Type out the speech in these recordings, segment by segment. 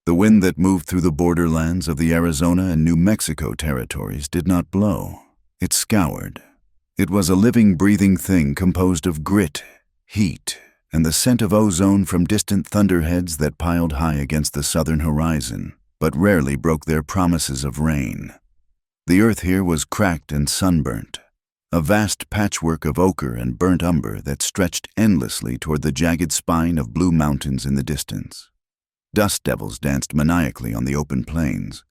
The wind that moved through the borderlands of the Arizona and New Mexico territories did not blow. It scoured. It was a living, breathing thing composed of grit, heat, and the scent of ozone from distant thunderheads that piled high against the southern horizon, but rarely broke their promises of rain. The earth here was cracked and sunburnt, a vast patchwork of ochre and burnt umber that stretched endlessly toward the jagged spine of blue mountains in the distance. Dust devils danced maniacally on the open plains,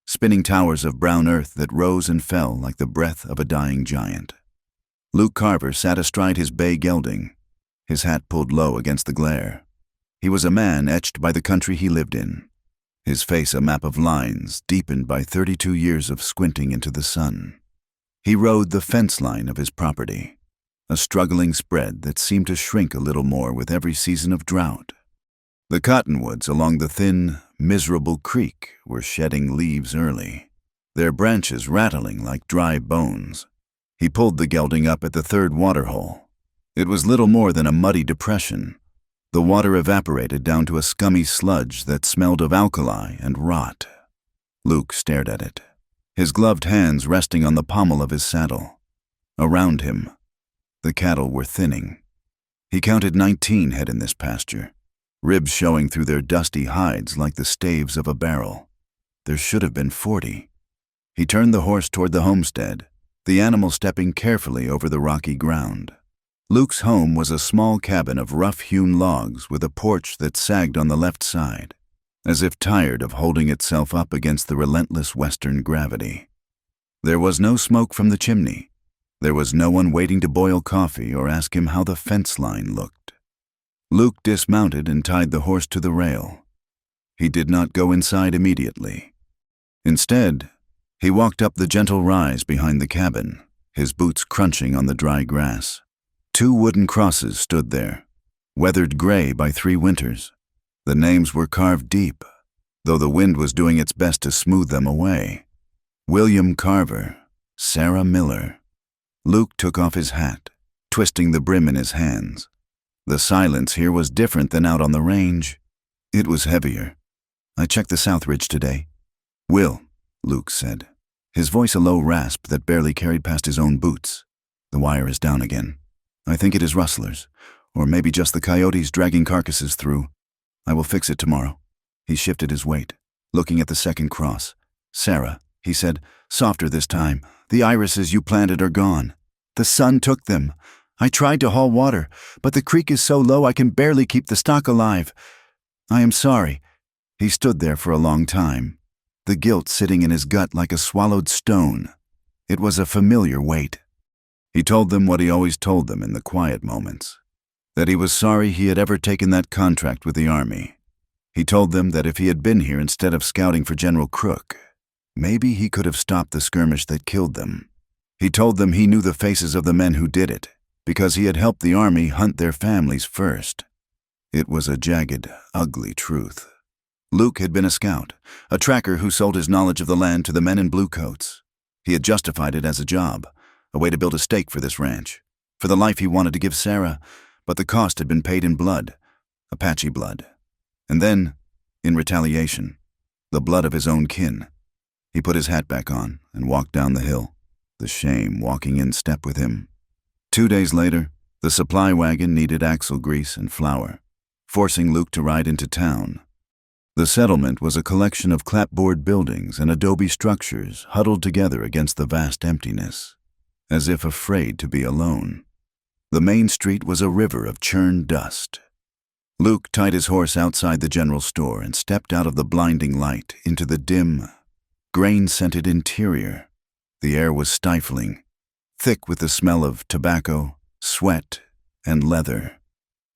spinning towers of brown earth that rose and fell like the breath of a dying giant. Luke Carver sat astride his bay gelding, his hat pulled low against the glare. He was a man etched by the country he lived in, his face a map of lines deepened by 32 years of squinting into the sun. He rode the fence line of his property, a struggling spread that seemed to shrink a little more with every season of drought. The cottonwoods along the thin, miserable creek were shedding leaves early, their branches rattling like dry bones. He pulled the gelding up at the third waterhole. It was little more than a muddy depression. The water evaporated down to a scummy sludge that smelled of alkali and rot. Luke stared at it, his gloved hands resting on the pommel of his saddle. Around him, the cattle were thinning. He counted 19 head in this pasture, ribs showing through their dusty hides like the staves of a barrel. There should have been 40. He turned the horse toward the homestead, the animal stepping carefully over the rocky ground. Luke's home was a small cabin of rough-hewn logs with a porch that sagged on the left side, as if tired of holding itself up against the relentless western gravity. There was no smoke from the chimney. There was no one waiting to boil coffee or ask him how the fence line looked. Luke dismounted and tied the horse to the rail. He did not go inside immediately. Instead, he walked up the gentle rise behind the cabin, his boots crunching on the dry grass. 2 wooden crosses stood there, weathered gray by 3 winters. The names were carved deep, though the wind was doing its best to smooth them away. William Carver, Sarah Miller. Luke took off his hat, twisting the brim in his hands. The silence here was different than out on the range. It was heavier. I checked the South Ridge today. Will, Luke said, his voice a low rasp that barely carried past his own boots. The wire is down again. I think it is rustlers, or maybe just the coyotes dragging carcasses through. I will fix it tomorrow. He shifted his weight, looking at the second cross. Sarah, he said, softer this time. The irises you planted are gone. The sun took them. I tried to haul water, but the creek is so low I can barely keep the stock alive. I am sorry. He stood there for a long time, the guilt sitting in his gut like a swallowed stone. It was a familiar weight. He told them what he always told them in the quiet moments, that he was sorry he had ever taken that contract with the Army. He told them that if he had been here instead of scouting for General Crook, maybe he could have stopped the skirmish that killed them. He told them he knew the faces of the men who did it, because he had helped the Army hunt their families first. It was a jagged, ugly truth. Luke had been a scout, a tracker who sold his knowledge of the land to the men in blue coats. He had justified it as a job, a way to build a stake for this ranch, for the life he wanted to give Sarah, but the cost had been paid in blood, Apache blood. And then, in retaliation, the blood of his own kin. He put his hat back on and walked down the hill, the shame walking in step with him. 2 days later, the supply wagon needed axle grease and flour, forcing Luke to ride into town. The settlement was a collection of clapboard buildings and adobe structures huddled together against the vast emptiness, as if afraid to be alone. The main street was a river of churned dust. Luke tied his horse outside the general store and stepped out of the blinding light into the dim, grain-scented interior. The air was stifling, thick with the smell of tobacco, sweat, and leather.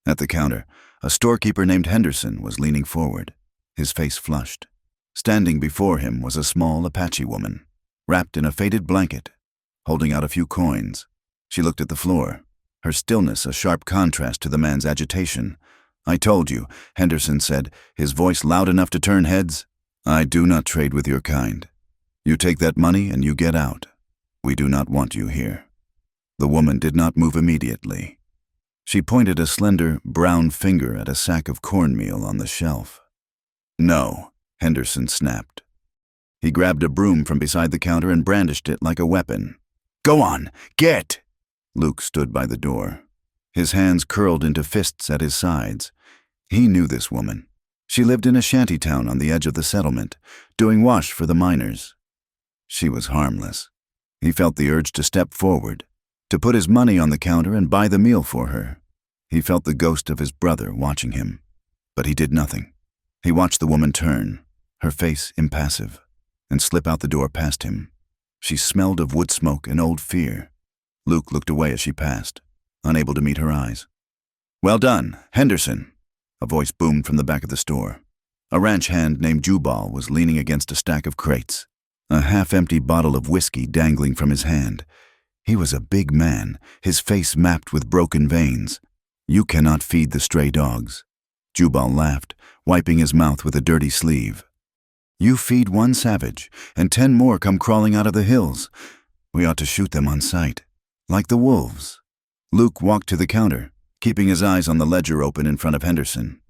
At the counter, a storekeeper named Henderson was leaning forward, his face flushed. Standing before him was a small Apache woman, wrapped in a faded blanket, holding out a few coins. She looked at the floor, her stillness a sharp contrast to the man's agitation. I told you, Henderson said, his voice loud enough to turn heads. I do not trade with your kind. You take that money and you get out. We do not want you here. The woman did not move immediately. She pointed a slender, brown finger at a sack of cornmeal on the shelf. No, Henderson snapped. He grabbed a broom from beside the counter and brandished it like a weapon. "Go on, get!" Luke stood by the door. His hands curled into fists at his sides. He knew this woman. She lived in a shanty town on the edge of the settlement, doing wash for the miners. She was harmless. He felt the urge to step forward, to put his money on the counter and buy the meal for her. He felt the ghost of his brother watching him, but he did nothing. He watched the woman turn, her face impassive, and slip out the door past him. She smelled of wood smoke and old fear. Luke looked away as she passed, unable to meet her eyes. "Well done, Henderson," a voice boomed from the back of the store. A ranch hand named Jubal was leaning against a stack of crates, a half-empty bottle of whiskey dangling from his hand. He was a big man, his face mapped with broken veins. "You cannot feed the stray dogs." Jubal laughed, wiping his mouth with a dirty sleeve. "You feed one savage, and 10 more come crawling out of the hills. We ought to shoot them on sight, like the wolves." Luke walked to the counter, keeping his eyes on the ledger open in front of Henderson.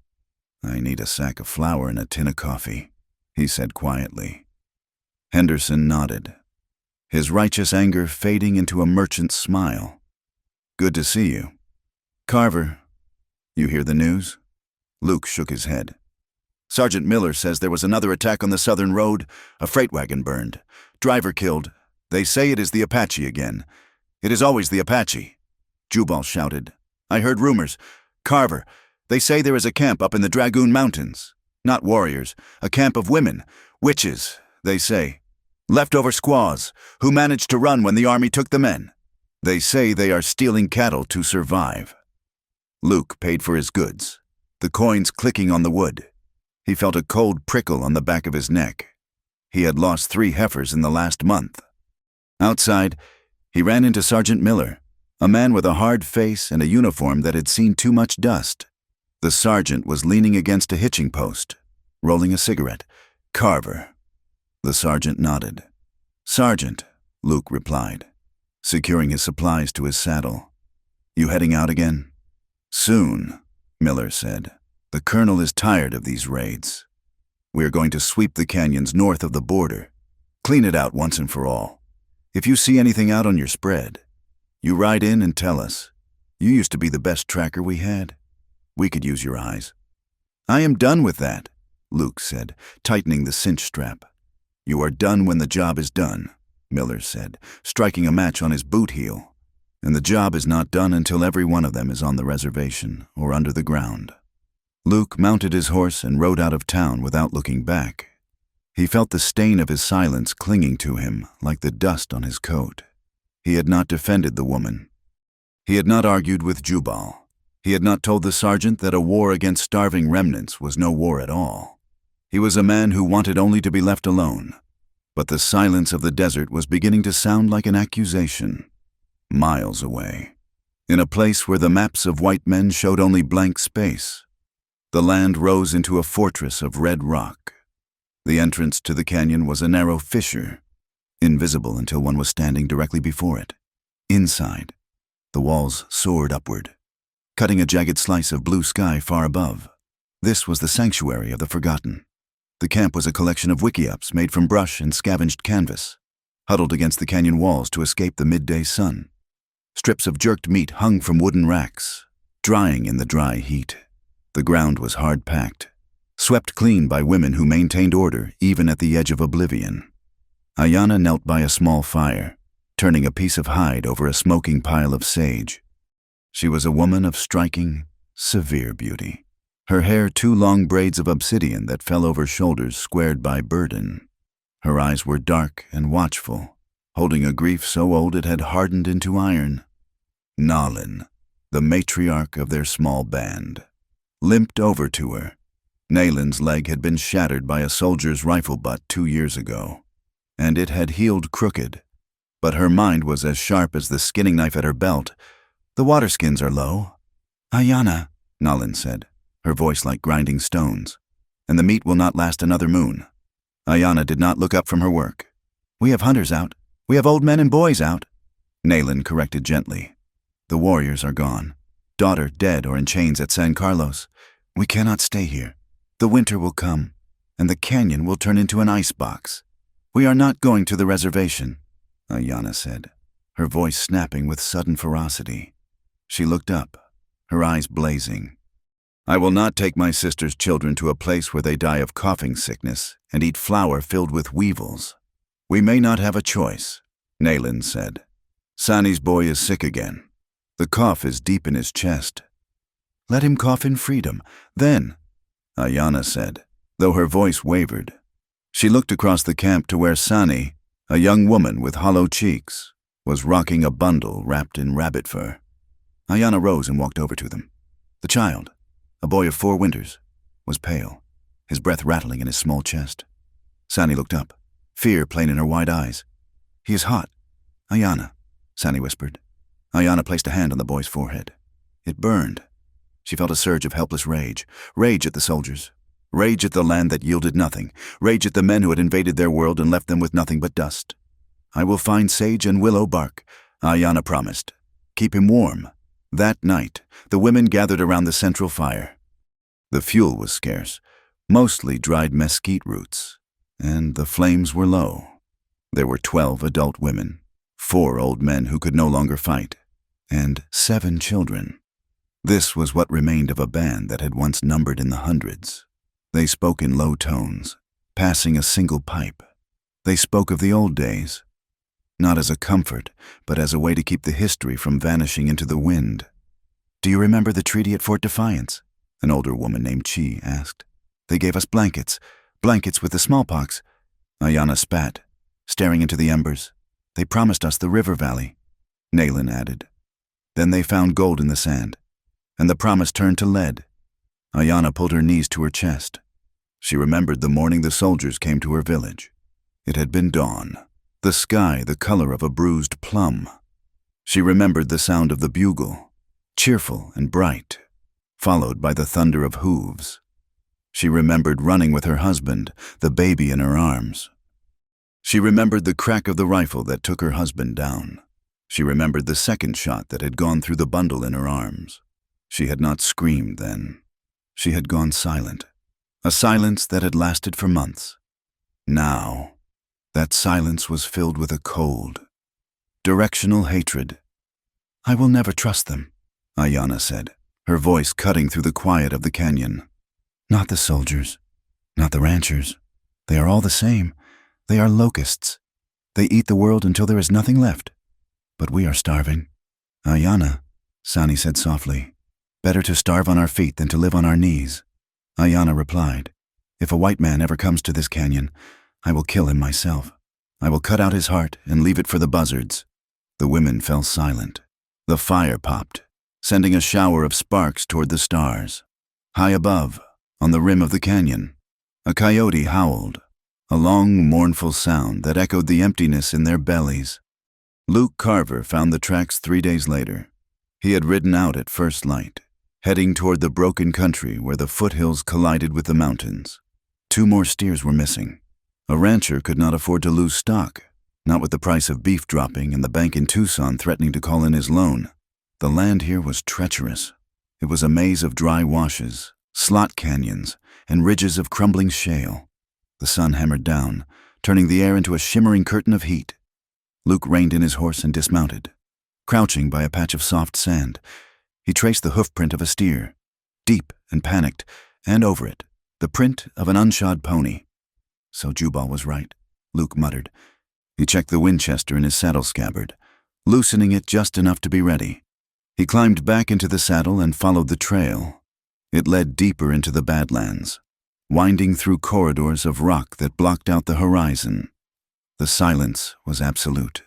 "I need a sack of flour and a tin of coffee," he said quietly. Henderson nodded, his righteous anger fading into a merchant's smile. "Good to see you. Carver, you hear the news?" Luke shook his head. "Sergeant Miller says there was another attack on the southern road, a freight wagon burned, driver killed. They say it is the Apache again. It is always the Apache." Jubal shouted. "I heard rumors. Carver, they say there is a camp up in the Dragoon Mountains. Not warriors, a camp of women, witches, they say. Leftover squaws, who managed to run when the army took the men. They say they are stealing cattle to survive." Luke paid for his goods, the coins clicking on the wood. He felt a cold prickle on the back of his neck. He had lost 3 heifers in the last month. Outside, he ran into Sergeant Miller, a man with a hard face and a uniform that had seen too much dust. The sergeant was leaning against a hitching post, rolling a cigarette. "Carver." The sergeant nodded. "Sergeant," Luke replied, securing his supplies to his saddle. "You heading out again?" "Soon," Miller said. "The colonel is tired of these raids. We are going to sweep the canyons north of the border, clean it out once and for all. If you see anything out on your spread, you ride in and tell us. You used to be the best tracker we had. We could use your eyes." "I am done with that," Luke said, tightening the cinch strap. "You are done when the job is done," Miller said, striking a match on his boot heel. "And the job is not done until every one of them is on the reservation or under the ground." Luke mounted his horse and rode out of town without looking back. He felt the stain of his silence clinging to him like the dust on his coat. He had not defended the woman. He had not argued with Jubal. He had not told the sergeant that a war against starving remnants was no war at all. He was a man who wanted only to be left alone. But the silence of the desert was beginning to sound like an accusation. Miles away, in a place where the maps of white men showed only blank space, the land rose into a fortress of red rock. The entrance to the canyon was a narrow fissure, invisible until one was standing directly before it. Inside, the walls soared upward, cutting a jagged slice of blue sky far above. This was the sanctuary of the forgotten. The camp was a collection of wickiups made from brush and scavenged canvas, huddled against the canyon walls to escape the midday sun. Strips of jerked meat hung from wooden racks, drying in the dry heat. The ground was hard-packed, swept clean by women who maintained order even at the edge of oblivion. Ayanna knelt by a small fire, turning a piece of hide over a smoking pile of sage. She was a woman of striking, severe beauty, her hair 2 long braids of obsidian that fell over shoulders squared by burden. Her eyes were dark and watchful, holding a grief so old it had hardened into iron. Nalin, the matriarch of their small band, limped over to her. Nalin's leg had been shattered by a soldier's rifle butt 2 years ago, and it had healed crooked, but her mind was as sharp as the skinning knife at her belt. "The water skins are low." "Ayanna," Nalin said, her voice like grinding stones, "and the meat will not last another moon." Ayanna did not look up from her work. "We have hunters out. We have old men and boys out," Nalin corrected gently. "The warriors are gone. Daughter dead or in chains at San Carlos. We cannot stay here. The winter will come, and the canyon will turn into an icebox. We are not going to the reservation, Ayanna said, her voice snapping with sudden ferocity. She looked up, her eyes blazing. I will not take my sister's children to a place where they die of coughing sickness and eat flour filled with weevils. We may not have a choice, Nayland said. Sani's boy is sick again. The cough is deep in his chest. Let him cough in freedom, then, Ayanna said, though her voice wavered. She looked across the camp to where Sani, a young woman with hollow cheeks, was rocking a bundle wrapped in rabbit fur. Ayanna rose and walked over to them. The child, a boy of 4 winters, was pale, his breath rattling in his small chest. Sani looked up, fear plain in her wide eyes. He is hot. Ayanna, Sani whispered. Ayanna placed a hand on the boy's forehead. It burned. She felt a surge of helpless rage. Rage at the soldiers. Rage at the land that yielded nothing. Rage at the men who had invaded their world and left them with nothing but dust. I will find sage and willow bark, Ayanna promised. Keep him warm. That night, the women gathered around the central fire. The fuel was scarce, mostly dried mesquite roots, and the flames were low. There were 12 adult women, 4 old men who could no longer fight, and 7 children. This was what remained of a band that had once numbered in the hundreds. They spoke in low tones, passing a single pipe. They spoke of the old days, not as a comfort, but as a way to keep the history from vanishing into the wind. Do you remember the treaty at Fort Defiance? An older woman named Chi asked. They gave us blankets with the smallpox. Ayanna spat, staring into the embers. They promised us the river valley, Nayland added. Then they found gold in the sand, and the promise turned to lead. Ayanna pulled her knees to her chest. She remembered the morning the soldiers came to her village. It had been dawn, the sky the color of a bruised plum. She remembered the sound of the bugle, cheerful and bright, followed by the thunder of hooves. She remembered running with her husband, the baby in her arms. She remembered the crack of the rifle that took her husband down. She remembered the second shot that had gone through the bundle in her arms. She had not screamed then. She had gone silent, a silence that had lasted for months. Now, that silence was filled with a cold, directional hatred. I will never trust them, Ayanna said, her voice cutting through the quiet of the canyon. Not the soldiers, not the ranchers. They are all the same. They are locusts. They eat the world until there is nothing left. But we are starving. Ayanna, Sani said softly, better to starve on our feet than to live on our knees. Ayanna replied, if a white man ever comes to this canyon, I will kill him myself. I will cut out his heart and leave it for the buzzards. The women fell silent. The fire popped, sending a shower of sparks toward the stars. High above, on the rim of the canyon, a coyote howled, a long, mournful sound that echoed the emptiness in their bellies. Luke Carver found the tracks 3 days later. He had ridden out at first light, heading toward the broken country where the foothills collided with the mountains. 2 more steers were missing. A rancher could not afford to lose stock, not with the price of beef dropping and the bank in Tucson threatening to call in his loan. The land here was treacherous. It was a maze of dry washes, slot canyons, and ridges of crumbling shale. The sun hammered down, turning the air into a shimmering curtain of heat. Luke reined in his horse and dismounted. Crouching by a patch of soft sand, he traced the hoofprint of a steer, deep and panicked, and over it, the print of an unshod pony. So Jubal was right, Luke muttered. He checked the Winchester in his saddle scabbard, loosening it just enough to be ready. He climbed back into the saddle and followed the trail. It led deeper into the Badlands, winding through corridors of rock that blocked out the horizon. The silence was absolute.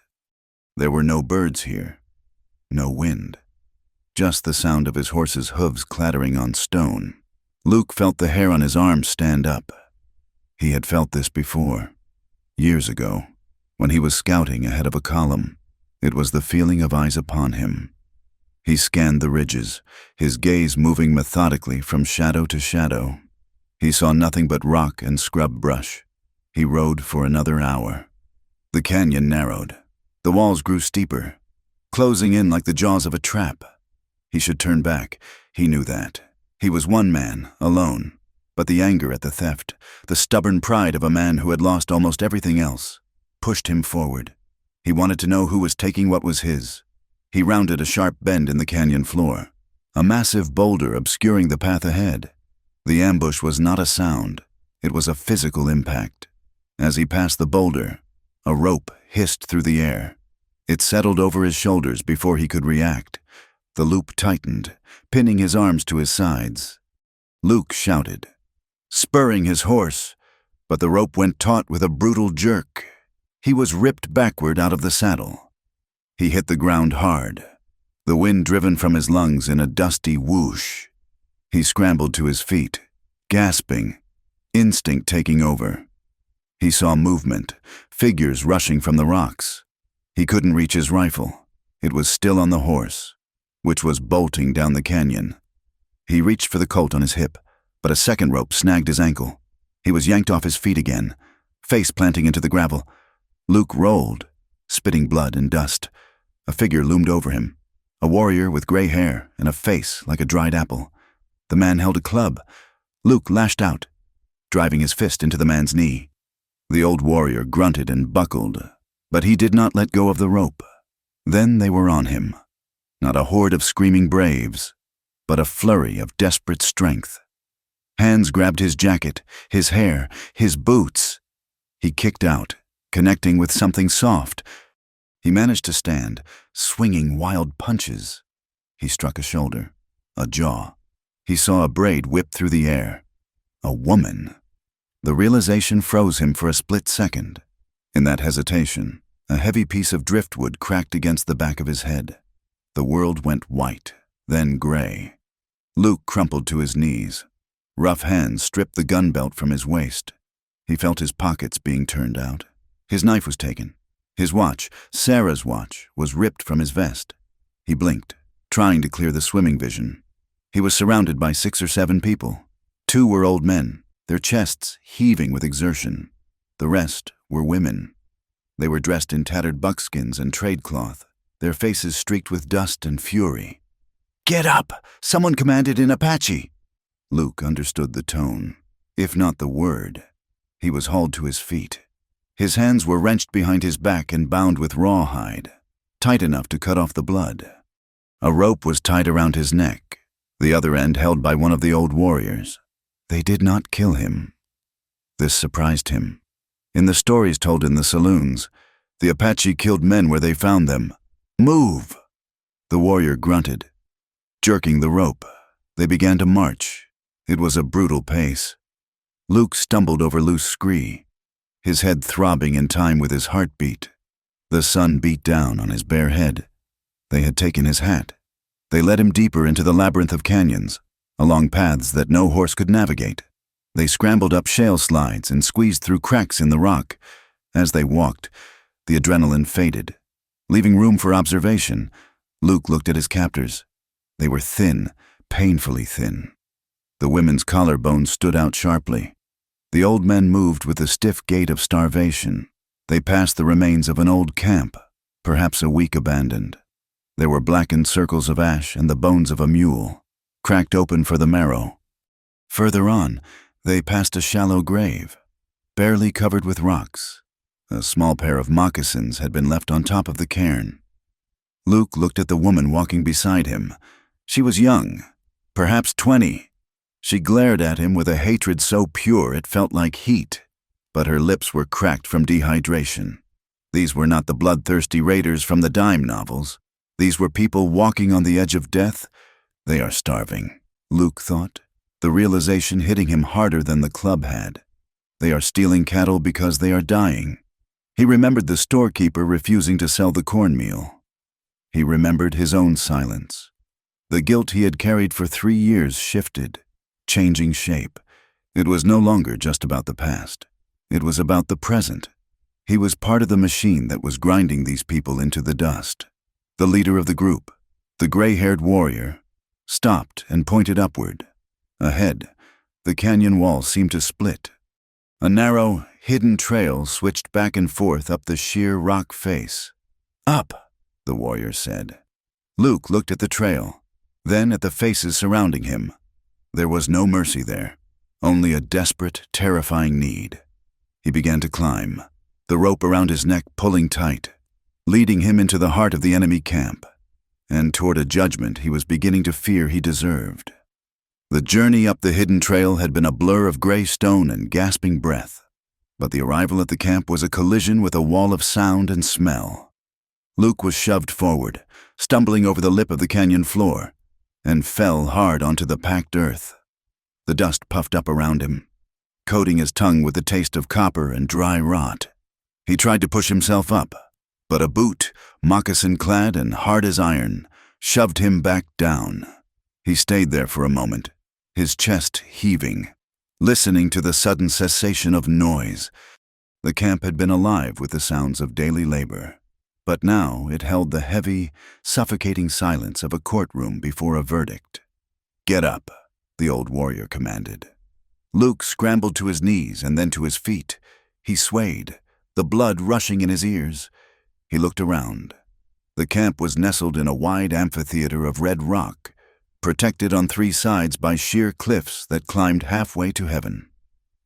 There were no birds here, no wind, just the sound of his horse's hooves clattering on stone. Luke felt the hair on his arms stand up. He had felt this before, years ago, when he was scouting ahead of a column. It was the feeling of eyes upon him. He scanned the ridges, his gaze moving methodically from shadow to shadow. He saw nothing but rock and scrub brush. He rode for another hour. The canyon narrowed. The walls grew steeper, closing in like the jaws of a trap. He should turn back. He knew that. He was one man, alone. But the anger at the theft, the stubborn pride of a man who had lost almost everything else, pushed him forward. He wanted to know who was taking what was his. He rounded a sharp bend in the canyon floor, a massive boulder obscuring the path ahead. The ambush was not a sound, it was a physical impact. As he passed the boulder, a rope hissed through the air. It settled over his shoulders before he could react. The loop tightened, pinning his arms to his sides. Luke shouted, spurring his horse, but the rope went taut with a brutal jerk. He was ripped backward out of the saddle. He hit the ground hard, the wind driven from his lungs in a dusty whoosh. He scrambled to his feet, gasping, instinct taking over. He saw movement, figures rushing from the rocks. He couldn't reach his rifle. It was still on the horse, which was bolting down the canyon. He reached for the colt on his hip, but a second rope snagged his ankle. He was yanked off his feet again, face planting into the gravel. Luke rolled, spitting blood and dust. A figure loomed over him, a warrior with gray hair and a face like a dried apple. The man held a club. Luke lashed out, driving his fist into the man's knee. The old warrior grunted and buckled, but he did not let go of the rope. Then they were on him. Not a horde of screaming braves, but a flurry of desperate strength. Hands grabbed his jacket, his hair, his boots. He kicked out, connecting with something soft. He managed to stand, swinging wild punches. He struck a shoulder, a jaw. He saw a braid whip through the air. A woman. The realization froze him for a split second. In that hesitation, a heavy piece of driftwood cracked against the back of his head. The world went white, then gray. Luke crumpled to his knees. Rough hands stripped the gun belt from his waist. He felt his pockets being turned out. His knife was taken. His watch, Sarah's watch, was ripped from his vest. He blinked, trying to clear the swimming vision. He was surrounded by 6 or 7 people. 2 were old men, their chests heaving with exertion. The rest were women. They were dressed in tattered buckskins and trade cloth, their faces streaked with dust and fury. "Get up!" someone commanded in Apache. Luke understood the tone, if not the word. He was hauled to his feet. His hands were wrenched behind his back and bound with rawhide, tight enough to cut off the blood. A rope was tied around his neck, the other end held by one of the old warriors. They did not kill him. This surprised him. In the stories told in the saloons, the Apache killed men where they found them. "Move!" The warrior grunted. Jerking the rope, they began to march. It was a brutal pace. Luke stumbled over loose scree, his head throbbing in time with his heartbeat. The sun beat down on his bare head. They had taken his hat. They led him deeper into the labyrinth of canyons, along paths that no horse could navigate. They scrambled up shale slides and squeezed through cracks in the rock. As they walked, the adrenaline faded. Leaving room for observation, Luke looked at his captors. They were thin, painfully thin. The women's collarbones stood out sharply. The old men moved with the stiff gait of starvation. They passed the remains of an old camp, perhaps a week abandoned. There were blackened circles of ash and the bones of a mule, cracked open for the marrow. Further on, they passed a shallow grave, barely covered with rocks. A small pair of moccasins had been left on top of the cairn. Luke looked at the woman walking beside him. She was young, perhaps 20. She glared at him with a hatred so pure it felt like heat, but her lips were cracked from dehydration. These were not the bloodthirsty raiders from the dime novels. These were people walking on the edge of death. They are starving, Luke thought, the realization hitting him harder than the club had. They are stealing cattle because they are dying. He remembered the storekeeper refusing to sell the cornmeal. He remembered his own silence. The guilt he had carried for 3 years shifted, changing shape. It was no longer just about the past. It was about the present. He was part of the machine that was grinding these people into the dust. The leader of the group, the gray-haired warrior, stopped and pointed upward. Ahead, the canyon wall seemed to split. A narrow, hidden trail switched back and forth up the sheer rock face. "Up," the warrior said. Luke looked at the trail, then at the faces surrounding him. There was no mercy there, Only a desperate, terrifying need. He began to climb, the rope around his neck pulling tight, leading him into the heart of the enemy camp, and toward a judgment he was beginning to fear he deserved. The journey up the hidden trail had been a blur of gray stone and gasping breath, but the arrival at the camp was a collision with a wall of sound and smell. Luke was shoved forward, stumbling over the lip of the canyon floor, and fell hard onto the packed earth. The dust puffed up around him, coating his tongue with the taste of copper and dry rot. He tried to push himself up, but a boot, moccasin-clad and hard as iron, shoved him back down. He stayed there for a moment, his chest heaving, listening to the sudden cessation of noise. The camp had been alive with the sounds of daily labor, but now it held the heavy, suffocating silence of a courtroom before a verdict. "Get up," the old warrior commanded. Luke scrambled to his knees and then to his feet. He swayed, the blood rushing in his ears. He looked around. The camp was nestled in a wide amphitheater of red rock, protected on three sides by sheer cliffs that climbed halfway to heaven.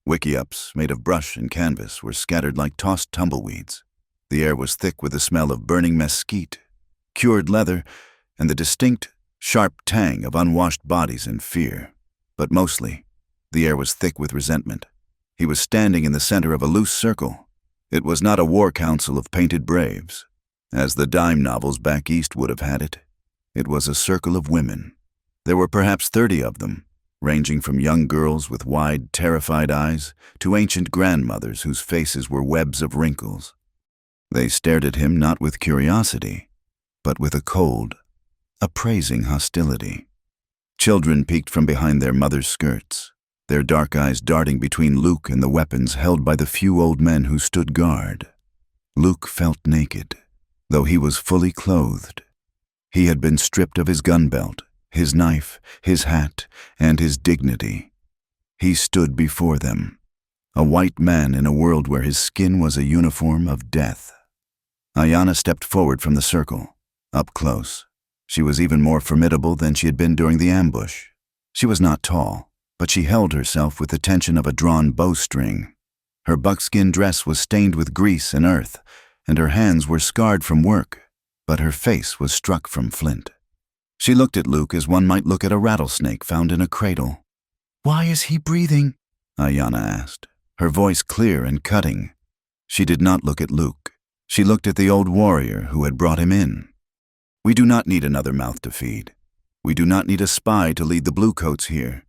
Wickiups made of brush and canvas were scattered like tossed tumbleweeds. The air was thick with the smell of burning mesquite, cured leather, and the distinct, sharp tang of unwashed bodies and fear. But mostly, the air was thick with resentment. He was standing in the center of a loose circle. It was not a war council of painted braves, as the dime novels back east would have had it. It was a circle of women. There were perhaps 30 of them, ranging from young girls with wide, terrified eyes to ancient grandmothers whose faces were webs of wrinkles. They stared at him not with curiosity, but with a cold, appraising hostility. Children peeked from behind their mothers' skirts, their dark eyes darting between Luke and the weapons held by the few old men who stood guard. Luke felt naked, though he was fully clothed. He had been stripped of his gun belt, his knife, his hat, and his dignity. He stood before them, a white man in a world where his skin was a uniform of death. Ayanna stepped forward from the circle, up close. She was even more formidable than she had been during the ambush. She was not tall, but she held herself with the tension of a drawn bowstring. Her buckskin dress was stained with grease and earth, and her hands were scarred from work, but her face was struck from flint. She looked at Luke as one might look at a rattlesnake found in a cradle. "Why is he breathing?" Ayanna asked, her voice clear and cutting. She did not look at Luke. She looked at the old warrior who had brought him in. "We do not need another mouth to feed. We do not need a spy to lead the bluecoats here.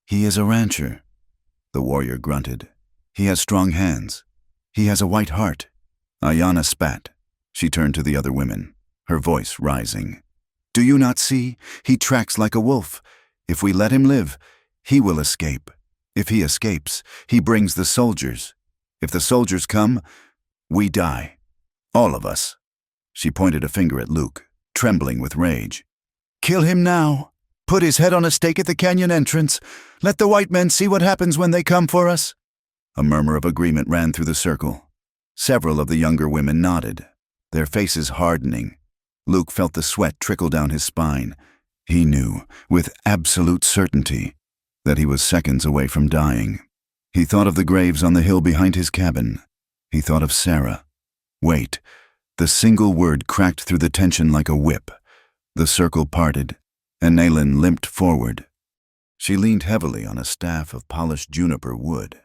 He is a rancher." The warrior grunted. "He has strong hands. He has a white heart." Ayanna spat. She turned to the other women, her voice rising. "Do you not see? He tracks like a wolf. If we let him live, he will escape. If he escapes, he brings the soldiers. If the soldiers come, we die. All of us." She pointed a finger at Luke, trembling with rage. "Kill him now. Put his head on a stake at the canyon entrance. Let the white men see what happens when they come for us." A murmur of agreement ran through the circle. Several of the younger women nodded, their faces hardening. Luke felt the sweat trickle down his spine. He knew, with absolute certainty, that he was seconds away from dying. He thought of the graves on the hill behind his cabin. He thought of Sarah. Wait. The single word cracked through the tension like a whip. The circle parted, and Naylin limped forward. She leaned heavily on a staff of polished juniper wood.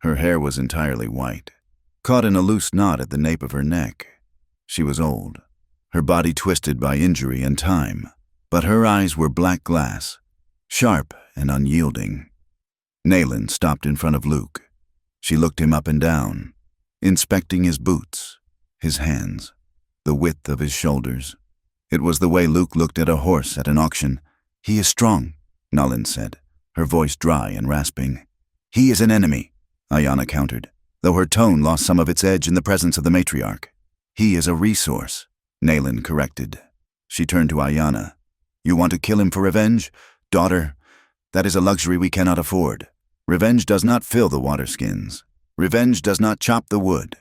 Her hair was entirely white, caught in a loose knot at the nape of her neck. She was old, her body twisted by injury and time, but her eyes were black glass, sharp and unyielding. Naylin stopped in front of Luke. She looked him up and down, inspecting his boots, his hands, the width of his shoulders. It was the way Luke looked at a horse at an auction. "He is strong," Naylin said, her voice dry and rasping. "He is an enemy," Ayanna countered, though her tone lost some of its edge in the presence of the matriarch. "He is a resource," Naylin corrected. She turned to Ayanna. "You want to kill him for revenge? Daughter, that is a luxury we cannot afford. Revenge does not fill the waterskins. Revenge does not chop the wood.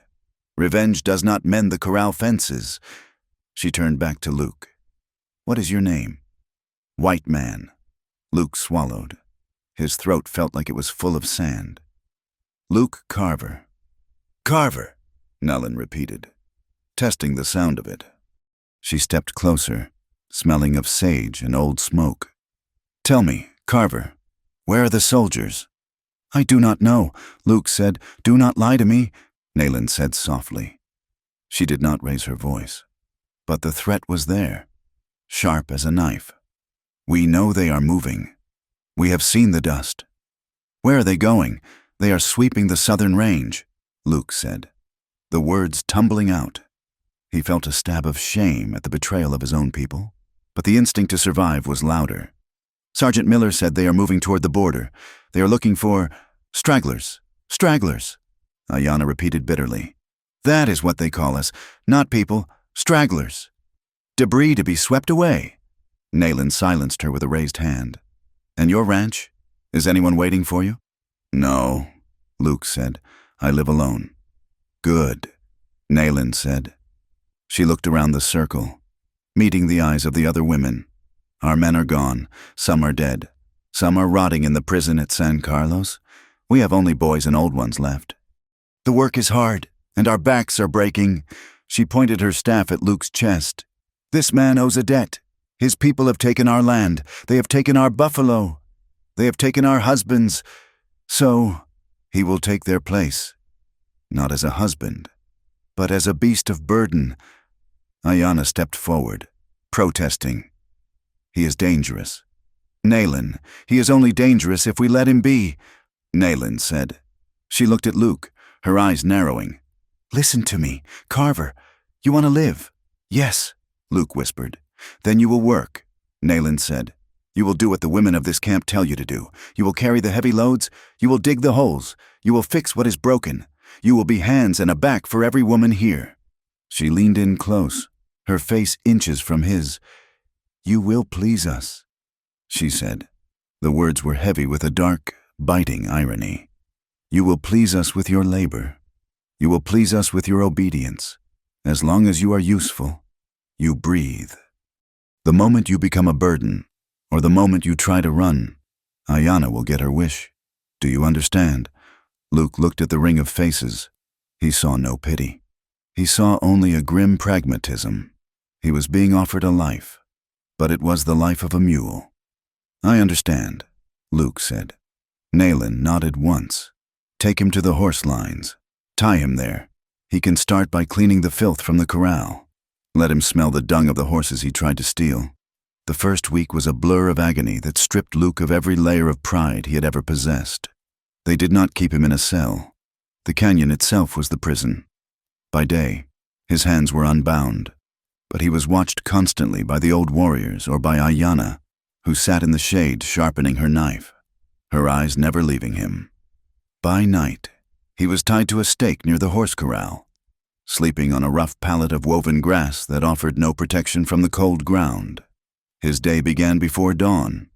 Revenge does not mend the corral fences." She turned back to Luke. "What is your name?" "White man." Luke swallowed. His throat felt like it was full of sand. Luke Carver. Carver, Nellen repeated, testing the sound of it. She stepped closer, smelling of sage and old smoke. Tell me, Carver, where are the soldiers? I do not know, Luke said. Do not lie to me, Nalen said softly. She did not raise her voice, but the threat was there, sharp as a knife. We know they are moving. We have seen the dust. Where are they going? They are sweeping the southern range, Luke said, the words tumbling out. He felt a stab of shame at the betrayal of his own people, but the instinct to survive was louder. Sergeant Miller said they are moving toward the border. They are looking for stragglers. Stragglers, Ayanna repeated bitterly. That is what they call us, not people, stragglers. Debris to be swept away. Nalen silenced her with a raised hand. And your ranch? Is anyone waiting for you? No, Luke said. I live alone. Good, Nalen said. She looked around the circle, meeting the eyes of the other women. Our men are gone. Some are dead. Some are rotting in the prison at San Carlos. We have only boys and old ones left. The work is hard, and our backs are breaking. She pointed her staff at Luke's chest. This man owes a debt. His people have taken our land. They have taken our buffalo. They have taken our husbands. So, he will take their place. Not as a husband, but as a beast of burden. Ayanna stepped forward, protesting. He is dangerous. Nalen, he is only dangerous if we let him be, Nalen said. She looked at Luke, her eyes narrowing. Listen to me, Carver. You want to live? Yes, Luke whispered. Then you will work, Nalen said. You will do what the women of this camp tell you to do. You will carry the heavy loads. You will dig the holes. You will fix what is broken. You will be hands and a back for every woman here. She leaned in close, her face inches from his. You will please us, she said. The words were heavy with a dark, biting irony. You will please us with your labor. You will please us with your obedience. As long as you are useful, you breathe. The moment you become a burden, or the moment you try to run, Ayanna will get her wish. Do you understand? Luke looked at the ring of faces. He saw no pity. He saw only a grim pragmatism. He was being offered a life, but it was the life of a mule. I understand, Luke said. Nalen nodded once. Take him to the horse lines. Tie him there. He can start by cleaning the filth from the corral. Let him smell the dung of the horses he tried to steal. The first week was a blur of agony that stripped Luke of every layer of pride he had ever possessed. They did not keep him in a cell. The canyon itself was the prison. By day, his hands were unbound, but he was watched constantly by the old warriors or by Ayanna, who sat in the shade sharpening her knife, her eyes never leaving him. By night, he was tied to a stake near the horse corral, sleeping on a rough pallet of woven grass that offered no protection from the cold ground. His day began before dawn.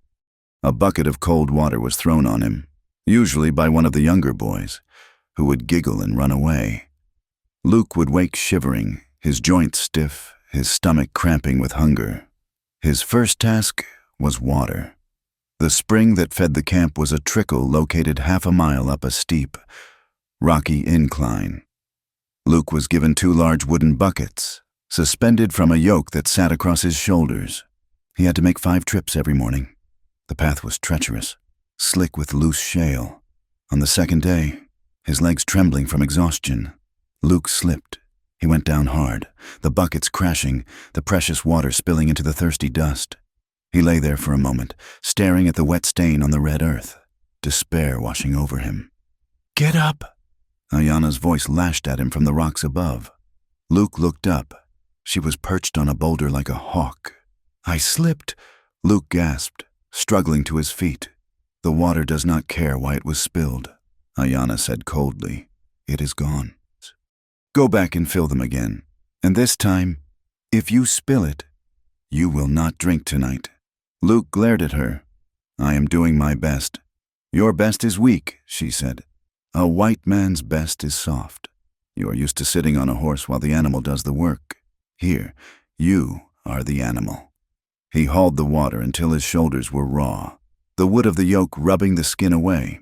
A bucket of cold water was thrown on him, usually by one of the younger boys, who would giggle and run away. Luke would wake shivering, his joints stiff, his stomach cramping with hunger. His first task was water. The spring that fed the camp was a trickle located half a mile up a steep, rocky incline. Luke was given 2 large wooden buckets, suspended from a yoke that sat across his shoulders. He had to make 5 trips every morning. The path was treacherous, slick with loose shale. On the second day, his legs trembling from exhaustion, Luke slipped. He went down hard, the buckets crashing, the precious water spilling into the thirsty dust. He lay there for a moment, staring at the wet stain on the red earth, despair washing over him. Get up! Ayanna's voice lashed at him from the rocks above. Luke looked up. She was perched on a boulder like a hawk. I slipped, Luke gasped, struggling to his feet. The water does not care why it was spilled, Ayanna said coldly. It is gone. Go back and fill them again. And this time, if you spill it, you will not drink tonight. Luke glared at her. I am doing my best. Your best is weak, she said. A white man's best is soft. You are used to sitting on a horse while the animal does the work. Here, you are the animal. He hauled the water until his shoulders were raw. the wood of the yoke rubbing the skin away.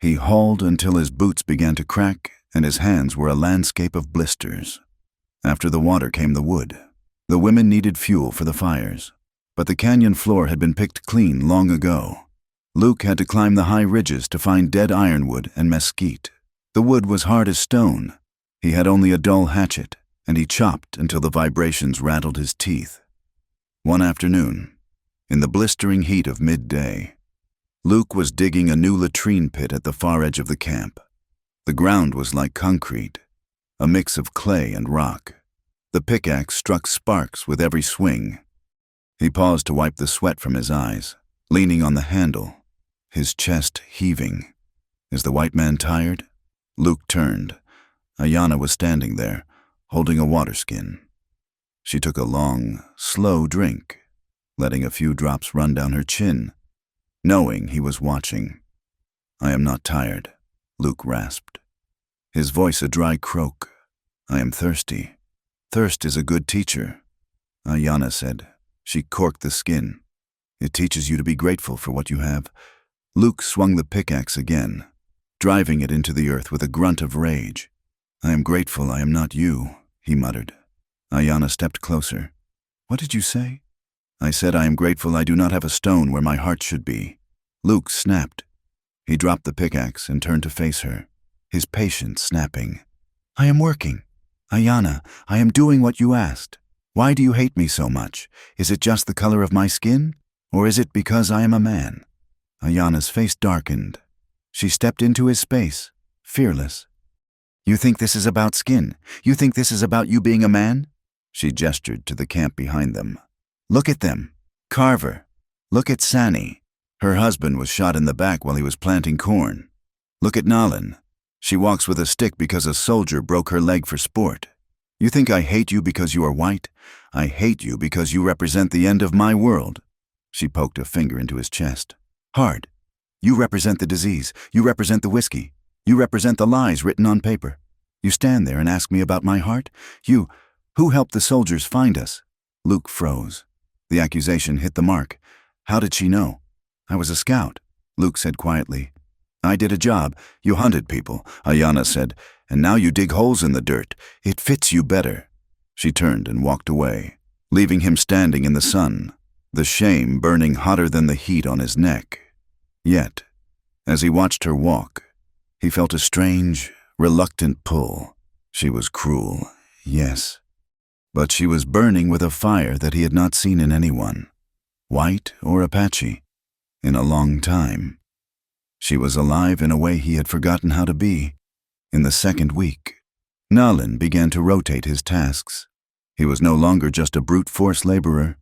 He hauled until his boots began to crack and his hands were a landscape of blisters. After the water came the wood. The women needed fuel for the fires, but the canyon floor had been picked clean long ago. Luke had to climb the high ridges to find dead ironwood and mesquite. The wood was hard as stone. He had only a dull hatchet, and he chopped until the vibrations rattled his teeth. One afternoon, in the blistering heat of midday, Luke was digging a new latrine pit at the far edge of the camp. The ground was like concrete, a mix of clay and rock. The pickaxe struck sparks with every swing. He paused to wipe the sweat from his eyes, leaning on the handle, his chest heaving. Is the white man tired? Luke turned. Ayanna was standing there, holding a water skin. She took a long, slow drink, letting a few drops run down her chin, knowing he was watching. I am not tired, Luke rasped, his voice a dry croak. I am thirsty. Thirst is a good teacher, Ayanna said. She corked the skin. It teaches you to be grateful for what you have. Luke swung the pickaxe again, driving it into the earth with a grunt of rage. I am grateful I am not you, he muttered. Ayanna stepped closer. What did you say? I said I am grateful I do not have a stone where my heart should be. Luke snapped. He dropped the pickaxe and turned to face her, his patience snapping. I am working. Ayanna, I am doing what you asked. Why do you hate me so much? Is it just the color of my skin? Or is it because I am a man? Ayanna's face darkened. She stepped into his space, fearless. You think this is about skin? You think this is about you being a man? She gestured to the camp behind them. Look at them. Carver. Look at Sani. Her husband was shot in the back while he was planting corn. Look at Nalin. She walks with a stick because a soldier broke her leg for sport. You think I hate you because you are white? I hate you because you represent the end of my world. She poked a finger into his chest. Hard. You represent the disease. You represent the whiskey. You represent the lies written on paper. You stand there and ask me about my heart? Who helped the soldiers find us? Luke froze. The accusation hit the mark. How did she know? I was a scout, Luke said quietly. I did a job. You hunted people, Ayanna said, and now you dig holes in the dirt. It fits you better. She turned and walked away, leaving him standing in the sun, the shame burning hotter than the heat on his neck. Yet, as he watched her walk, he felt a strange, reluctant pull. She was cruel, yes, but she was burning with a fire that he had not seen in anyone, white or Apache, in a long time. She was alive in a way he had forgotten how to be. In the second week, Nalin began to rotate his tasks. He was no longer just a brute force laborer.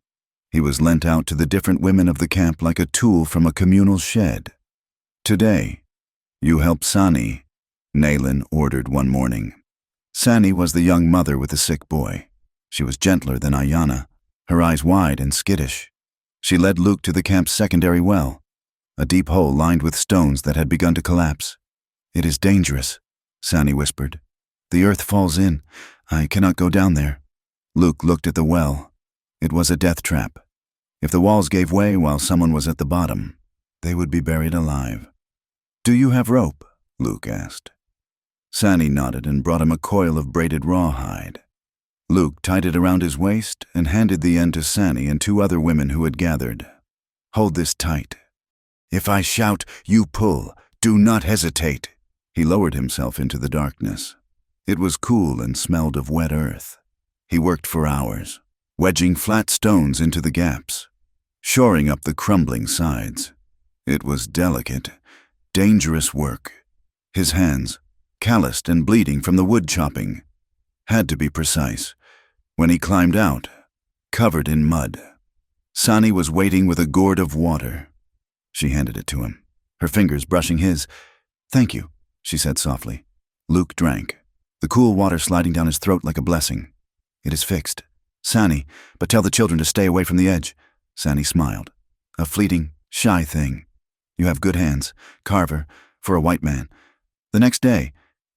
He was lent out to the different women of the camp like a tool from a communal shed. Today, you help Sani, Nalin ordered one morning. Sani was the young mother with the sick boy. She was gentler than Ayanna, her eyes wide and skittish. She led Luke to the camp's secondary well, a deep hole lined with stones that had begun to collapse. It is dangerous, Sani whispered. The earth falls in. I cannot go down there. Luke looked at the well. It was a death trap. If the walls gave way while someone was at the bottom, they would be buried alive. Do you have rope? Luke asked. Sani nodded and brought him a coil of braided rawhide. Luke tied it around his waist and handed the end to Sani and two other women who had gathered. Hold this tight. If I shout, you pull. Do not hesitate. He lowered himself into the darkness. It was cool and smelled of wet earth. He worked for hours, wedging flat stones into the gaps, shoring up the crumbling sides. It was delicate, dangerous work. His hands, calloused and bleeding from the wood chopping, had to be precise. When he climbed out, covered in mud, Sani was waiting with a gourd of water. She handed it to him, her fingers brushing his. Thank you, she said softly. Luke drank, the cool water sliding down his throat like a blessing. It is fixed. Sani, but tell the children to stay away from the edge. Sani smiled. A fleeting, shy thing. You have good hands, Carver, for a white man. The next day,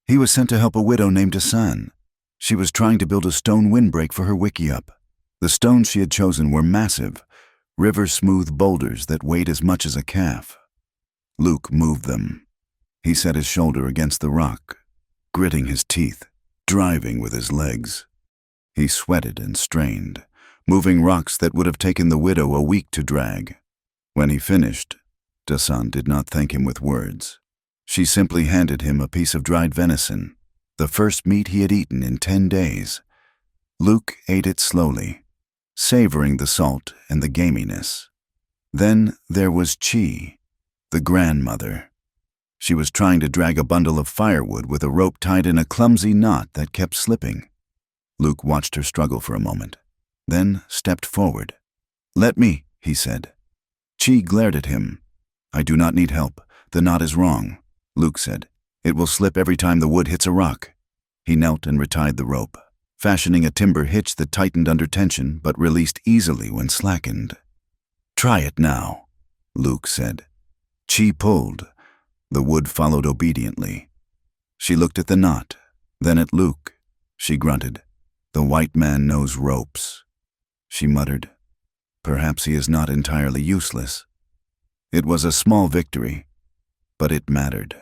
he was sent to help a widow named Asan. She was trying to build a stone windbreak for her wickiup. The stones she had chosen were massive, river-smooth boulders that weighed as much as a calf. Luke moved them. He set his shoulder against the rock, gritting his teeth, driving with his legs. He sweated and strained, moving rocks that would have taken the widow a week to drag. When he finished, Dasan did not thank him with words. She simply handed him a piece of dried venison, the first meat he had eaten in 10 days. Luke ate it slowly, savoring the salt and the gaminess. Then there was Chi, the grandmother. She was trying to drag a bundle of firewood with a rope tied in a clumsy knot that kept slipping. Luke watched her struggle for a moment, then stepped forward. "Let me," he said. Chi glared at him. "I do not need help. The knot is wrong," Luke said. "It will slip every time the wood hits a rock." He knelt and retied the rope, fashioning a timber hitch that tightened under tension but released easily when slackened. "Try it now," Luke said. Chi pulled. The wood followed obediently. She looked at the knot, then at Luke. She grunted. "The white man knows ropes." She muttered, "Perhaps he is not entirely useless." It was a small victory, but it mattered.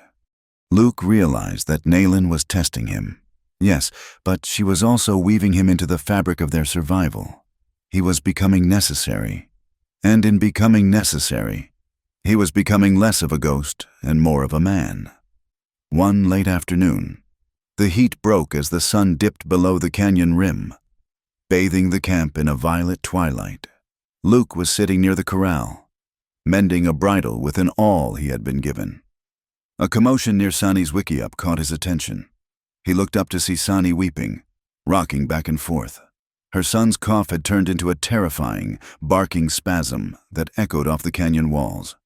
Luke realized that Nayland was testing him. Yes, but she was also weaving him into the fabric of their survival. He was becoming necessary. And in becoming necessary, he was becoming less of a ghost and more of a man. One late afternoon, the heat broke as the sun dipped below the canyon rim, bathing the camp in a violet twilight. Luke was sitting near the corral, mending a bridle with an awl he had been given. A commotion near Sani's wickiup caught his attention. He looked up to see Sani weeping, rocking back and forth. Her son's cough had turned into a terrifying, barking spasm that echoed off the canyon walls.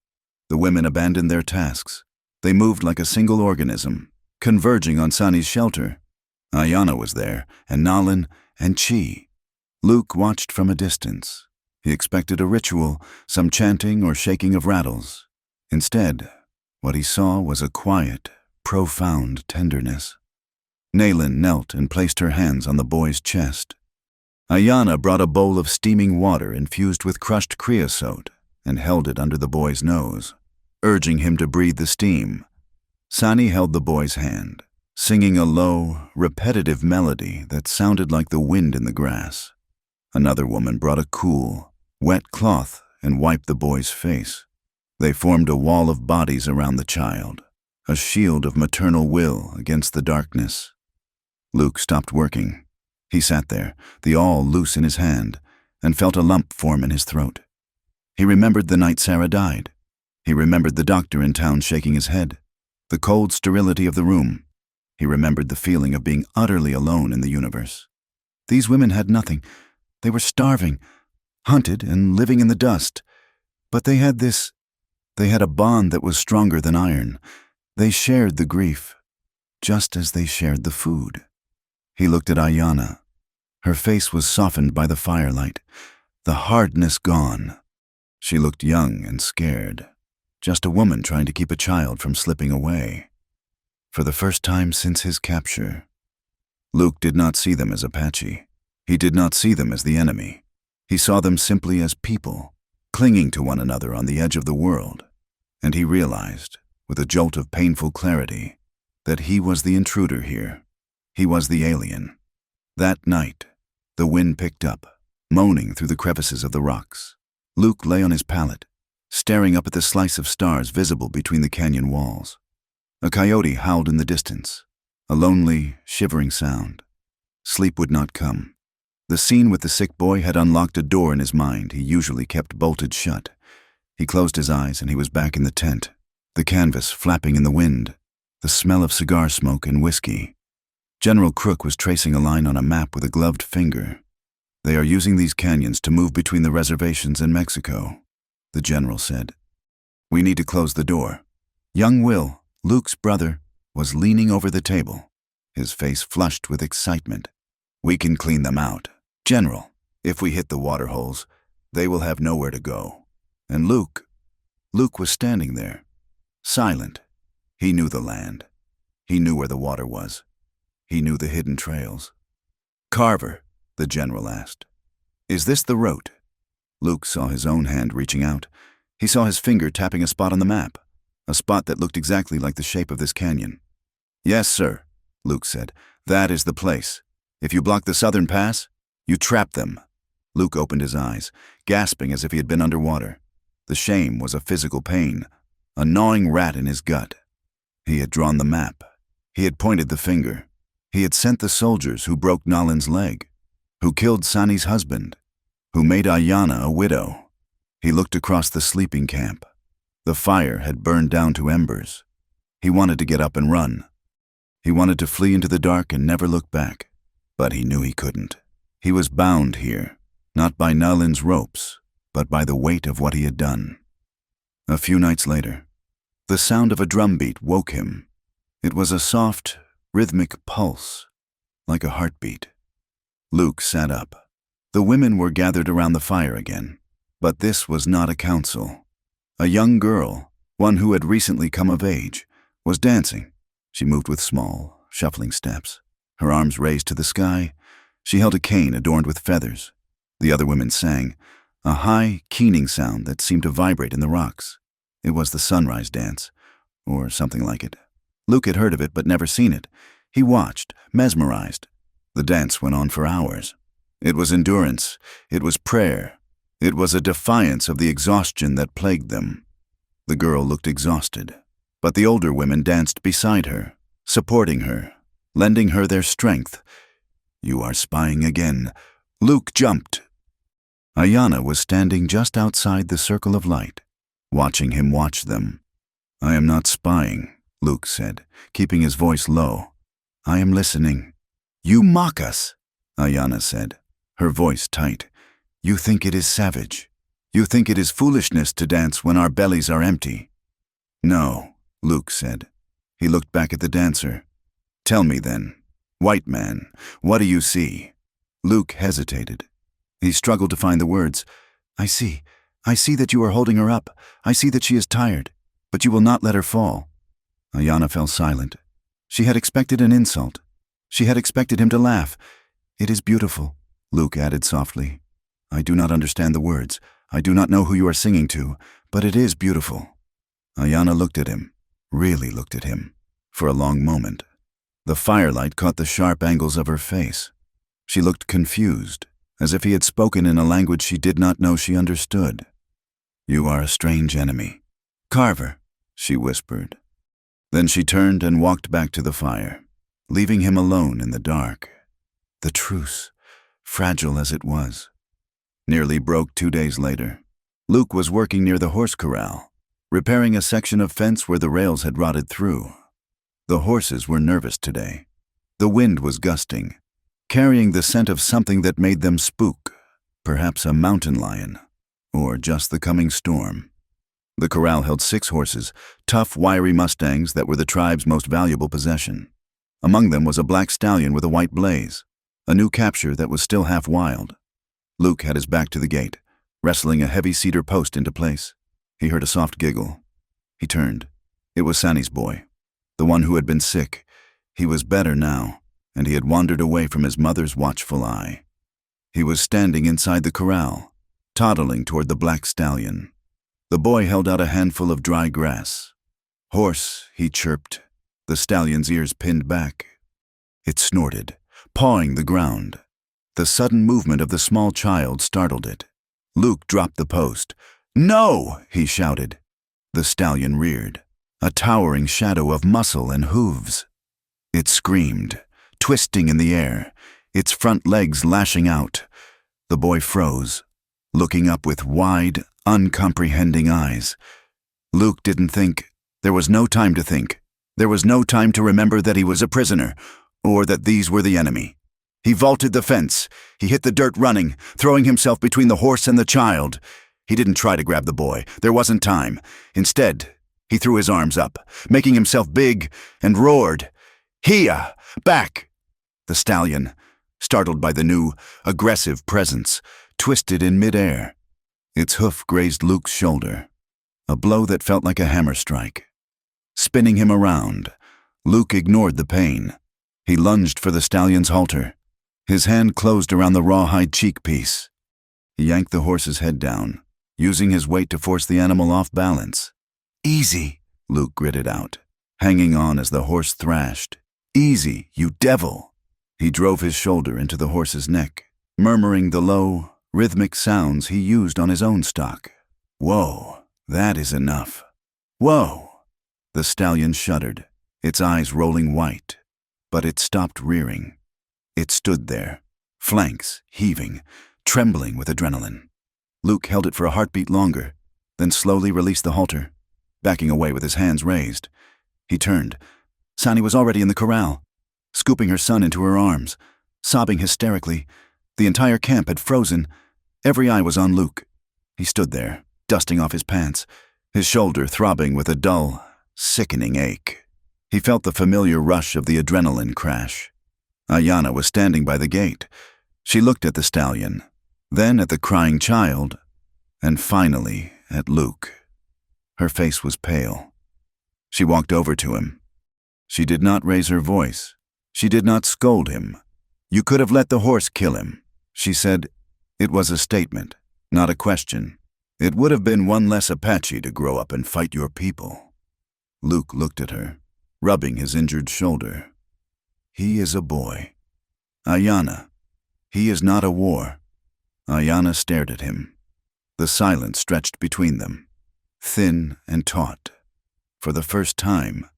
The women abandoned their tasks. They moved like a single organism, converging on Sani's shelter. Ayana was there, and Nalan, and Chi. Luke watched from a distance. He expected a ritual, some chanting or shaking of rattles. Instead, what he saw was a quiet, profound tenderness. Nayland knelt and placed her hands on the boy's chest. Ayana brought a bowl of steaming water infused with crushed creosote and held it under the boy's nose, urging him to breathe the steam. Sani held the boy's hand, singing a low, repetitive melody that sounded like the wind in the grass. Another woman brought a cool, wet cloth and wiped the boy's face. They formed a wall of bodies around the child, a shield of maternal will against the darkness. Luke stopped working. He sat there, the awl loose in his hand, and felt a lump form in his throat. He remembered the night Sarah died. He remembered the doctor in town shaking his head, the cold sterility of the room. He remembered the feeling of being utterly alone in the universe. These women had nothing. They were starving, hunted and living in the dust. But they had a bond that was stronger than iron. They shared the grief, just as they shared the food. He looked at Ayana. Her face was softened by the firelight, the hardness gone. She looked young and scared, just a woman trying to keep a child from slipping away. For the first time since his capture, Luke did not see them as Apache. He did not see them as the enemy. He saw them simply as people, clinging to one another on the edge of the world. And he realized, with a jolt of painful clarity, that he was the intruder here. He was the alien. That night, the wind picked up, moaning through the crevices of the rocks. Luke lay on his pallet, staring up at the slice of stars visible between the canyon walls. A coyote howled in the distance, a lonely, shivering sound. Sleep would not come. The scene with the sick boy had unlocked a door in his mind he usually kept bolted shut. He closed his eyes and he was back in the tent, the canvas flapping in the wind, the smell of cigar smoke and whiskey. General Crook was tracing a line on a map with a gloved finger. "They are using these canyons to move between the reservations and Mexico," the general said. "We need to close the door." Young Will, Luke's brother, was leaning over the table, his face flushed with excitement. "We can clean them out. General, if we hit the water holes, they will have nowhere to go." And Luke was standing there, silent. He knew the land. He knew where the water was. He knew the hidden trails. "Carver," the general asked, "is this the route?" Luke saw his own hand reaching out. He saw his finger tapping a spot on the map, a spot that looked exactly like the shape of this canyon. "Yes, sir," Luke said. "That is the place. If you block the southern pass, you trap them." Luke opened his eyes, gasping as if he had been underwater. The shame was a physical pain, a gnawing rat in his gut. He had drawn the map. He had pointed the finger. He had sent the soldiers who broke Nalin's leg, who killed Sani's husband, who made Ayana a widow. He looked across the sleeping camp. The fire had burned down to embers. He wanted to get up and run. He wanted to flee into the dark and never look back, but he knew he couldn't. He was bound here, not by Nalin's ropes, but by the weight of what he had done. A few nights later, the sound of a drum beat woke him. It was a soft, rhythmic pulse, like a heartbeat. Luke sat up. The women were gathered around the fire again, but this was not a council. A young girl, one who had recently come of age, was dancing. She moved with small, shuffling steps, her arms raised to the sky. She held a cane adorned with feathers. The other women sang, a high, keening sound that seemed to vibrate in the rocks. It was the sunrise dance, or something like it. Luke had heard of it but never seen it. He watched, mesmerized. The dance went on for hours. It was endurance. It was prayer. It was a defiance of the exhaustion that plagued them. The girl looked exhausted, but the older women danced beside her, supporting her, lending her their strength. "You are spying again." Luke jumped. Ayana was standing just outside the circle of light, watching him watch them. "I am not spying," Luke said, keeping his voice low. "I am listening." "You mock us," Ayana said, her voice tight. "You think it is savage. You think it is foolishness to dance when our bellies are empty." "No," Luke said. He looked back at the dancer. "Tell me then, white man, what do you see?" Luke hesitated. He struggled to find the words. I see that you are holding her up. I see that she is tired, but you will not let her fall." Ayana fell silent. She had expected an insult. She had expected him to laugh. "It is beautiful," Luke added softly. "I do not understand the words. I do not know who you are singing to, but it is beautiful." Ayana looked at him, really looked at him, for a long moment. The firelight caught the sharp angles of her face. She looked confused, as if he had spoken in a language she did not know she understood. "You are a strange enemy." "Carver," she whispered. Then she turned and walked back to the fire, leaving him alone in the dark. The truce, fragile as it was, nearly broke 2 days later. Luke was working near the horse corral, repairing a section of fence where the rails had rotted through. The horses were nervous today. The wind was gusting, carrying the scent of something that made them spook, perhaps a mountain lion, or just the coming storm. The corral held 6 horses, tough, wiry Mustangs that were the tribe's most valuable possession. Among them was a black stallion with a white blaze, a new capture that was still half wild. Luke had his back to the gate, wrestling a heavy cedar post into place. He heard a soft giggle. He turned. It was Sani's boy, the one who had been sick. He was better now, and he had wandered away from his mother's watchful eye. He was standing inside the corral, toddling toward the black stallion. The boy held out a handful of dry grass. "Horse," he chirped, the stallion's ears pinned back. It snorted, pawing the ground. The sudden movement of the small child startled it. Luke dropped the post. "No!" he shouted. The stallion reared, a towering shadow of muscle and hooves. It screamed, twisting in the air, its front legs lashing out. The boy froze, looking up with wide, uncomprehending eyes. Luke didn't think. There was no time to think. There was no time to remember that he was a prisoner, or that these were the enemy. He vaulted the fence. He hit the dirt running, throwing himself between the horse and the child. He didn't try to grab the boy. There wasn't time. Instead, he threw his arms up, making himself big, and roared, "Hia! Back!" The stallion, startled by the new, aggressive presence, twisted in midair. Its hoof grazed Luke's shoulder, a blow that felt like a hammer strike. Spinning him around, Luke ignored the pain. He lunged for the stallion's halter. His hand closed around the rawhide cheek piece. He yanked the horse's head down, using his weight to force the animal off balance. "Easy," Luke gritted out, hanging on as the horse thrashed. "Easy, you devil!" He drove his shoulder into the horse's neck, murmuring the low, rhythmic sounds he used on his own stock. "Whoa, that is enough. Whoa!" The stallion shuddered, its eyes rolling white, but it stopped rearing. It stood there, flanks heaving, trembling with adrenaline. Luke held it for a heartbeat longer, then slowly released the halter, backing away with his hands raised. He turned. Sani was already in the corral, scooping her son into her arms, sobbing hysterically. The entire camp had frozen. Every eye was on Luke. He stood there, dusting off his pants, his shoulder throbbing with a dull, sickening ache. He felt the familiar rush of the adrenaline crash. Ayanna was standing by the gate. She looked at the stallion, then at the crying child, and finally at Luke. Her face was pale. She walked over to him. She did not raise her voice. She did not scold him. "You could have let the horse kill him," she said. It was a statement, not a question. "It would have been one less Apache to grow up and fight your people." Luke looked at her, rubbing his injured shoulder. "He is a boy. Ayanna, he is not a war." Ayanna stared at him. The silence stretched between them, thin and taut. For the first time,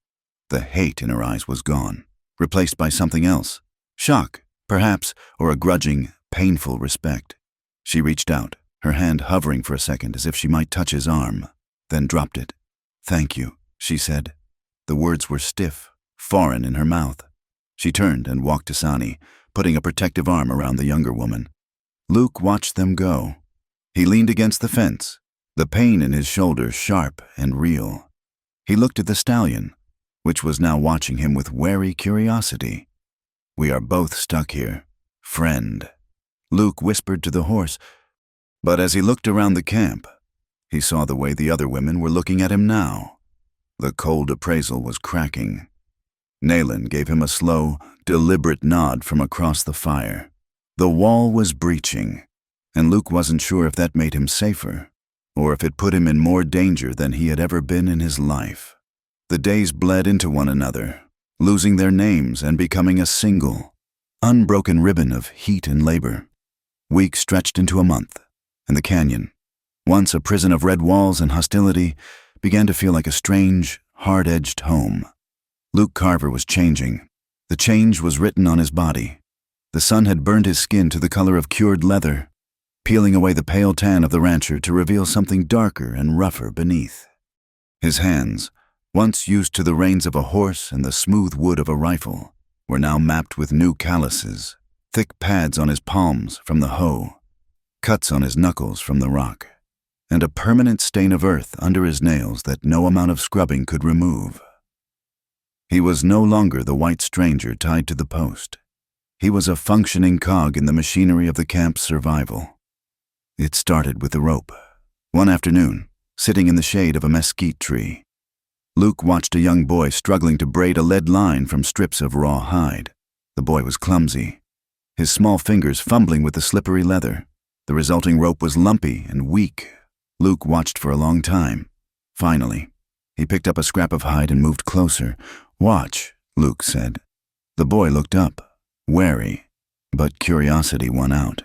the hate in her eyes was gone, replaced by something else. Shock, perhaps, or a grudging, painful respect. She reached out, her hand hovering for a second as if she might touch his arm, then dropped it. "Thank you," she said. The words were stiff, foreign in her mouth. She turned and walked to Sani, putting a protective arm around the younger woman. Luke watched them go. He leaned against the fence, the pain in his shoulder sharp and real. He looked at the stallion, which was now watching him with wary curiosity. "We are both stuck here, friend," Luke whispered to the horse. But as he looked around the camp, he saw the way the other women were looking at him now. The cold appraisal was cracking. Nayland gave him a slow, deliberate nod from across the fire. The wall was breaching, and Luke wasn't sure if that made him safer, or if it put him in more danger than he had ever been in his life. The days bled into one another, losing their names and becoming a single, unbroken ribbon of heat and labor. Weeks stretched into a month, and the canyon, once a prison of red walls and hostility, began to feel like a strange, hard-edged home. Luke Carver was changing. The change was written on his body. The sun had burned his skin to the color of cured leather, peeling away the pale tan of the rancher to reveal something darker and rougher beneath. His hands, once used to the reins of a horse and the smooth wood of a rifle, were now mapped with new calluses, thick pads on his palms from the hoe, cuts on his knuckles from the rock, and a permanent stain of earth under his nails that no amount of scrubbing could remove. He was no longer the white stranger tied to the post. He was a functioning cog in the machinery of the camp's survival. It started with the rope. One afternoon, sitting in the shade of a mesquite tree, Luke watched a young boy struggling to braid a lead line from strips of raw hide. The boy was clumsy, his small fingers fumbling with the slippery leather. The resulting rope was lumpy and weak. Luke watched for a long time. Finally, he picked up a scrap of hide and moved closer. "Watch," Luke said. The boy looked up, wary, but curiosity won out.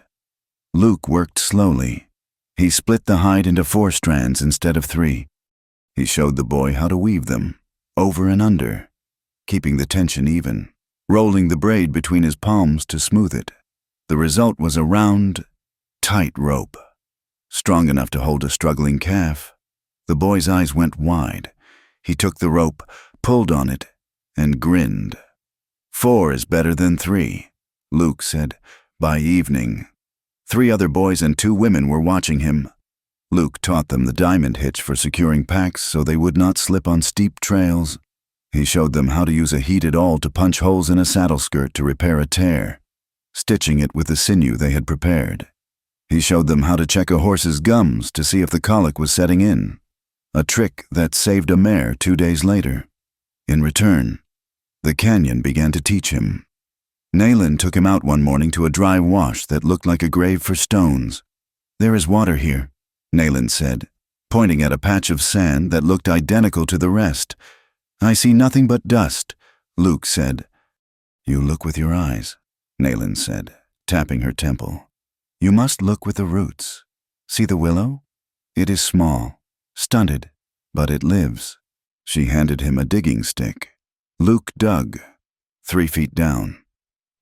Luke worked slowly. He split the hide into 4 strands instead of 3. He showed the boy how to weave them, over and under, keeping the tension even, rolling the braid between his palms to smooth it. The result was a round, tight rope, strong enough to hold a struggling calf. The boy's eyes went wide. He took the rope, pulled on it, and grinned. 4 is better than 3, Luke said. By evening, 3 other boys and 2 women were watching him. Luke taught them the diamond hitch for securing packs so they would not slip on steep trails. He showed them how to use a heated awl to punch holes in a saddle skirt to repair a tear, stitching it with the sinew they had prepared. He showed them how to check a horse's gums to see if the colic was setting in, a trick that saved a mare 2 days later. In return, the canyon began to teach him. Nayland took him out one morning to a dry wash that looked like a grave for stones. There is water here, Nayland said, pointing at a patch of sand that looked identical to the rest. I see nothing but dust, Luke said. You look with your eyes, Nayland said, tapping her temple. You must look with the roots. See the willow? It is small, stunted, but it lives. She handed him a digging stick. Luke dug, 3 feet down.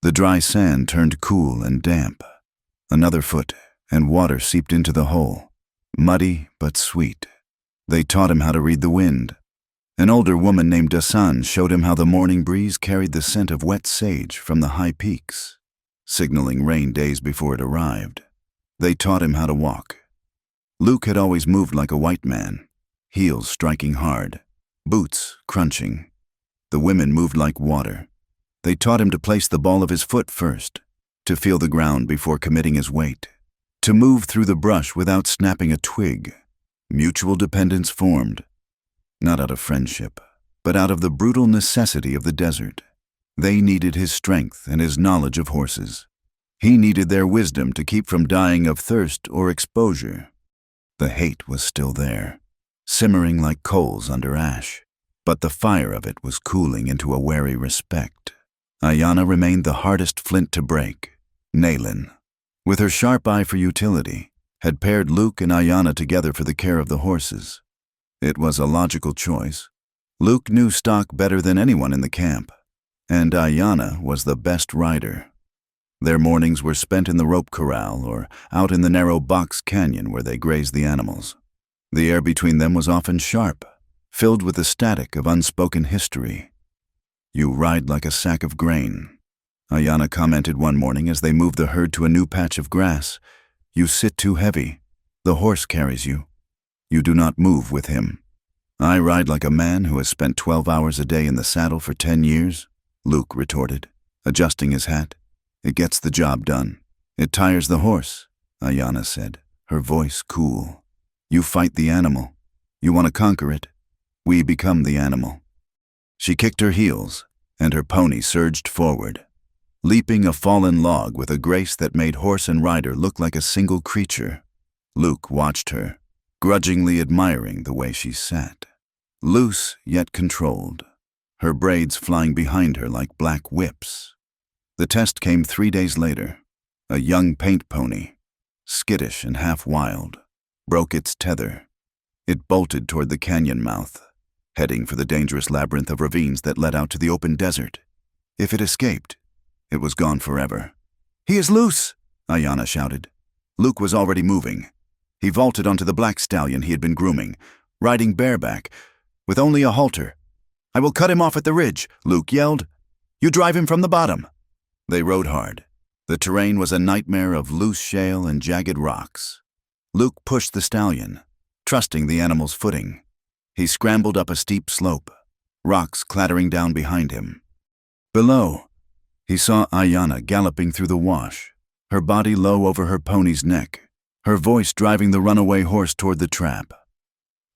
The dry sand turned cool and damp. Another foot, and water seeped into the hole, muddy but sweet. They taught him how to read the wind. An older woman named Dasan showed him how the morning breeze carried the scent of wet sage from the high peaks, signaling rain days before it arrived. They taught him how to walk. Luke had always moved like a white man, heels striking hard, boots crunching. The women moved like water. They taught him to place the ball of his foot first, to feel the ground before committing his weight, to move through the brush without snapping a twig. Mutual dependence formed, not out of friendship, but out of the brutal necessity of the desert. They needed his strength and his knowledge of horses. He needed their wisdom to keep from dying of thirst or exposure. The hate was still there, simmering like coals under ash, but the fire of it was cooling into a wary respect. Ayanna remained the hardest flint to break. Nayland, with her sharp eye for utility, had paired Luke and Ayanna together for the care of the horses. It was a logical choice. Luke knew stock better than anyone in the camp, and Ayanna was the best rider. Their mornings were spent in the rope corral or out in the narrow box canyon where they grazed the animals. The air between them was often sharp, filled with the static of unspoken history. You ride like a sack of grain, Ayanna commented one morning as they moved the herd to a new patch of grass. You sit too heavy. The horse carries you. You do not move with him. I ride like a man who has spent 12 hours a day in the saddle for 10 years, Luke retorted, adjusting his hat. It gets the job done. It tires the horse, Ayanna said, her voice cool. You fight the animal. You want to conquer it. We become the animal. She kicked her heels, and her pony surged forward, leaping a fallen log with a grace that made horse and rider look like a single creature. Luke watched her, grudgingly admiring the way she sat, loose yet controlled, her braids flying behind her like black whips. The test came 3 days later. A young paint pony, skittish and half wild, broke its tether. It bolted toward the canyon mouth, heading for the dangerous labyrinth of ravines that led out to the open desert. If it escaped, it was gone forever. He is loose, Ayanna shouted. Luke was already moving. He vaulted onto the black stallion he had been grooming, riding bareback, with only a halter. I will cut him off at the ridge, Luke yelled. You drive him from the bottom. They rode hard. The terrain was a nightmare of loose shale and jagged rocks. Luke pushed the stallion, trusting the animal's footing. He scrambled up a steep slope, rocks clattering down behind him. Below, he saw Ayanna galloping through the wash, her body low over her pony's neck, her voice driving the runaway horse toward the trap.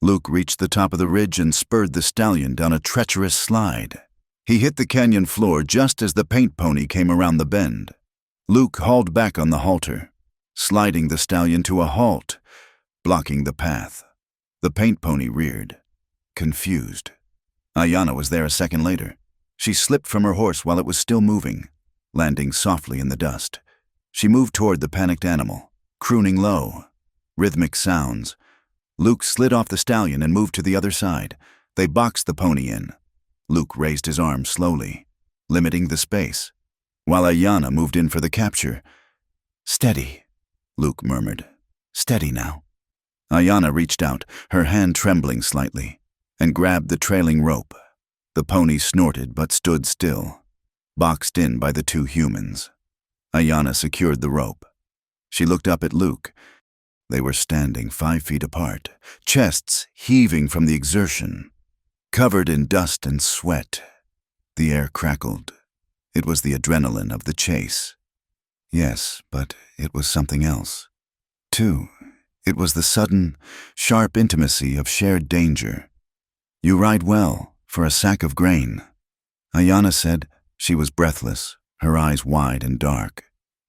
Luke reached the top of the ridge and spurred the stallion down a treacherous slide. He hit the canyon floor just as the paint pony came around the bend. Luke hauled back on the halter, sliding the stallion to a halt, blocking the path. The paint pony reared, confused. Ayanna was there a second later. She slipped from her horse while it was still moving, landing softly in the dust. She moved toward the panicked animal, crooning low, rhythmic sounds. Luke slid off the stallion and moved to the other side. They boxed the pony in. Luke raised his arm slowly, limiting the space, while Ayanna moved in for the capture. Steady, Luke murmured. Steady now. Ayanna reached out, her hand trembling slightly, and grabbed the trailing rope. The pony snorted but stood still, boxed in by the 2 humans. Ayanna secured the rope. She looked up at Luke. They were standing 5 feet apart, chests heaving from the exertion, covered in dust and sweat. The air crackled. It was the adrenaline of the chase. Yes, but it was something else, too. It was the sudden, sharp intimacy of shared danger. You ride well, for a sack of grain, Ayanna said. She was breathless, her eyes wide and dark.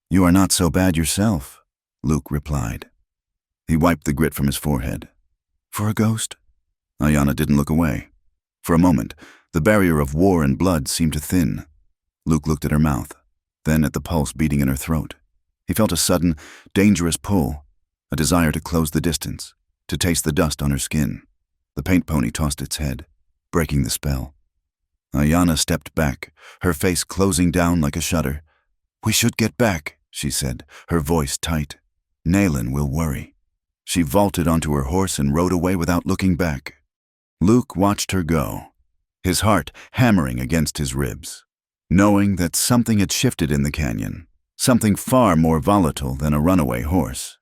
You are not so bad yourself, Luke replied. He wiped the grit from his forehead. For a ghost? Ayanna didn't look away. For a moment, the barrier of war and blood seemed to thin. Luke looked at her mouth, then at the pulse beating in her throat. He felt a sudden, dangerous pull, a desire to close the distance, to taste the dust on her skin. The paint pony tossed its head, breaking the spell. Ayanna stepped back, her face closing down like a shutter. "We should get back," she said, her voice tight. "Nayland will worry." She vaulted onto her horse and rode away without looking back. Luke watched her go, his heart hammering against his ribs, knowing that something had shifted in the canyon, something far more volatile than a runaway horse.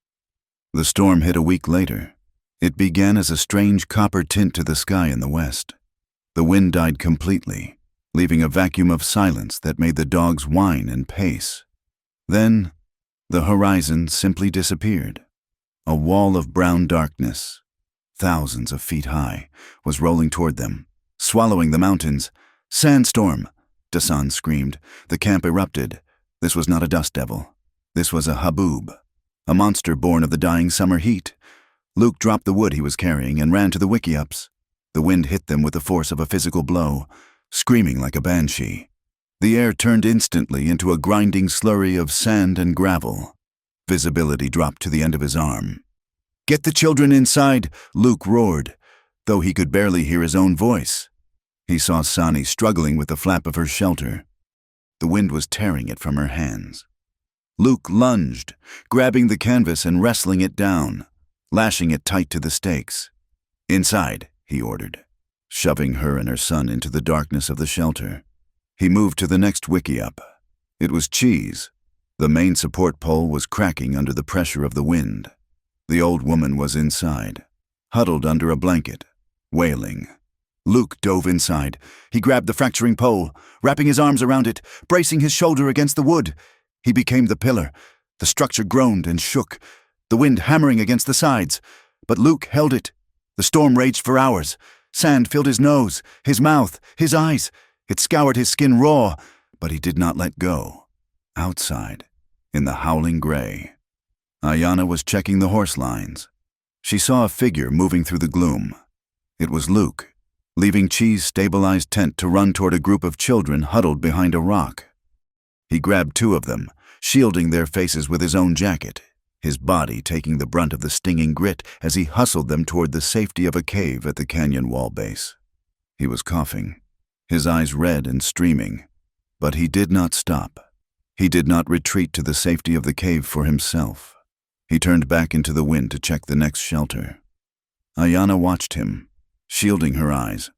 The storm hit a week later. It began as a strange copper tint to the sky in the west. The wind died completely, leaving a vacuum of silence that made the dogs whine and pace. Then, the horizon simply disappeared. A wall of brown darkness, thousands of feet high, was rolling toward them, swallowing the mountains. "Sandstorm!" Dasan screamed. The camp erupted. This was not a dust devil. This was a haboob, a monster born of the dying summer heat. Luke dropped the wood he was carrying and ran to the wickiups. The wind hit them with the force of a physical blow, screaming like a banshee. The air turned instantly into a grinding slurry of sand and gravel. Visibility dropped to the end of his arm. "Get the children inside!" Luke roared, though he could barely hear his own voice. He saw Sani struggling with the flap of her shelter. The wind was tearing it from her hands. Luke lunged, grabbing the canvas and wrestling it down, lashing it tight to the stakes. "Inside," he ordered, shoving her and her son into the darkness of the shelter. He moved to the next wickiup. It was Cheese. The main support pole was cracking under the pressure of the wind. The old woman was inside, huddled under a blanket, wailing. Luke dove inside. He grabbed the fracturing pole, wrapping his arms around it, bracing his shoulder against the wood. He became the pillar. The structure groaned and shook, the wind hammering against the sides. But Luke held it. The storm raged for hours. Sand filled his nose, his mouth, his eyes. It scoured his skin raw, but he did not let go. Outside, in the howling gray, Ayanna was checking the horse lines. She saw a figure moving through the gloom. It was Luke, leaving Chee's stabilized tent to run toward a group of children huddled behind a rock. He grabbed two of them, shielding their faces with his own jacket, his body taking the brunt of the stinging grit as he hustled them toward the safety of a cave at the canyon wall base. He was coughing, his eyes red and streaming, but he did not stop. He did not retreat to the safety of the cave for himself. He turned back into the wind to check the next shelter. Ayanna watched him, shielding her eyes.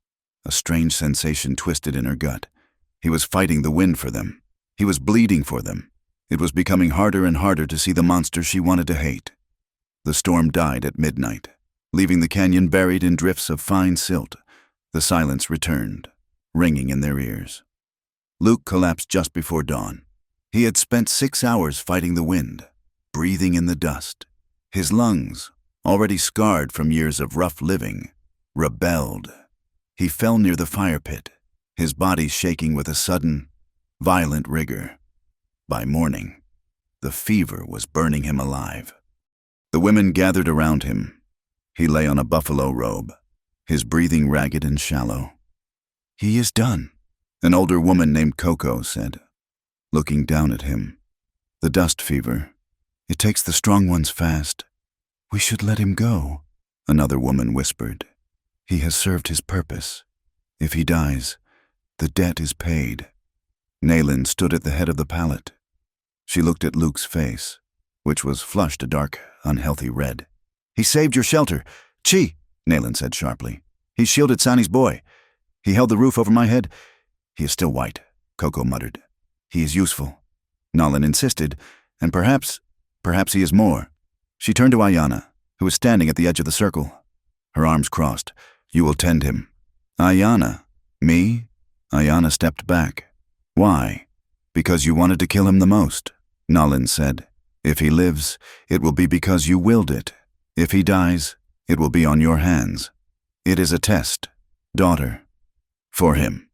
A strange sensation twisted in her gut. He was fighting the wind for them. He was bleeding for them. It was becoming harder and harder to see the monster she wanted to hate. The storm died at midnight, leaving the canyon buried in drifts of fine silt. The silence returned, ringing in their ears. Luke collapsed just before dawn. He had spent 6 hours fighting the wind, breathing in the dust. His lungs, already scarred from years of rough living, rebelled. He fell near the fire pit, his body shaking with a sudden, violent rigor. By morning, the fever was burning him alive. The women gathered around him. He lay on a buffalo robe, his breathing ragged and shallow. "He is done," an older woman named Coco said, looking down at him. "The dust fever. It takes the strong ones fast. We should let him go," another woman whispered. "He has served his purpose. If he dies, the debt is paid." Nayland stood at the head of the pallet. She looked at Luke's face, which was flushed a dark, unhealthy red. "He saved your shelter. Chi," Nayland said sharply. "He shielded Sani's boy. He held the roof over my head." "He is still white," Coco muttered. "He is useful," Nayland insisted, "and perhaps he is more." She turned to Ayanna, who was standing at the edge of the circle. Her arms crossed. "You will tend him." "Ayanna? Me?" Ayanna stepped back. "Why?" "Because you wanted to kill him the most," Nayland said. "If he lives, it will be because you willed it. If he dies, it will be on your hands. It is a test, daughter. For him.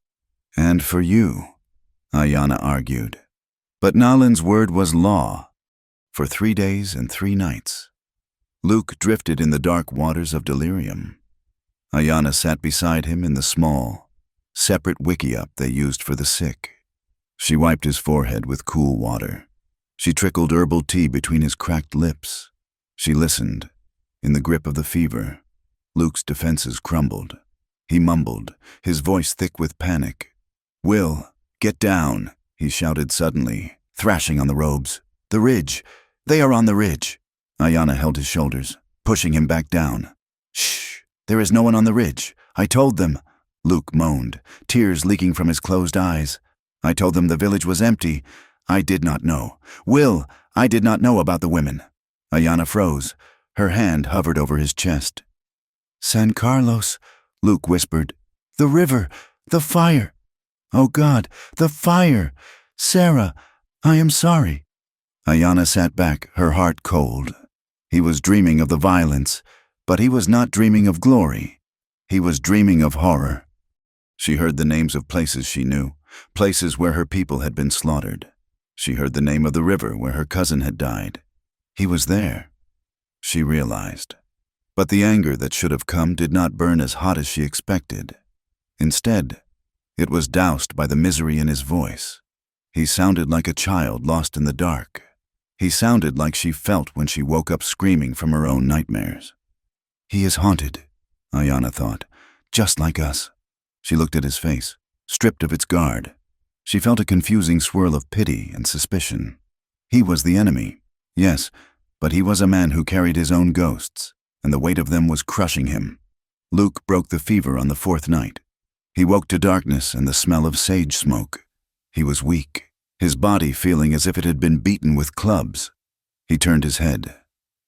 And for you," Ayanna argued. But Nayland's word was law. For 3 days and 3 nights, Luke drifted in the dark waters of delirium. Ayana sat beside him in the small, separate wickiup they used for the sick. She wiped his forehead with cool water. She trickled herbal tea between his cracked lips. She listened. In the grip of the fever, Luke's defenses crumbled. He mumbled, his voice thick with panic. "Will, get down," he shouted suddenly, thrashing on the robes. "The ridge! They are on the ridge!" Ayana held his shoulders, pushing him back down. "Shh! There is no one on the ridge. I told them," Luke moaned, tears leaking from his closed eyes. "I told them the village was empty. I did not know. Will, I did not know about the women." Ayana froze. Her hand hovered over his chest. "San Carlos," Luke whispered. "The river, the fire. Oh God, the fire! Sarah, I am sorry." Ayana sat back, her heart cold. He was dreaming of the violence, but he was not dreaming of glory. He was dreaming of horror. She heard the names of places she knew, places where her people had been slaughtered. She heard the name of the river where her cousin had died. He was there, she realized. But the anger that should have come did not burn as hot as she expected. Instead, it was doused by the misery in his voice. He sounded like a child lost in the dark. He sounded like she felt when she woke up screaming from her own nightmares. "He is haunted," Ayana thought, "just like us." She looked at his face, stripped of its guard. She felt a confusing swirl of pity and suspicion. He was the enemy, yes, but he was a man who carried his own ghosts, and the weight of them was crushing him. Luke broke the fever on the fourth night. He woke to darkness and the smell of sage smoke. He was weak, his body feeling as if it had been beaten with clubs. He turned his head.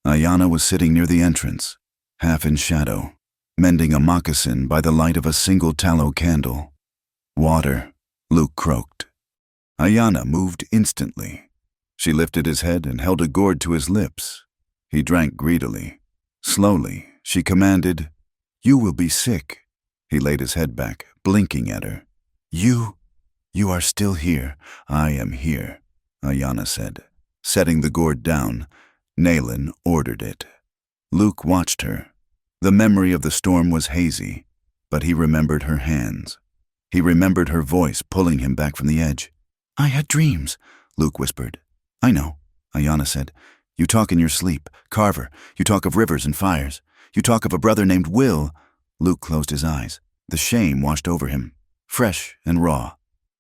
Ayana was sitting near the entrance, half in shadow, mending a moccasin by the light of a single tallow candle. "Water," Luke croaked. Ayana moved instantly. She lifted his head and held a gourd to his lips. He drank greedily. Slowly, she commanded, "You will be sick." He laid his head back, blinking at her. You are still here. I am here," Ayana said. Setting the gourd down, Naylan ordered it. Luke watched her. The memory of the storm was hazy, but he remembered her hands. He remembered her voice pulling him back from the edge. "I had dreams," Luke whispered. "I know," Ayana said. "You talk in your sleep. Carver, you talk of rivers and fires. You talk of a brother named Will." Luke closed his eyes. The shame washed over him, fresh and raw.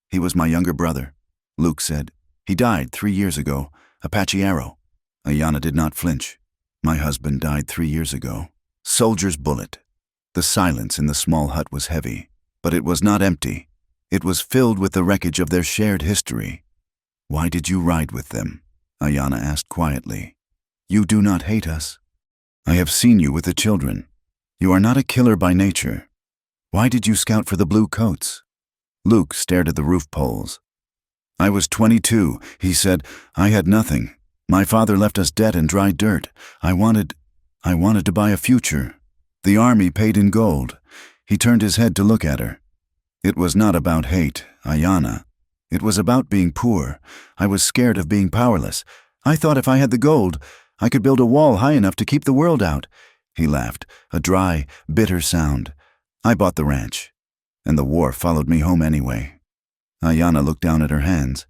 "He was my younger brother," Luke said. "He died 3 years ago. Apache arrow." Ayana did not flinch. "My husband died 3 years ago. Soldier's bullet." The silence in the small hut was heavy, but it was not empty. It was filled with the wreckage of their shared history. "Why did you ride with them?" Ayana asked quietly. "You do not hate us. I have seen you with the children. You are not a killer by nature. Why did you scout for the blue coats?" Luke stared at the roof poles. "I was 22, he said. I had nothing. My father left us debt and dry dirt. I wanted to buy a future. The army paid in gold." He turned his head to look at her. "It was not about hate, Ayana. It was about being poor. I was scared of being powerless. I thought if I had the gold, I could build a wall high enough to keep the world out." He laughed, a dry, bitter sound. "I bought the ranch, and the war followed me home anyway." Ayana looked down at her hands.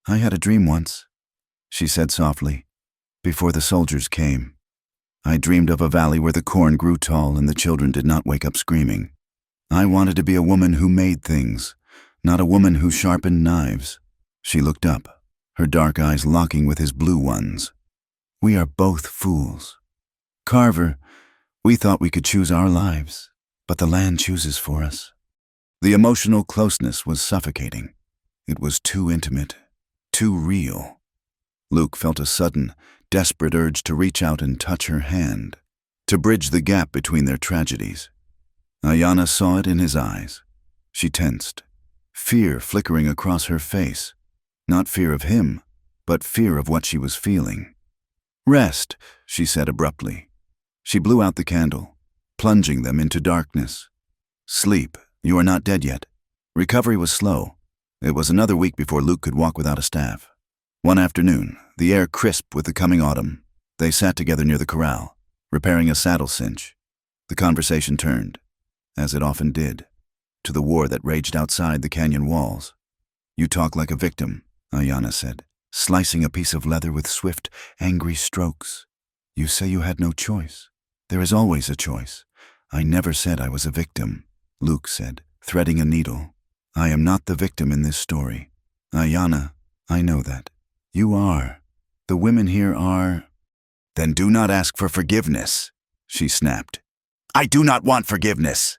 "I had a dream once," she said softly, "before the soldiers came. I dreamed of a valley where the corn grew tall and the children did not wake up screaming. I wanted to be a woman who made things, not a woman who sharpened knives." She looked up, her dark eyes locking with his blue ones. "We are both fools. Carver, we thought we could choose our lives, but the land chooses for us." The emotional closeness was suffocating. It was too intimate, too real. Luke felt a sudden, desperate urge to reach out and touch her hand, to bridge the gap between their tragedies. Ayana saw it in his eyes. She tensed, fear flickering across her face. Not fear of him, but fear of what she was feeling. "Rest," she said abruptly. She blew out the candle, plunging them into darkness. "Sleep. You are not dead yet." Recovery was slow. It was another week before Luke could walk without a staff. One afternoon, the air crisp with the coming autumn, they sat together near the corral. repairing a saddle cinch. The conversation turned, as it often did, to the war that raged outside the canyon walls. "You talk like a victim," Ayanna said, slicing a piece of leather with swift, angry strokes. "You say you had no choice. There is always a choice." "I never said I was a victim," Luke said, threading a needle. "I am not the victim in this story. Ayanna, I know that. You are. The women here are." "Then do not ask for forgiveness," she snapped. "I do not want forgiveness."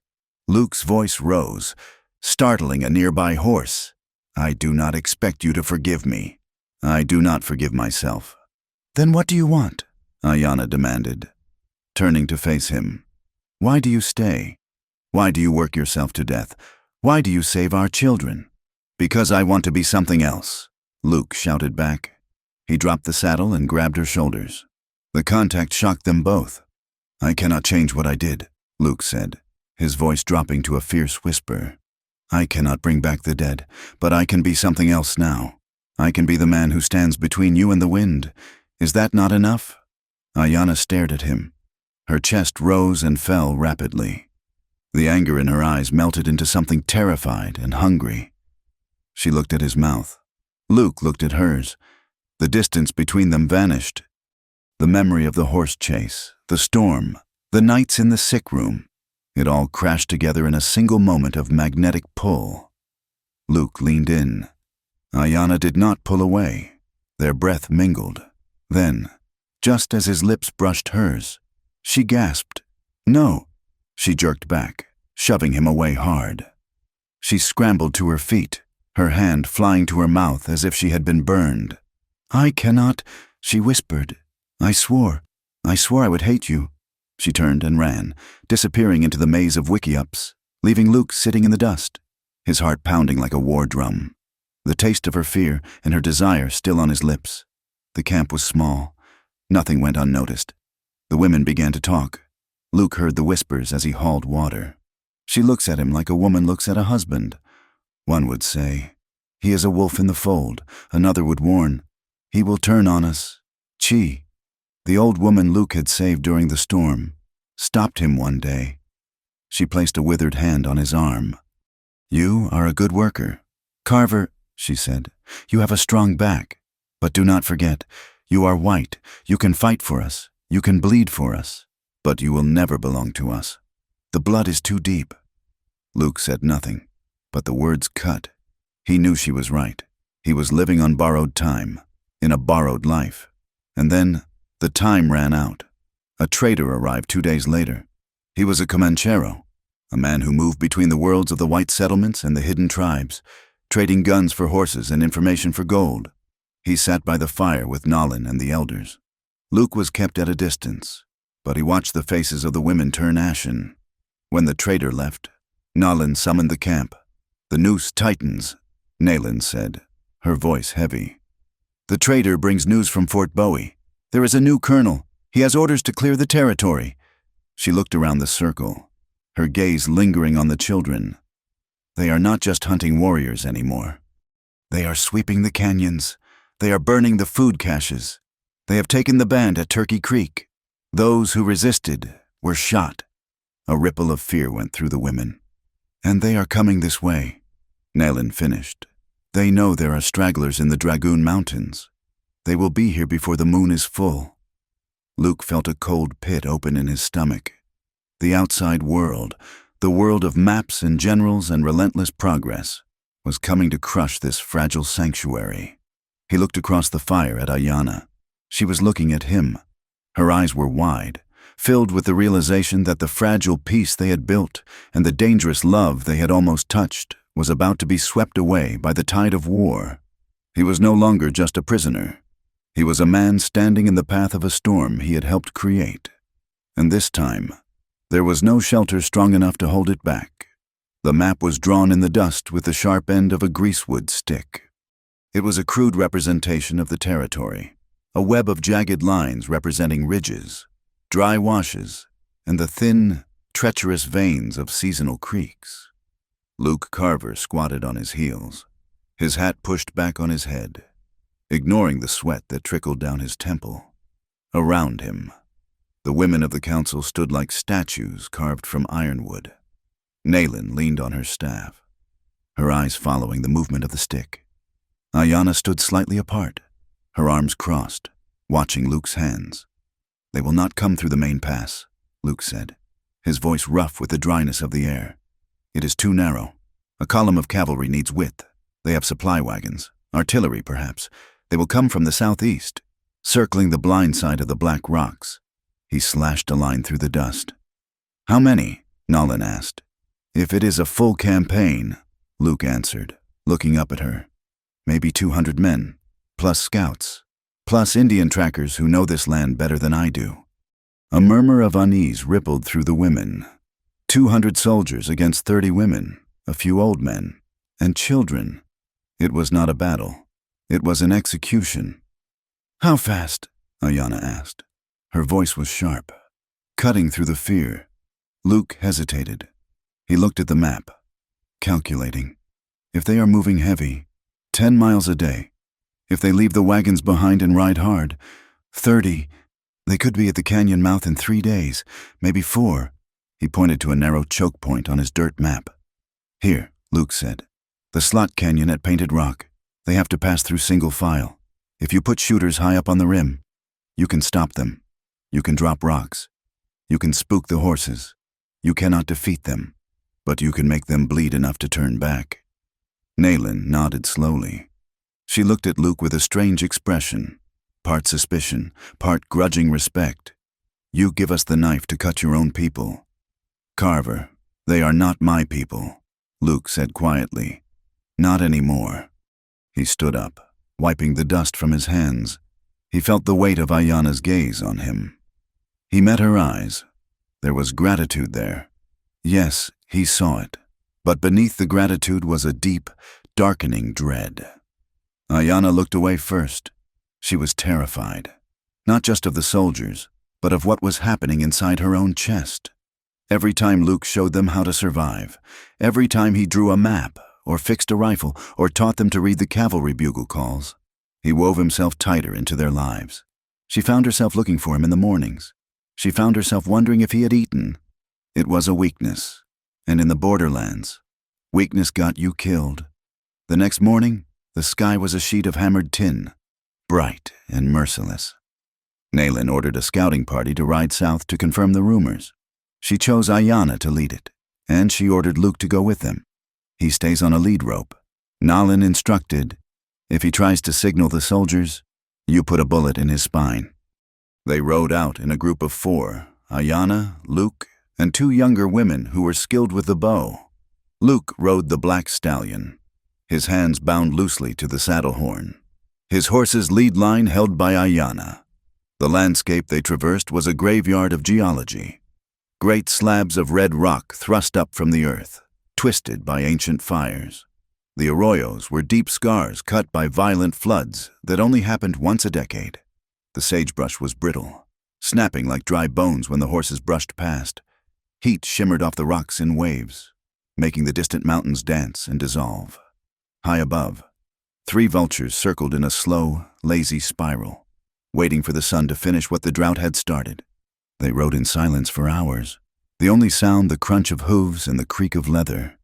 Luke's voice rose, startling a nearby horse. "I do not expect you to forgive me. I do not forgive myself." "Then what do you want?" Ayanna demanded, turning to face him. "Why do you stay? Why do you work yourself to death? Why do you save our children?" "Because I want to be something else," Luke shouted back. He dropped the saddle and grabbed her shoulders. The contact shocked them both. "I cannot change what I did," Luke said, his voice dropping to a fierce whisper. "I cannot bring back the dead, but I can be something else now. I can be the man who stands between you and the wind. Is that not enough?" Ayanna stared at him. Her chest rose and fell rapidly. The anger in her eyes melted into something terrified and hungry. She looked at his mouth. Luke looked at hers. The distance between them vanished. The memory of the horse chase, the storm, the nights in the sick room, it all crashed together in a single moment of magnetic pull. Luke leaned in. Ayanna did not pull away. Their breath mingled. Then, just as his lips brushed hers, she gasped. "No!" She jerked back, shoving him away hard. She scrambled to her feet, her hand flying to her mouth as if she had been burned. "I cannot," she whispered. I swore I would hate you." She turned and ran, disappearing into the maze of wiki-ups, leaving Luke sitting in the dust, his heart pounding like a war drum. The taste of her fear and her desire still on his lips. The camp was small. Nothing went unnoticed. The women began to talk. Luke heard the whispers as he hauled water. "She looks at him like a woman looks at a husband," one would say. "He is a wolf in the fold," another would warn. "He will turn on us." Chi, the old woman Luke had saved during the storm, stopped him one day. She placed a withered hand on his arm. "You are a good worker. Carver," she said, "you have a strong back. But do not forget, you are white. You can fight for us. You can bleed for us. But you will never belong to us. The blood is too deep." Luke said nothing, but the words cut. He knew she was right. He was living on borrowed time, in a borrowed life. And then the time ran out. A trader arrived 2 days later. He was a Comanchero, a man who moved between the worlds of the white settlements and the hidden tribes, trading guns for horses and information for gold. He sat by the fire with Nalin and the elders. Luke was kept at a distance, but he watched the faces of the women turn ashen. When the trader left, Nalin summoned the camp. "The noose tightens," Nalin said, her voice heavy. "The trader brings news from Fort Bowie. There is a new colonel. He has orders to clear the territory." She looked around the circle, her gaze lingering on the children. They are not just hunting warriors anymore. They are sweeping the canyons. They are burning the food caches. They have taken the band at Turkey Creek. Those who resisted were shot. A ripple of fear went through the women. "And they are coming this way," Nalin finished. "They know there are stragglers in the Dragoon Mountains. They will be here before the moon is full." Luke felt a cold pit open in his stomach. The outside world, the world of maps and generals and relentless progress, was coming to crush this fragile sanctuary. He looked across the fire at Ayanna. She was looking at him. Her eyes were wide, filled with the realization that the fragile peace they had built and the dangerous love they had almost touched was about to be swept away by the tide of war. He was no longer just a prisoner. He was a man standing in the path of a storm he had helped create. And this time, there was no shelter strong enough to hold it back. The map was drawn in the dust with the sharp end of a greasewood stick. It was a crude representation of the territory, a web of jagged lines representing ridges, dry washes, and the thin, treacherous veins of seasonal creeks. Luke Carver squatted on his heels, his hat pushed back on his head, ignoring the sweat that trickled down his temple. Around him, The women of the council stood like statues carved from ironwood. Nayland leaned on her staff, her eyes following the movement of the stick. Ayanna stood slightly apart, her arms crossed, watching Luke's hands. "They will not come through the main pass," Luke said, his voice rough with the dryness of the air. "It is too narrow. A column of cavalry needs width. They have supply wagons, artillery perhaps. They will come from the southeast, circling the blind side of the black rocks." He slashed a line through the dust. "How many?" Nolan asked. "If it is a full campaign," Luke answered, looking up at her, "maybe 200 men, plus scouts, plus Indian trackers who know this land better than I do." A murmur of unease rippled through the women. 200 soldiers against 30 women, a few old men, and children. It was not a battle. It was an execution. "How fast?" Ayanna asked. Her voice was sharp, cutting through the fear. Luke hesitated. He looked at the map, calculating. If they are moving heavy, 10 miles a day. If they leave the wagons behind and ride hard, 30. They could be at the canyon mouth in 3 days, maybe 4. He pointed to a narrow choke point on his dirt map. "Here," Luke said. "The slot canyon at Painted Rock. They have to pass through single file. If you put shooters high up on the rim, you can stop them. You can drop rocks. You can spook the horses. You cannot defeat them, but you can make them bleed enough to turn back." Nayland nodded slowly. She looked at Luke with a strange expression, part suspicion, part grudging respect. "You give us the knife to cut your own people." "Carver, they are not my people," Luke said quietly. "Not anymore." He stood up, wiping the dust from his hands. He felt the weight of Ayanna's gaze on him. He met her eyes. There was gratitude there. Yes, he saw it. But beneath the gratitude was a deep, darkening dread. Ayanna looked away first. She was terrified, not just of the soldiers, but of what was happening inside her own chest. Every time Luke showed them how to survive, every time he drew a map, or fixed a rifle, or taught them to read the cavalry bugle calls, he wove himself tighter into their lives. She found herself looking for him in the mornings. She found herself wondering if he had eaten. It was a weakness. And in the borderlands, weakness got you killed. The next morning, the sky was a sheet of hammered tin, bright and merciless. Nayland ordered a scouting party to ride south to confirm the rumors. She chose Ayanna to lead it, and she ordered Luke to go with them. He stays on a lead rope. Nolan instructed, if he tries to signal the soldiers, you put a bullet in his spine. They rode out in a group of 4, Ayanna, Luke, and 2 younger women who were skilled with the bow. Luke rode the black stallion, his hands bound loosely to the saddle horn, his horse's lead line held by Ayanna. The landscape they traversed was a graveyard of geology. Great slabs of red rock thrust up from the earth, twisted by ancient fires. The arroyos were deep scars cut by violent floods that only happened once a decade. The sagebrush was brittle, snapping like dry bones when the horses brushed past. Heat shimmered off the rocks in waves, making the distant mountains dance and dissolve. High above, 3 vultures circled in a slow, lazy spiral, waiting for the sun to finish what the drought had started. They rode in silence for hours, the only sound the crunch of hooves and the creak of leather.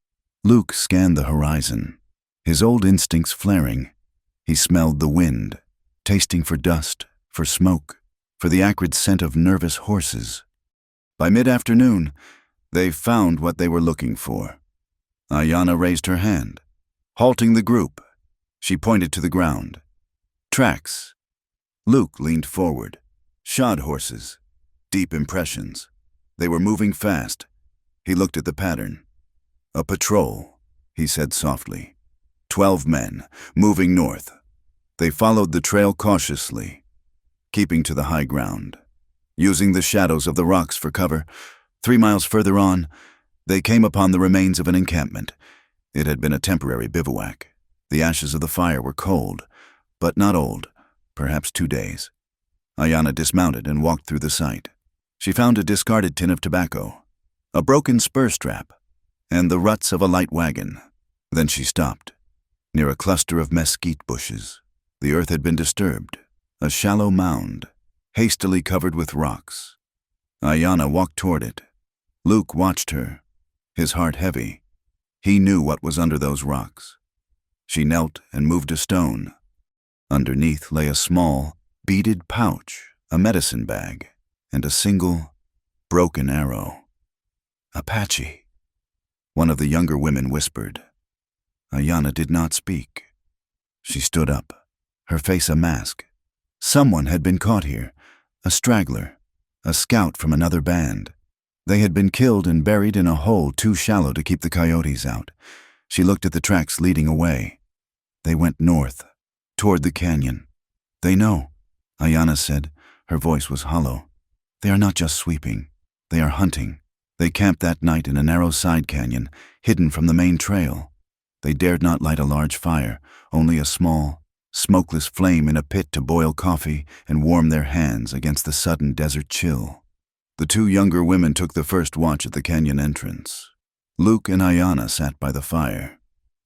Luke scanned the horizon, his old instincts flaring. He smelled the wind, tasting for dust, for smoke, for the acrid scent of nervous horses. By mid-afternoon, they found what they were looking for. Ayanna raised her hand. Halting the group, she pointed to the ground. Tracks. Luke leaned forward. Shod horses. Deep impressions. They were moving fast. He looked at the pattern. "A patrol," he said softly. 12 men, moving north. They followed the trail cautiously, keeping to the high ground, using the shadows of the rocks for cover. 3 miles further on, they came upon the remains of an encampment. It had been a temporary bivouac. The ashes of the fire were cold, but not old, perhaps 2 days. Ayanna dismounted and walked through the site. She found a discarded tin of tobacco, a broken spur strap, and the ruts of a light wagon. Then she stopped, near a cluster of mesquite bushes. The earth had been disturbed, a shallow mound, hastily covered with rocks. Ayanna walked toward it. Luke watched her, his heart heavy. He knew what was under those rocks. She knelt and moved a stone. Underneath lay a small, beaded pouch, a medicine bag, and a single, broken arrow. "Apache," one of the younger women whispered. Ayanna did not speak. She stood up, her face a mask. Someone had been caught here, a straggler, a scout from another band. They had been killed and buried in a hole too shallow to keep the coyotes out. She looked at the tracks leading away. They went north, toward the canyon. "They know," Ayanna said. Her voice was hollow. "They are not just sweeping. They are hunting. They camped that night in a narrow side canyon, hidden from the main trail. They dared not light a large fire, only a small, smokeless flame in a pit to boil coffee and warm their hands against the sudden desert chill." The two younger women took the first watch at the canyon entrance. Luke and Ayanna sat by the fire.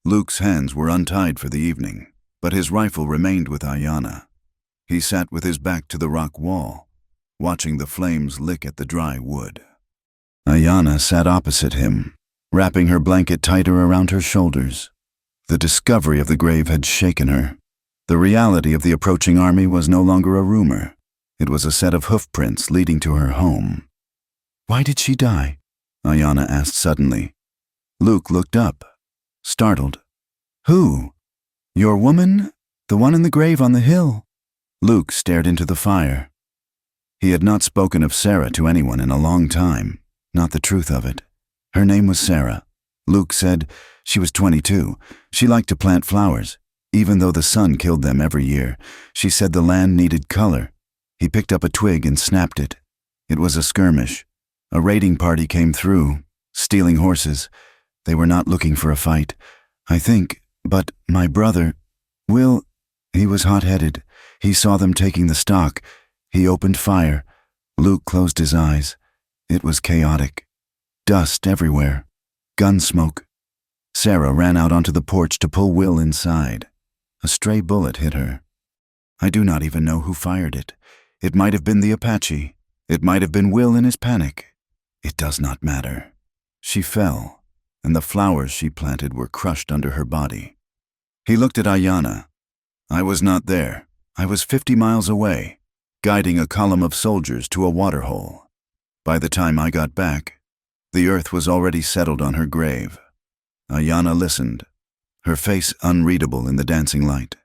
Luke's hands were untied for the evening, but his rifle remained with Ayanna. He sat with his back to the rock wall, watching the flames lick at the dry wood. Ayanna sat opposite him, wrapping her blanket tighter around her shoulders. The discovery of the grave had shaken her. The reality of the approaching army was no longer a rumor. It was a set of hoofprints leading to her home. "Why did she die?" Ayanna asked suddenly. Luke looked up, startled. "Who? Your woman? The one in the grave on the hill?" Luke stared into the fire. He had not spoken of Sarah to anyone in a long time, not the truth of it. Her name was Sarah. Luke said she was 22. She liked to plant flowers. Even though the sun killed them every year, she said the land needed color. He picked up a twig and snapped it. It was a skirmish. A raiding party came through, stealing horses. They were not looking for a fight, I think, but my brother, Will, he was hot-headed. He saw them taking the stock. He opened fire. Luke closed his eyes. It was chaotic. Dust everywhere. Gun smoke. Sarah ran out onto the porch to pull Will inside. A stray bullet hit her. I do not even know who fired it. It might have been the Apache. It might have been Will in his panic. It does not matter. She fell, and the flowers she planted were crushed under her body. He looked at Ayanna. I was not there. I was 50 miles away, guiding a column of soldiers to a waterhole. By the time I got back, the earth was already settled on her grave. Ayanna listened, her face unreadable in the dancing light.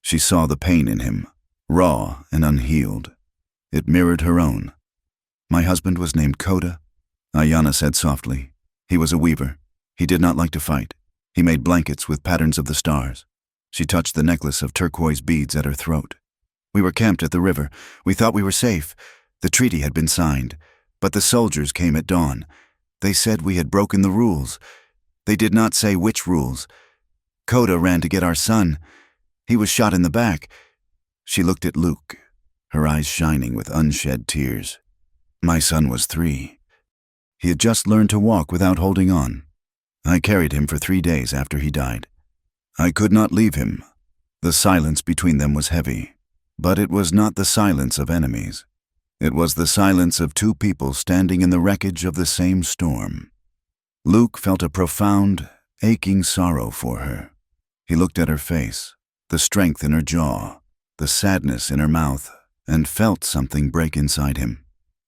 She saw the pain in him, raw and unhealed. It mirrored her own. My husband was named Coda, Ayanna said softly. He was a weaver. He did not like to fight. He made blankets with patterns of the stars. She touched the necklace of turquoise beads at her throat. We were camped at the river. We thought we were safe. The treaty had been signed, but the soldiers came at dawn. They said we had broken the rules. They did not say which rules. Coda ran to get our son. He was shot in the back. She looked at Luke, her eyes shining with unshed tears. My son was 3. He had just learned to walk without holding on. I carried him for 3 days after he died. I could not leave him. The silence between them was heavy, but it was not the silence of enemies. It was the silence of two people standing in the wreckage of the same storm. Luke felt a profound, aching sorrow for her. He looked at her face, the strength in her jaw, the sadness in her mouth, and felt something break inside him.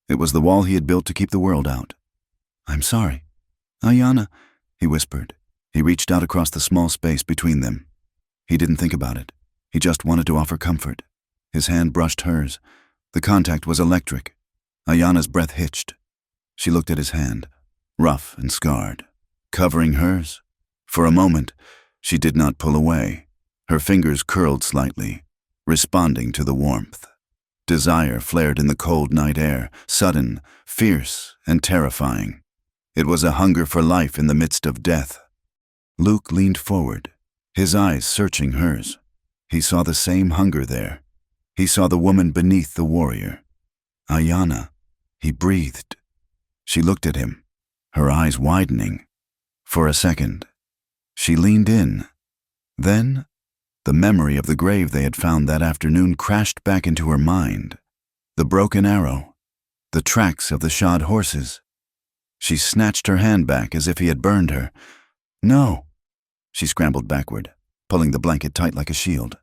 It was the wall he had built to keep the world out. I'm sorry. Ayanna, he whispered. He reached out across the small space between them. He didn't think about it. He just wanted to offer comfort. His hand brushed hers. The contact was electric. Ayanna's breath hitched. She looked at his hand, rough and scarred, covering hers. For a moment, she did not pull away. Her fingers curled slightly, responding to the warmth. Desire flared in the cold night air, sudden, fierce, and terrifying. It was a hunger for life in the midst of death. Luke leaned forward, his eyes searching hers. He saw the same hunger there. He saw the woman beneath the warrior. Ayanna, he breathed. She looked at him, her eyes widening. For a second, she leaned in. Then, the memory of the grave they had found that afternoon crashed back into her mind. The broken arrow, The tracks of the shod horses. She snatched her hand back as if he had burned her. No. She scrambled backward, pulling the blanket tight like a shield.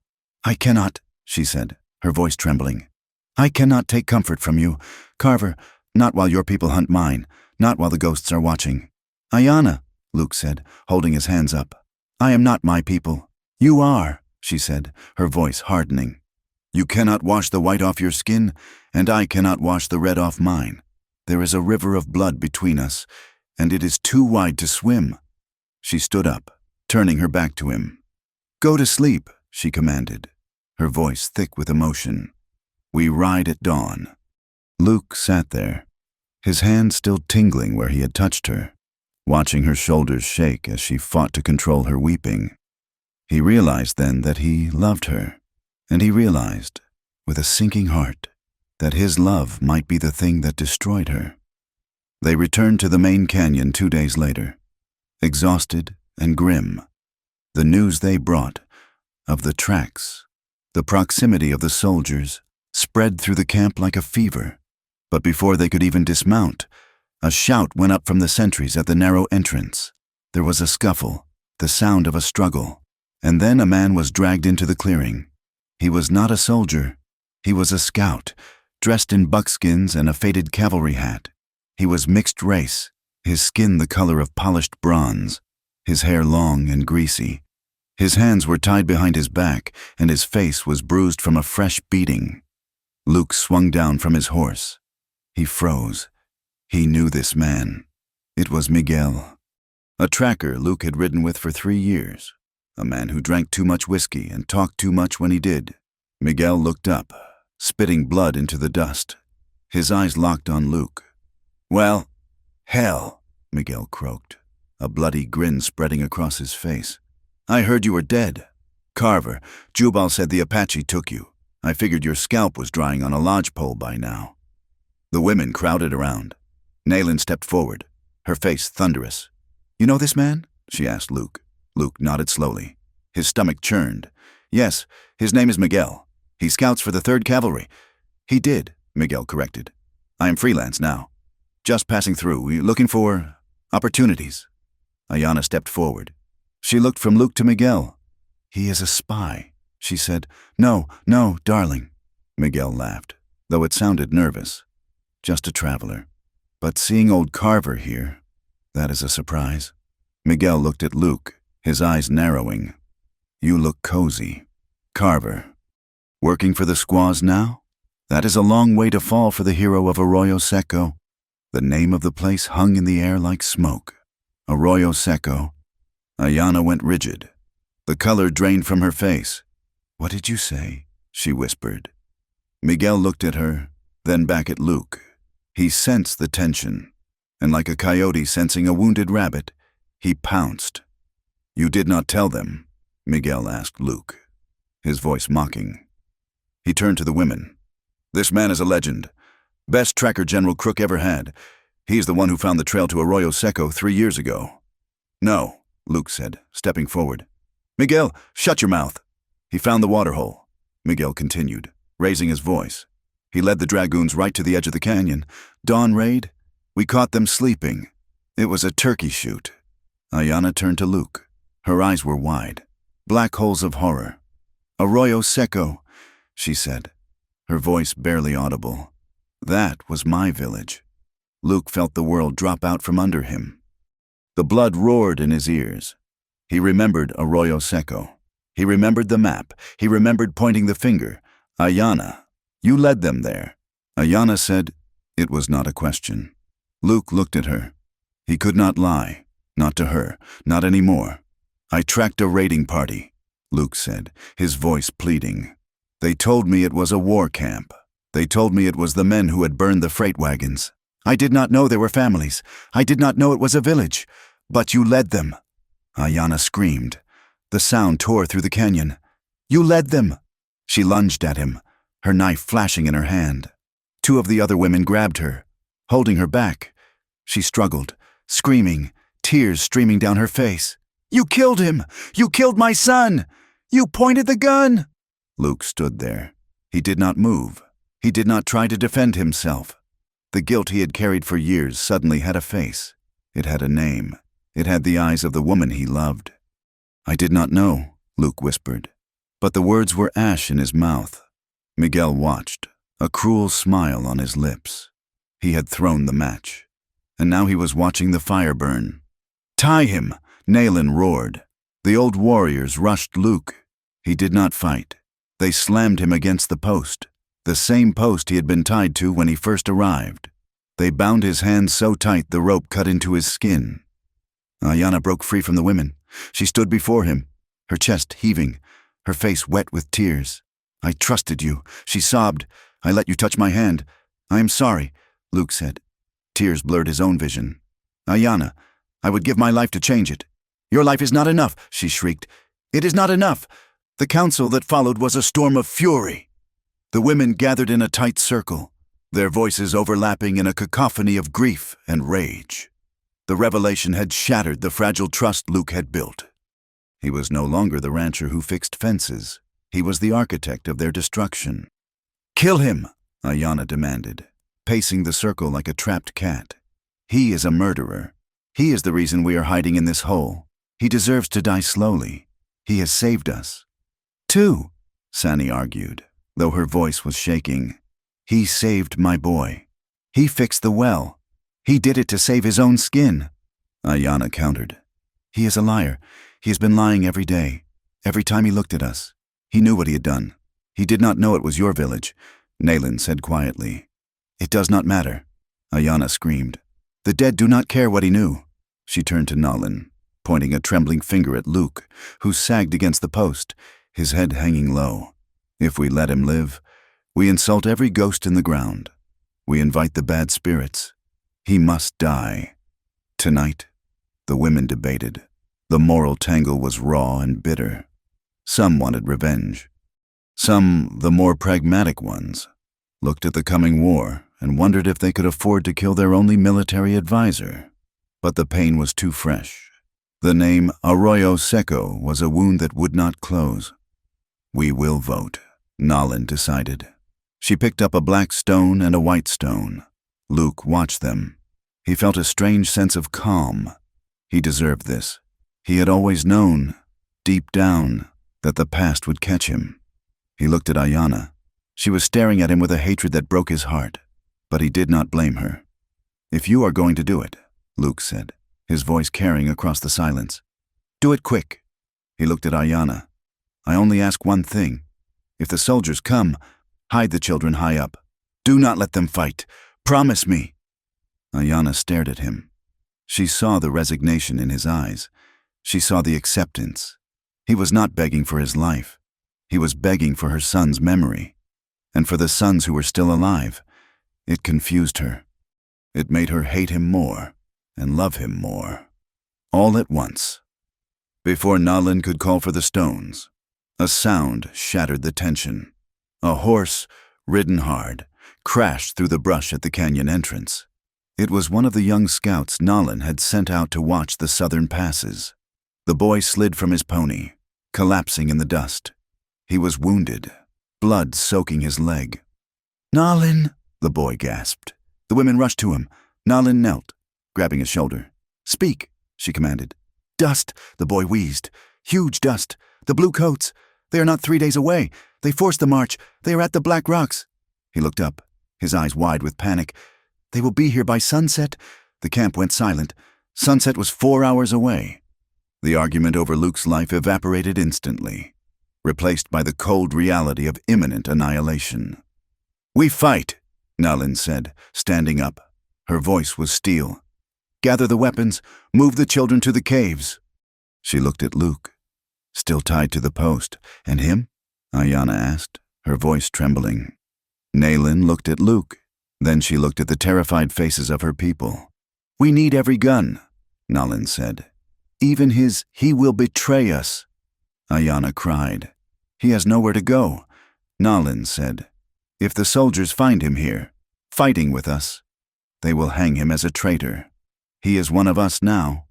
I cannot, she said, her voice trembling. I cannot take comfort from you, Carver, not while your people hunt mine, not while the ghosts are watching. Ayanna, Luke said, holding his hands up. I am not my people. You are, she said, her voice hardening. You cannot wash the white off your skin, and I cannot wash the red off mine. There is a river of blood between us, and it is too wide to swim. She stood up, turning her back to him. Go to sleep, she commanded, her voice thick with emotion. We ride at dawn. Luke sat there, his hand still tingling where he had touched her, watching her shoulders shake as she fought to control her weeping. He realized then that he loved her, and he realized, with a sinking heart, that his love might be the thing that destroyed her. They returned to the main canyon 2 days later, exhausted and grim. The news they brought, of the tracks, the proximity of the soldiers, spread through the camp like a fever. But before they could even dismount, a shout went up from the sentries at the narrow entrance. There was a scuffle, the sound of a struggle, and then a man was dragged into the clearing. He was not a soldier. He was a scout, dressed in buckskins and a faded cavalry hat. He was mixed race, his skin the color of polished bronze, his hair long and greasy. His hands were tied behind his back, and his face was bruised from a fresh beating. Luke swung down from his horse. He froze. He knew this man. It was Miguel, a tracker Luke had ridden with for 3 years, a man who drank too much whiskey and talked too much when he did. Miguel looked up, spitting blood into the dust. His eyes locked on Luke. Well, hell, Miguel croaked, a bloody grin spreading across his face. I heard you were dead. Carver, Jubal said the Apache took you. I figured your scalp was drying on a lodgepole by now. The women crowded around. Naylin stepped forward, her face thunderous. You know this man? She asked Luke. Luke nodded slowly. His stomach churned. Yes, his name is Miguel. He scouts for the 3rd Cavalry. He did, Miguel corrected. I am freelance now. Just passing through, looking for opportunities. Ayanna stepped forward. She looked from Luke to Miguel. He is a spy, she said. No, darling. Miguel laughed, though it sounded nervous. Just a traveler. But seeing old Carver here, that is a surprise. Miguel looked at Luke, his eyes narrowing. You look cozy. Carver. Working for the squaws now? That is a long way to fall for the hero of Arroyo Seco. The name of the place hung in the air like smoke. Arroyo Seco. Ayanna went rigid. The color drained from her face. What did you say? She whispered. Miguel looked at her, then back at Luke. He sensed the tension, and like a coyote sensing a wounded rabbit, he pounced. You did not tell them, Miguel asked Luke, his voice mocking. He turned to the women. This man is a legend. Best tracker General Crook ever had. He's the one who found the trail to Arroyo Seco 3 years ago. No, Luke said, stepping forward. Miguel, shut your mouth. He found the waterhole, Miguel continued, raising his voice. He led the dragoons right to the edge of the canyon. Dawn raid? We caught them sleeping. It was a turkey shoot. Ayanna turned to Luke. Her eyes were wide, black holes of horror. Arroyo Seco, she said, her voice barely audible. That was my village. Luke felt the world drop out from under him. The blood roared in his ears. He remembered Arroyo Seco. He remembered the map. He remembered pointing the finger. Ayanna, you led them there. Ayanna said, it was not a question. Luke looked at her. He could not lie. Not to her. Not anymore. I tracked a raiding party, Luke said, his voice pleading. They told me it was a war camp. They told me it was the men who had burned the freight wagons. I did not know there were families. I did not know it was a village. But you led them. Ayanna screamed. The sound tore through the canyon. You led them. She lunged at him, her knife flashing in her hand. 2 of the other women grabbed her, holding her back. She struggled, screaming, tears streaming down her face. You killed him! You killed my son! You pointed the gun! Luke stood there. He did not move. He did not try to defend himself. The guilt he had carried for years suddenly had a face. It had a name. It had the eyes of the woman he loved. "I did not know," Luke whispered. But the words were ash in his mouth. Miguel watched, a cruel smile on his lips. He had thrown the match, and now he was watching the fire burn. "Tie him!" Nayland roared. The old warriors rushed Luke. He did not fight. They slammed him against the post, the same post he had been tied to when he first arrived. They bound his hands so tight the rope cut into his skin. Ayana broke free from the women. She stood before him, her chest heaving, her face wet with tears. "I trusted you," she sobbed. "I let you touch my hand. I am sorry," Luke said. Tears blurred his own vision. "Ayana, I would give my life to change it." "Your life is not enough," she shrieked. "It is not enough." The council that followed was a storm of fury. The women gathered in a tight circle, their voices overlapping in a cacophony of grief and rage. The revelation had shattered the fragile trust Luke had built. He was no longer the rancher who fixed fences. He was the architect of their destruction. "Kill him," Ayana demanded, pacing the circle like a trapped cat. "He is a murderer. He is the reason we are hiding in this hole. He deserves to die slowly. He has saved us." "Too," Sani argued, though her voice was shaking. "He saved my boy. He fixed the well. He did it to save his own skin." Ayana countered. "He is a liar. He has been lying every day. Every time he looked at us. He knew what he had done. He did not know it was your village," Nayland said quietly. "It does not matter," Ayana screamed. "The dead do not care what he knew." She turned to Nalin, pointing a trembling finger at Luke, who sagged against the post, his head hanging low. "If we let him live, we insult every ghost in the ground. We invite the bad spirits. He must die." Tonight, the women debated. The moral tangle was raw and bitter. Some wanted revenge. Some, the more pragmatic ones, looked at the coming war and wondered if they could afford to kill their only military advisor. But the pain was too fresh. The name Arroyo Seco was a wound that would not close. "We will vote," Nalin decided. She picked up a black stone and a white stone. Luke watched them. He felt a strange sense of calm. He deserved this. He had always known, deep down, that the past would catch him. He looked at Ayana. She was staring at him with a hatred that broke his heart, but he did not blame her. "If you are going to do it," Luke said, his voice carrying across the silence, "do it quick." He looked at Ayana. "I only ask one thing. If the soldiers come, hide the children high up. Do not let them fight. Promise me." Ayana stared at him. She saw the resignation in his eyes. She saw the acceptance. He was not begging for his life. He was begging for her son's memory, and for the sons who were still alive. It confused her. It made her hate him more and love him more. All at once. Before Nalin could call for the stones, a sound shattered the tension. A horse, ridden hard, crashed through the brush at the canyon entrance. It was one of the young scouts Nalin had sent out to watch the southern passes. The boy slid from his pony, collapsing in the dust. He was wounded, blood soaking his leg. "Nalin," the boy gasped. The women rushed to him. Nalin knelt, grabbing his shoulder. "Speak," she commanded. "Dust," the boy wheezed. "Huge dust. The blue coats. They are not 3 days away. They forced the march. They are at the Black Rocks." He looked up, his eyes wide with panic. "They will be here by sunset." The camp went silent. Sunset was 4 hours away. The argument over Luke's life evaporated instantly, replaced by the cold reality of imminent annihilation. "We fight," Nalin said, standing up. Her voice was steel. "Gather the weapons. Move the children to the caves." She looked at Luke, still tied to the post. "And him?" Ayana asked, her voice trembling. Nayland looked at Luke. Then she looked at the terrified faces of her people. "We need every gun," Nalin said. "Even he will betray us." Ayana cried. "He has nowhere to go," Nalin said. "If the soldiers find him here, fighting with us, they will hang him as a traitor. He is one of us now,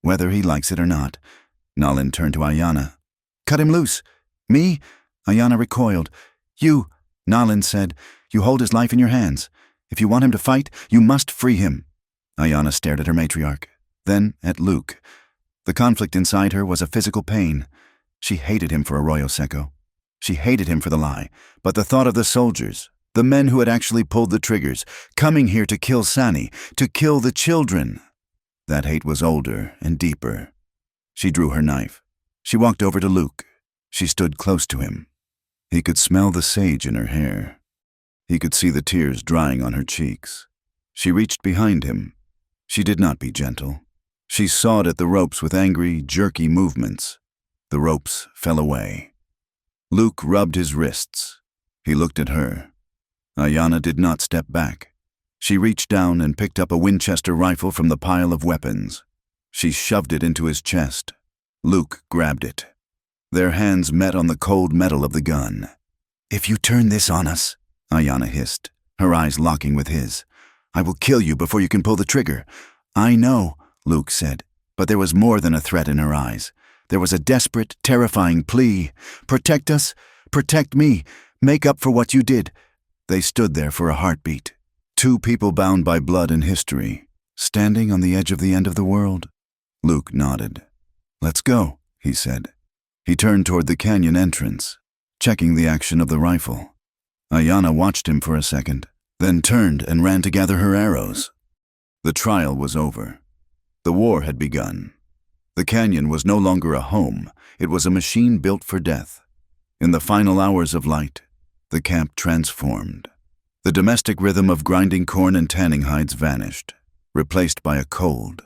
whether he likes it or not." Nalin turned to Ayana. "Cut him loose." "Me?" Ayana recoiled. "You," Nalin said. "You hold his life in your hands. If you want him to fight, you must free him." Ayanna stared at her matriarch, then at Luke. The conflict inside her was a physical pain. She hated him for Arroyo Seco. She hated him for the lie, but the thought of the soldiers, the men who had actually pulled the triggers, coming here to kill Sani, to kill the children, that hate was older and deeper. She drew her knife. She walked over to Luke. She stood close to him. He could smell the sage in her hair. He could see the tears drying on her cheeks. She reached behind him. She did not be gentle. She sawed at the ropes with angry, jerky movements. The ropes fell away. Luke rubbed his wrists. He looked at her. Ayanna did not step back. She reached down and picked up a Winchester rifle from the pile of weapons. She shoved it into his chest. Luke grabbed it. Their hands met on the cold metal of the gun. "If you turn this on us," Ayanna hissed, her eyes locking with his, "I will kill you before you can pull the trigger." "I know," Luke said, but there was more than a threat in her eyes. There was a desperate, terrifying plea. "Protect us. Protect me. Make up for what you did." They stood there for a heartbeat. Two people bound by blood and history, standing on the edge of the end of the world. Luke nodded. "Let's go," he said. He turned toward the canyon entrance, checking the action of the rifle. Ayanna watched him for a second, then turned and ran to gather her arrows. The trial was over. The war had begun. The canyon was no longer a home. It was a machine built for death. In the final hours of light, the camp transformed. The domestic rhythm of grinding corn and tanning hides vanished, replaced by a cold,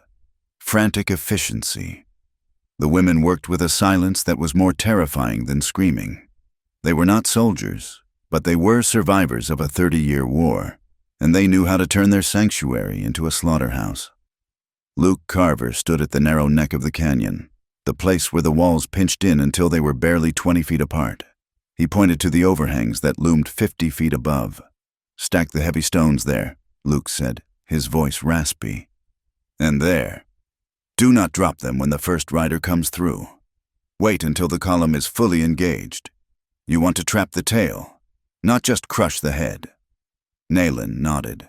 frantic efficiency. The women worked with a silence that was more terrifying than screaming. They were not soldiers, but they were survivors of a 30-year war, and they knew how to turn their sanctuary into a slaughterhouse. Luke Carver stood at the narrow neck of the canyon, the place where the walls pinched in until they were barely 20 feet apart. He pointed to the overhangs that loomed 50 feet above. "Stack the heavy stones there," Luke said, his voice raspy. "And there. Do not drop them when the first rider comes through. Wait until the column is fully engaged. You want to trap the tail, not just crush the head." Nayland nodded,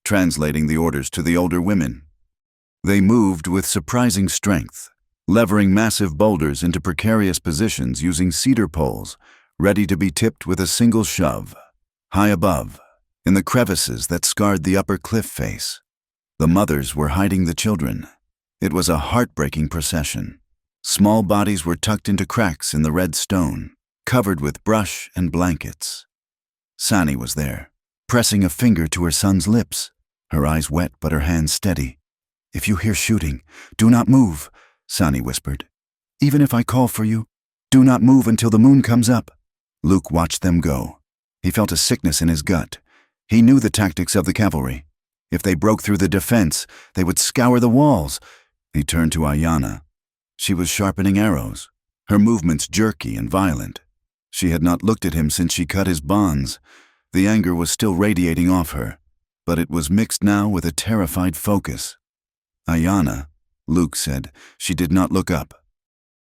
translating the orders to the older women. They moved with surprising strength, levering massive boulders into precarious positions using cedar poles, ready to be tipped with a single shove. High above, in the crevices that scarred the upper cliff face, the mothers were hiding the children. It was a heartbreaking procession. Small bodies were tucked into cracks in the red stone, covered with brush and blankets. Sani was there, pressing a finger to her son's lips, her eyes wet but her hands steady. "If you hear shooting, do not move," Sani whispered. "Even if I call for you, do not move until the moon comes up." Luke watched them go. He felt a sickness in his gut. He knew the tactics of the cavalry. If they broke through the defense, they would scour the walls. He turned to Ayanna. She was sharpening arrows, her movements jerky and violent. She had not looked at him since she cut his bonds. The anger was still radiating off her, but it was mixed now with a terrified focus. "Ayanna," Luke said. She did not look up.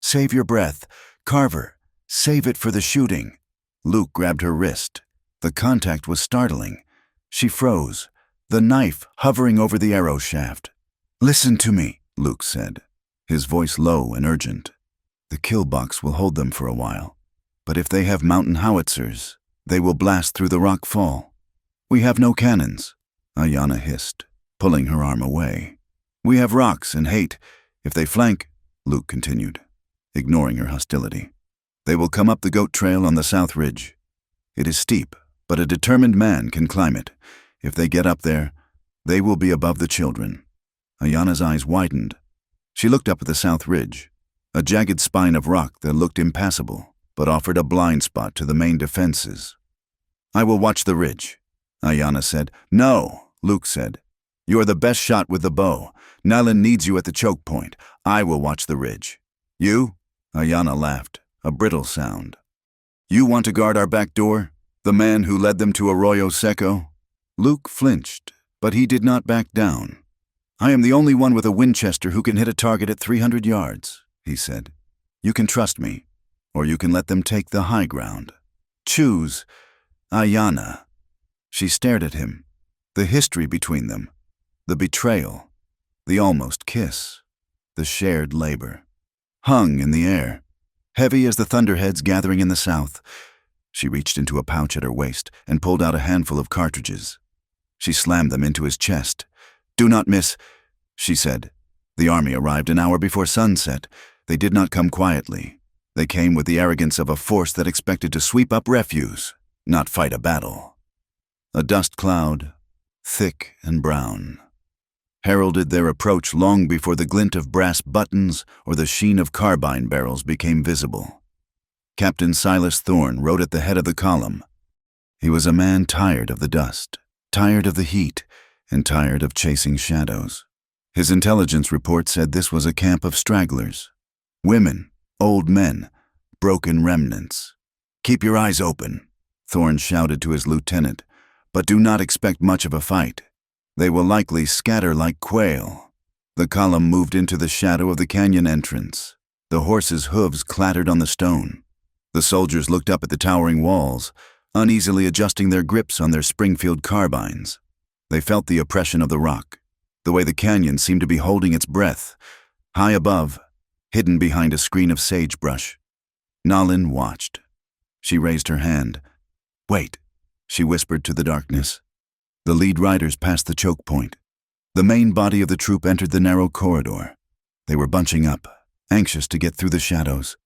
"Save your breath. Carver, save it for the shooting." Luke grabbed her wrist. The contact was startling. She froze, the knife hovering over the arrow shaft. "Listen to me," Luke said, his voice low and urgent. "The kill box will hold them for a while, but if they have mountain howitzers, they will blast through the rock fall. We have no cannons," Ayanna hissed, pulling her arm away. "We have rocks and hate. If they flank," Luke continued, ignoring her hostility, "they will come up the goat trail on the south ridge. It is steep, but a determined man can climb it. If they get up there, they will be above the children." Ayanna's eyes widened. She looked up at the south ridge, a jagged spine of rock that looked impassable, but offered a blind spot to the main defenses. "I will watch the ridge," Ayanna said. "No," Luke said. "You are the best shot with the bow. Nayland needs you at the choke point. I will watch the ridge." "You?" Ayanna laughed, a brittle sound. "You want to guard our back door? The man who led them to Arroyo Seco?" Luke flinched, but he did not back down. "I am the only one with a Winchester who can hit a target at 300 yards, he said. "You can trust me, or you can let them take the high ground. Choose." "Ayanna." She stared at him. The history between them, the betrayal, the almost kiss, the shared labor, hung in the air, heavy as the thunderheads gathering in the south. She reached into a pouch at her waist and pulled out a handful of cartridges. She slammed them into his chest. "Do not miss," she said. The army arrived an hour before sunset. They did not come quietly. They came with the arrogance of a force that expected to sweep up refuse, not fight a battle. A dust cloud, thick and brown, heralded their approach long before the glint of brass buttons or the sheen of carbine barrels became visible. Captain Silas Thorne rode at the head of the column. He was a man tired of the dust, tired of the heat, and tired of chasing shadows. His intelligence report said this was a camp of stragglers. Women, old men, broken remnants. "Keep your eyes open," Thorne shouted to his lieutenant, "but do not expect much of a fight. They will likely scatter like quail." The column moved into the shadow of the canyon entrance. The horses' hooves clattered on the stone. The soldiers looked up at the towering walls, uneasily adjusting their grips on their Springfield carbines. They felt the oppression of the rock, the way the canyon seemed to be holding its breath. High above, hidden behind a screen of sagebrush, Nalin watched. She raised her hand. "Wait," she whispered to the darkness. The lead riders passed the choke point. The main body of the troop entered the narrow corridor. They were bunching up, anxious to get through the shadows.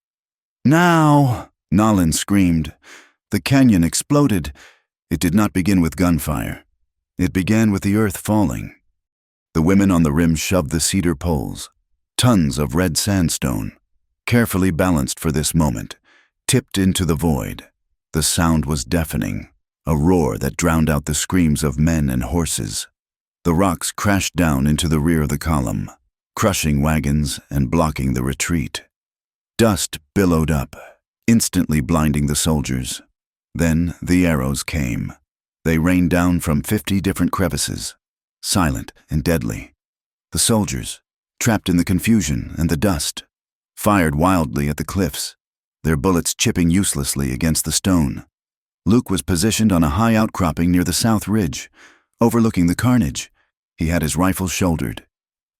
"Now!" Nalin screamed. The canyon exploded. It did not begin with gunfire. It began with the earth falling. The women on the rim shoved the cedar poles, tons of red sandstone, carefully balanced for this moment, tipped into the void. The sound was deafening, a roar that drowned out the screams of men and horses. The rocks crashed down into the rear of the column, crushing wagons and blocking the retreat. Dust billowed up, instantly blinding the soldiers. Then the arrows came. They rained down from 50 different crevices, silent and deadly. The soldiers, trapped in the confusion and the dust, fired wildly at the cliffs, their bullets chipping uselessly against the stone. Luke was positioned on a high outcropping near the south ridge, overlooking the carnage. He had his rifle shouldered,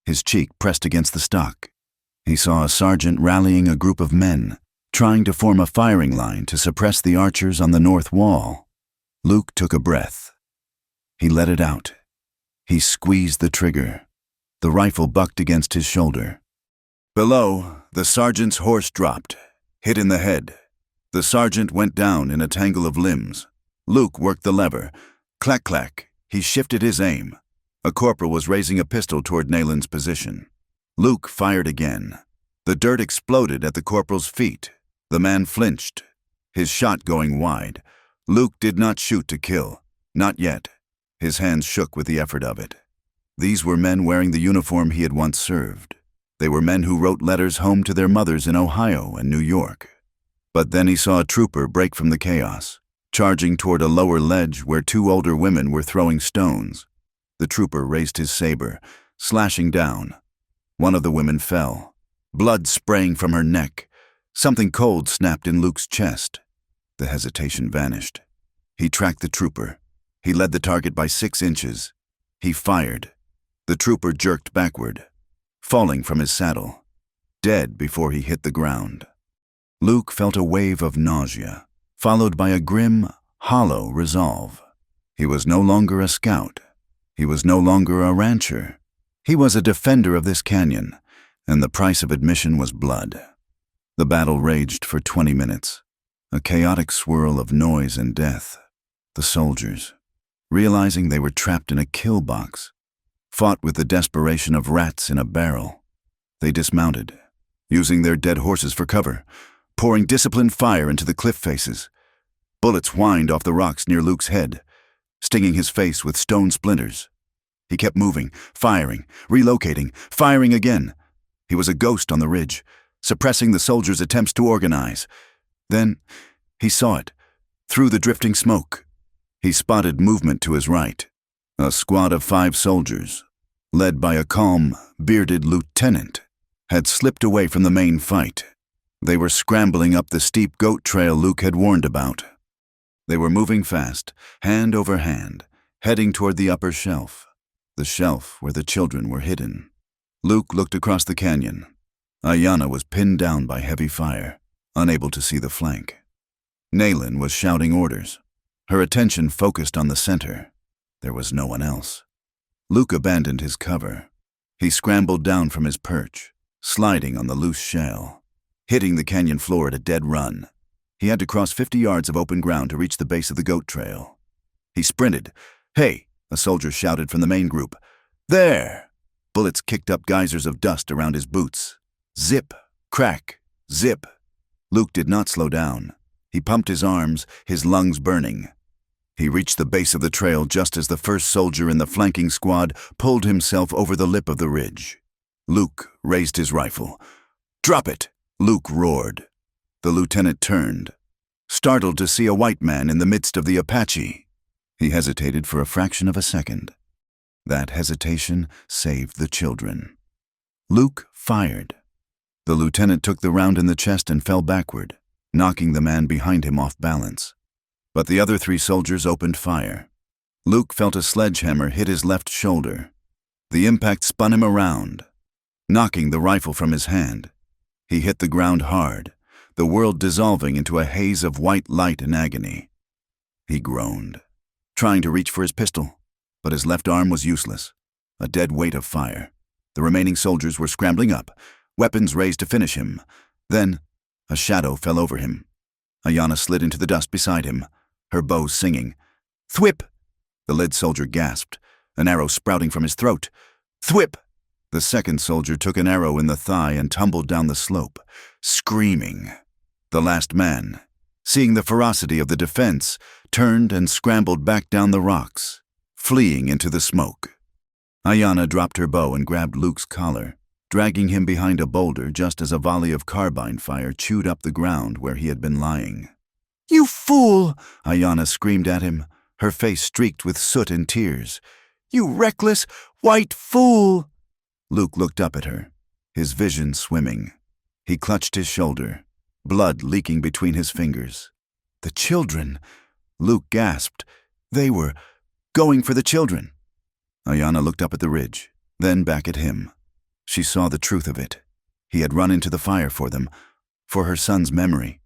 his cheek pressed against the stock. He saw a sergeant rallying a group of men, trying to form a firing line to suppress the archers on the north wall. Luke took a breath. He let it out. He squeezed the trigger. The rifle bucked against his shoulder. Below, the sergeant's horse dropped, hit in the head. The sergeant went down in a tangle of limbs. Luke worked the lever. Clack, clack. He shifted his aim. A corporal was raising a pistol toward Nalen's position. Luke fired again. The dirt exploded at the corporal's feet. The man flinched, his shot going wide. Luke did not shoot to kill. Not yet. His hands shook with the effort of it. These were men wearing the uniform he had once served. They were men who wrote letters home to their mothers in Ohio and New York. But then he saw a trooper break from the chaos, charging toward a lower ledge where two older women were throwing stones. The trooper raised his saber, slashing down. One of the women fell, blood spraying from her neck. Something cold snapped in Luke's chest. The hesitation vanished. He tracked the trooper. He led the target by 6 inches. He fired. The trooper jerked backward, falling from his saddle, dead before he hit the ground. Luke felt a wave of nausea, followed by a grim, hollow resolve. He was no longer a scout. He was no longer a rancher. He was a defender of this canyon, and the price of admission was blood. The battle raged for 20 minutes, a chaotic swirl of noise and death. The soldiers, realizing they were trapped in a kill box, fought with the desperation of rats in a barrel. They dismounted, using their dead horses for cover, pouring disciplined fire into the cliff faces. Bullets whined off the rocks near Luke's head, stinging his face with stone splinters. He kept moving, firing, relocating, firing again. He was a ghost on the ridge, suppressing the soldiers' attempts to organize. Then he saw it, through the drifting smoke. He spotted movement to his right. A squad of 5 soldiers, led by a calm, bearded lieutenant, had slipped away from the main fight. They were scrambling up the steep goat trail Luke had warned about. They were moving fast, hand over hand, heading toward the upper shelf, the shelf where the children were hidden. Luke looked across the canyon. Ayanna was pinned down by heavy fire, unable to see the flank. Naylin was shouting orders, her attention focused on the center. There was no one else. Luke abandoned his cover. He scrambled down from his perch, sliding on the loose shale, hitting the canyon floor at a dead run. He had to cross 50 yards of open ground to reach the base of the goat trail. He sprinted. "Hey!" a soldier shouted from the main group. "There!" Bullets kicked up geysers of dust around his boots. Zip, crack, zip. Luke did not slow down. He pumped his arms, his lungs burning. He reached the base of the trail just as the first soldier in the flanking squad pulled himself over the lip of the ridge. Luke raised his rifle. "Drop it!" Luke roared. The lieutenant turned, startled to see a white man in the midst of the Apache. He hesitated for a fraction of a second. That hesitation saved the children. Luke fired. The lieutenant took the round in the chest and fell backward, knocking the man behind him off balance. But the other 3 soldiers opened fire. Luke felt a sledgehammer hit his left shoulder. The impact spun him around, knocking the rifle from his hand. He hit the ground hard, the world dissolving into a haze of white light and agony. He groaned, trying to reach for his pistol, but his left arm was useless, a dead weight of fire. The remaining soldiers were scrambling up, weapons raised to finish him. Then, a shadow fell over him. Ayanna slid into the dust beside him, her bow singing. "Thwip!" The lead soldier gasped, an arrow sprouting from his throat. "Thwip!" The second soldier took an arrow in the thigh and tumbled down the slope, screaming. The last man, seeing the ferocity of the defense, turned and scrambled back down the rocks, fleeing into the smoke. Ayanna dropped her bow and grabbed Luke's collar, dragging him behind a boulder just as a volley of carbine fire chewed up the ground where he had been lying. "You fool!" Ayanna screamed at him, her face streaked with soot and tears. "You reckless, white fool!" Luke looked up at her, his vision swimming. He clutched his shoulder, blood leaking between his fingers. "The children!" Luke gasped. They were going for the children. Ayanna looked up at the ridge, then back at him. She saw the truth of it. He had run into the fire for them, for her son's memory.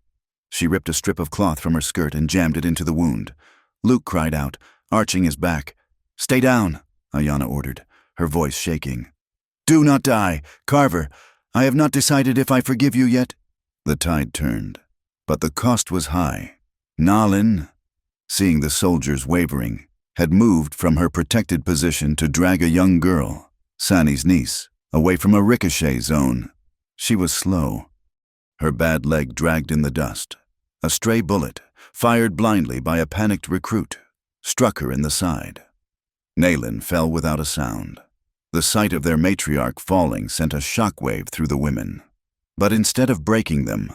She ripped a strip of cloth from her skirt and jammed it into the wound. Luke cried out, arching his back. "Stay down," Ayanna ordered, her voice shaking. "Do not die, Carver. I have not decided if I forgive you yet." The tide turned, but the cost was high. Naylin, seeing the soldiers wavering, had moved from her protected position to drag a young girl, Sani's niece, away from a ricochet zone. She was slow. Her bad leg dragged in the dust. A stray bullet, fired blindly by a panicked recruit, struck her in the side. Naylin fell without a sound. The sight of their matriarch falling sent a shockwave through the women. But instead of breaking them,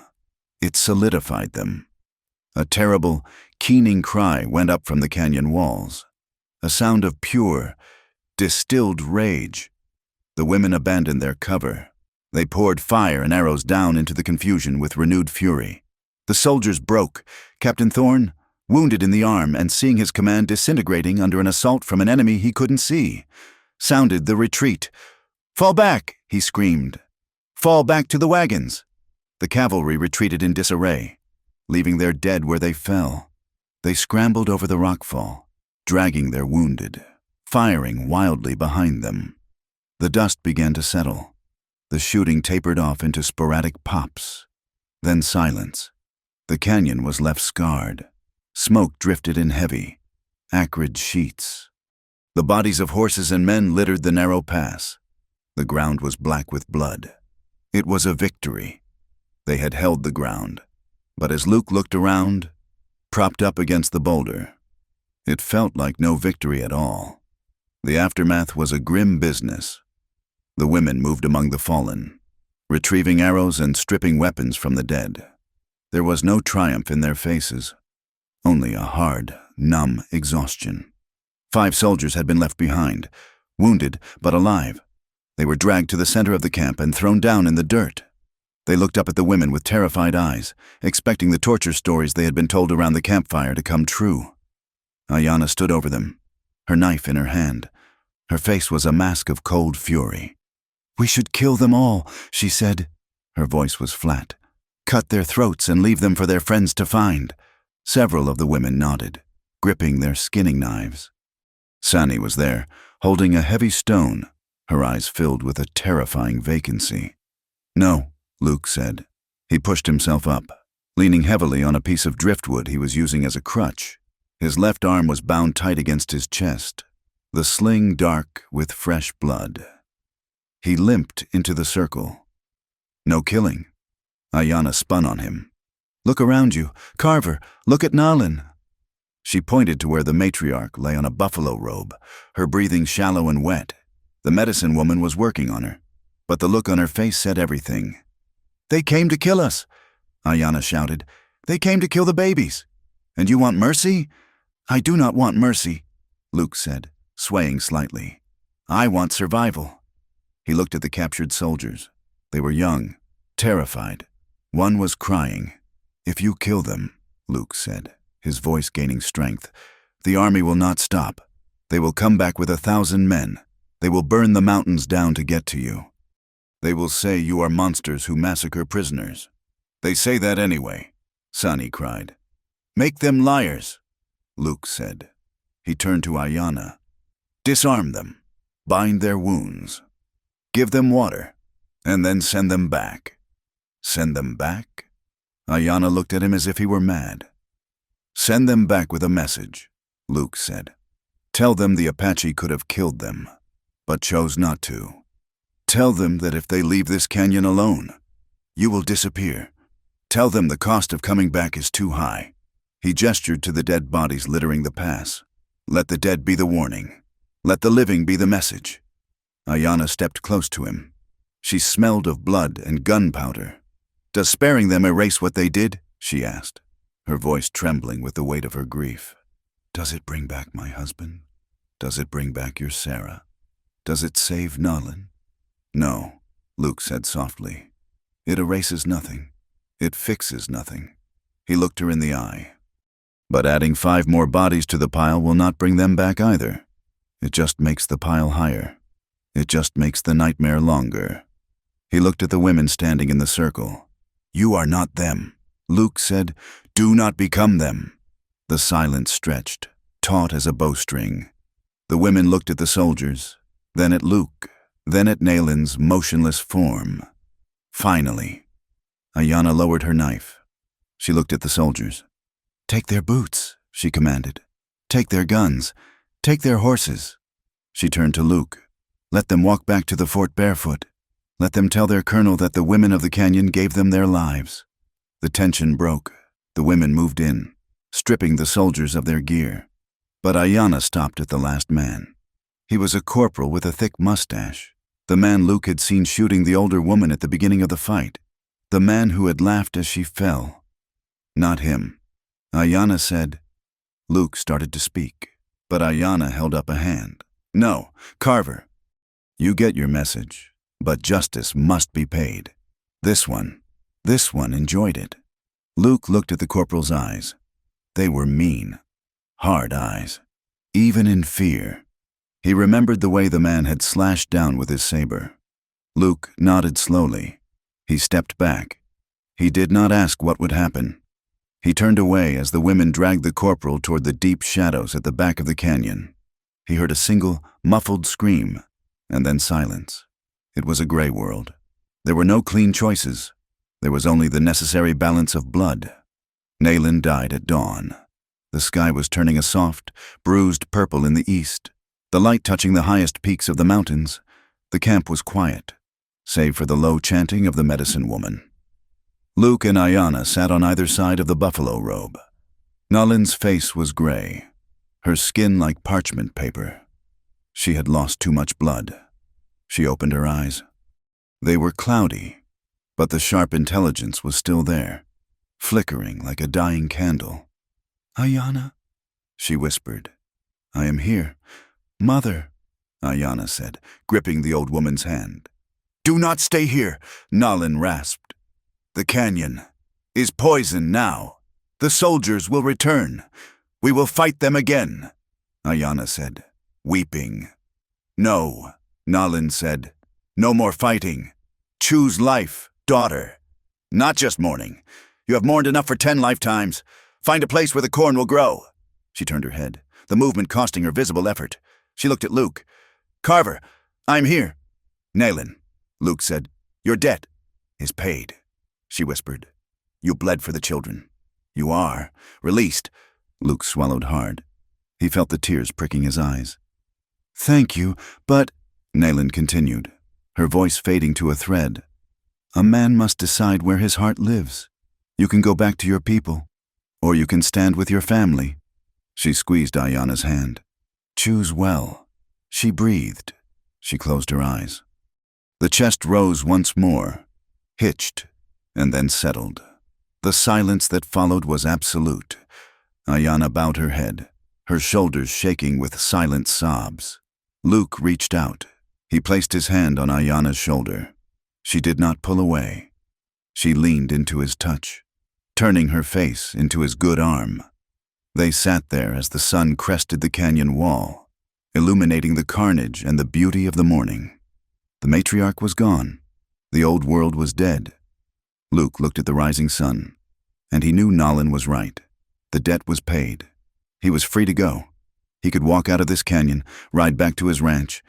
it solidified them. A terrible, keening cry went up from the canyon walls, a sound of pure, distilled rage. The women abandoned their cover. They poured fire and arrows down into the confusion with renewed fury. The soldiers broke. Captain Thorne, wounded in the arm and seeing his command disintegrating under an assault from an enemy he couldn't see, sounded the retreat. "Fall back!" he screamed. "Fall back to the wagons!" The cavalry retreated in disarray, leaving their dead where they fell. They scrambled over the rockfall, dragging their wounded, firing wildly behind them. The dust began to settle. The shooting tapered off into sporadic pops, then silence. The canyon was left scarred. Smoke drifted in heavy, acrid sheets. The bodies of horses and men littered the narrow pass. The ground was black with blood. It was a victory. They had held the ground. But as Luke looked around, propped up against the boulder, it felt like no victory at all. The aftermath was a grim business. The women moved among the fallen, retrieving arrows and stripping weapons from the dead. There was no triumph in their faces, only a hard, numb exhaustion. 5 soldiers had been left behind, wounded but alive. They were dragged to the center of the camp and thrown down in the dirt. They looked up at the women with terrified eyes, expecting the torture stories they had been told around the campfire to come true. Ayanna stood over them, her knife in her hand. Her face was a mask of cold fury. "We should kill them all," she said. Her voice was flat. "Cut their throats and leave them for their friends to find." Several of the women nodded, gripping their skinning knives. Sani was there, holding a heavy stone, her eyes filled with a terrifying vacancy. "No," Luke said. He pushed himself up, leaning heavily on a piece of driftwood he was using as a crutch. His left arm was bound tight against his chest, the sling dark with fresh blood. He limped into the circle. "No killing." Ayanna spun on him. "Look around you. Carver, look at Nalin." She pointed to where the matriarch lay on a buffalo robe, her breathing shallow and wet. The medicine woman was working on her, but the look on her face said everything. "They came to kill us," Ayanna shouted. "They came to kill the babies. And you want mercy?" "I do not want mercy," Luke said, swaying slightly. "I want survival." He looked at the captured soldiers. They were young, terrified. One was crying. "If you kill them," Luke said, his voice gaining strength, "the army will not stop. They will come back with 1,000 men. They will burn the mountains down to get to you. They will say you are monsters who massacre prisoners." "They say that anyway," Sani cried. "Make them liars," Luke said. He turned to Ayanna. "Disarm them. Bind their wounds. Give them water, and then send them back." "Send them back?" Ayanna looked at him as if he were mad. "Send them back with a message," Luke said. "Tell them the Apache could have killed them, but chose not to. Tell them that if they leave this canyon alone, you will disappear. Tell them the cost of coming back is too high." He gestured to the dead bodies littering the pass. "Let the dead be the warning. Let the living be the message." Ayanna stepped close to him. She smelled of blood and gunpowder. "Does sparing them erase what they did?" she asked, her voice trembling with the weight of her grief. "Does it bring back my husband? Does it bring back your Sarah? Does it save Nalin?" "No," Luke said softly. "It erases nothing. It fixes nothing." He looked her in the eye. "But adding 5 more bodies to the pile will not bring them back either. It just makes the pile higher. It just makes the nightmare longer." He looked at the women standing in the circle. "You are not them," Luke said. "Do not become them." The silence stretched, taut as a bowstring. The women looked at the soldiers, then at Luke, then at Nalin's motionless form. Finally, Ayanna lowered her knife. She looked at the soldiers. "Take their boots," she commanded. "Take their guns. Take their horses." She turned to Luke. "Let them walk back to the fort barefoot. Let them tell their colonel that the women of the canyon gave them their lives." The tension broke. The women moved in, stripping the soldiers of their gear. But Ayanna stopped at the last man. He was a corporal with a thick mustache, the man Luke had seen shooting the older woman at the beginning of the fight, the man who had laughed as she fell. Not him. Ayanna said. Luke started to speak, but Ayanna held up a hand. "No, Carver. You get your message, but justice must be paid. This one enjoyed it." Luke looked at the corporal's eyes. They were mean, hard eyes, even in fear. He remembered the way the man had slashed down with his saber. Luke nodded slowly. He stepped back. He did not ask what would happen. He turned away as the women dragged the corporal toward the deep shadows at the back of the canyon. He heard a single, muffled scream, and then silence. It was a gray world. There were no clean choices. There was only the necessary balance of blood. Nalin died at dawn. The sky was turning a soft, bruised purple in the east, the light touching the highest peaks of the mountains. The camp was quiet, save for the low chanting of the medicine woman. Luke and Ayanna sat on either side of the buffalo robe. Nalin's face was gray, her skin like parchment paper. She had lost too much blood. She opened her eyes. They were cloudy, but the sharp intelligence was still there, flickering like a dying candle. "Ayanna," she whispered. "I am here." "Mother," Ayanna said, gripping the old woman's hand. "Do not stay here," Nalin rasped. "The canyon is poison now. The soldiers will return. We will fight them again," Ayanna said. weeping. "No," Nalin said. "No more fighting. Choose life, daughter. Not just mourning. You have mourned enough for 10 lifetimes. Find a place where the corn will grow." She turned her head, the movement costing her visible effort. She looked at Luke. "Carver, I'm here." "Nalin," Luke said. "Your debt is paid," she whispered. "You bled for the children. You are released." Luke swallowed hard. He felt the tears pricking his eyes. "Thank you, but," Nalin continued, her voice fading to a thread, "a man must decide where his heart lives. You can go back to your people, or you can stand with your family." She squeezed Ayana's hand. "Choose well." She breathed. She closed her eyes. The chest rose once more, hitched, and then settled. The silence that followed was absolute. Ayana bowed her head, her shoulders shaking with silent sobs. Luke reached out. He placed his hand on Ayana's shoulder. She did not pull away. She leaned into his touch, turning her face into his good arm. They sat there as the sun crested the canyon wall, illuminating the carnage and the beauty of the morning. The matriarch was gone. The old world was dead. Luke looked at the rising sun, and he knew Nalin was right. The debt was paid. He was free to go. He could walk out of this canyon, ride back to his ranch,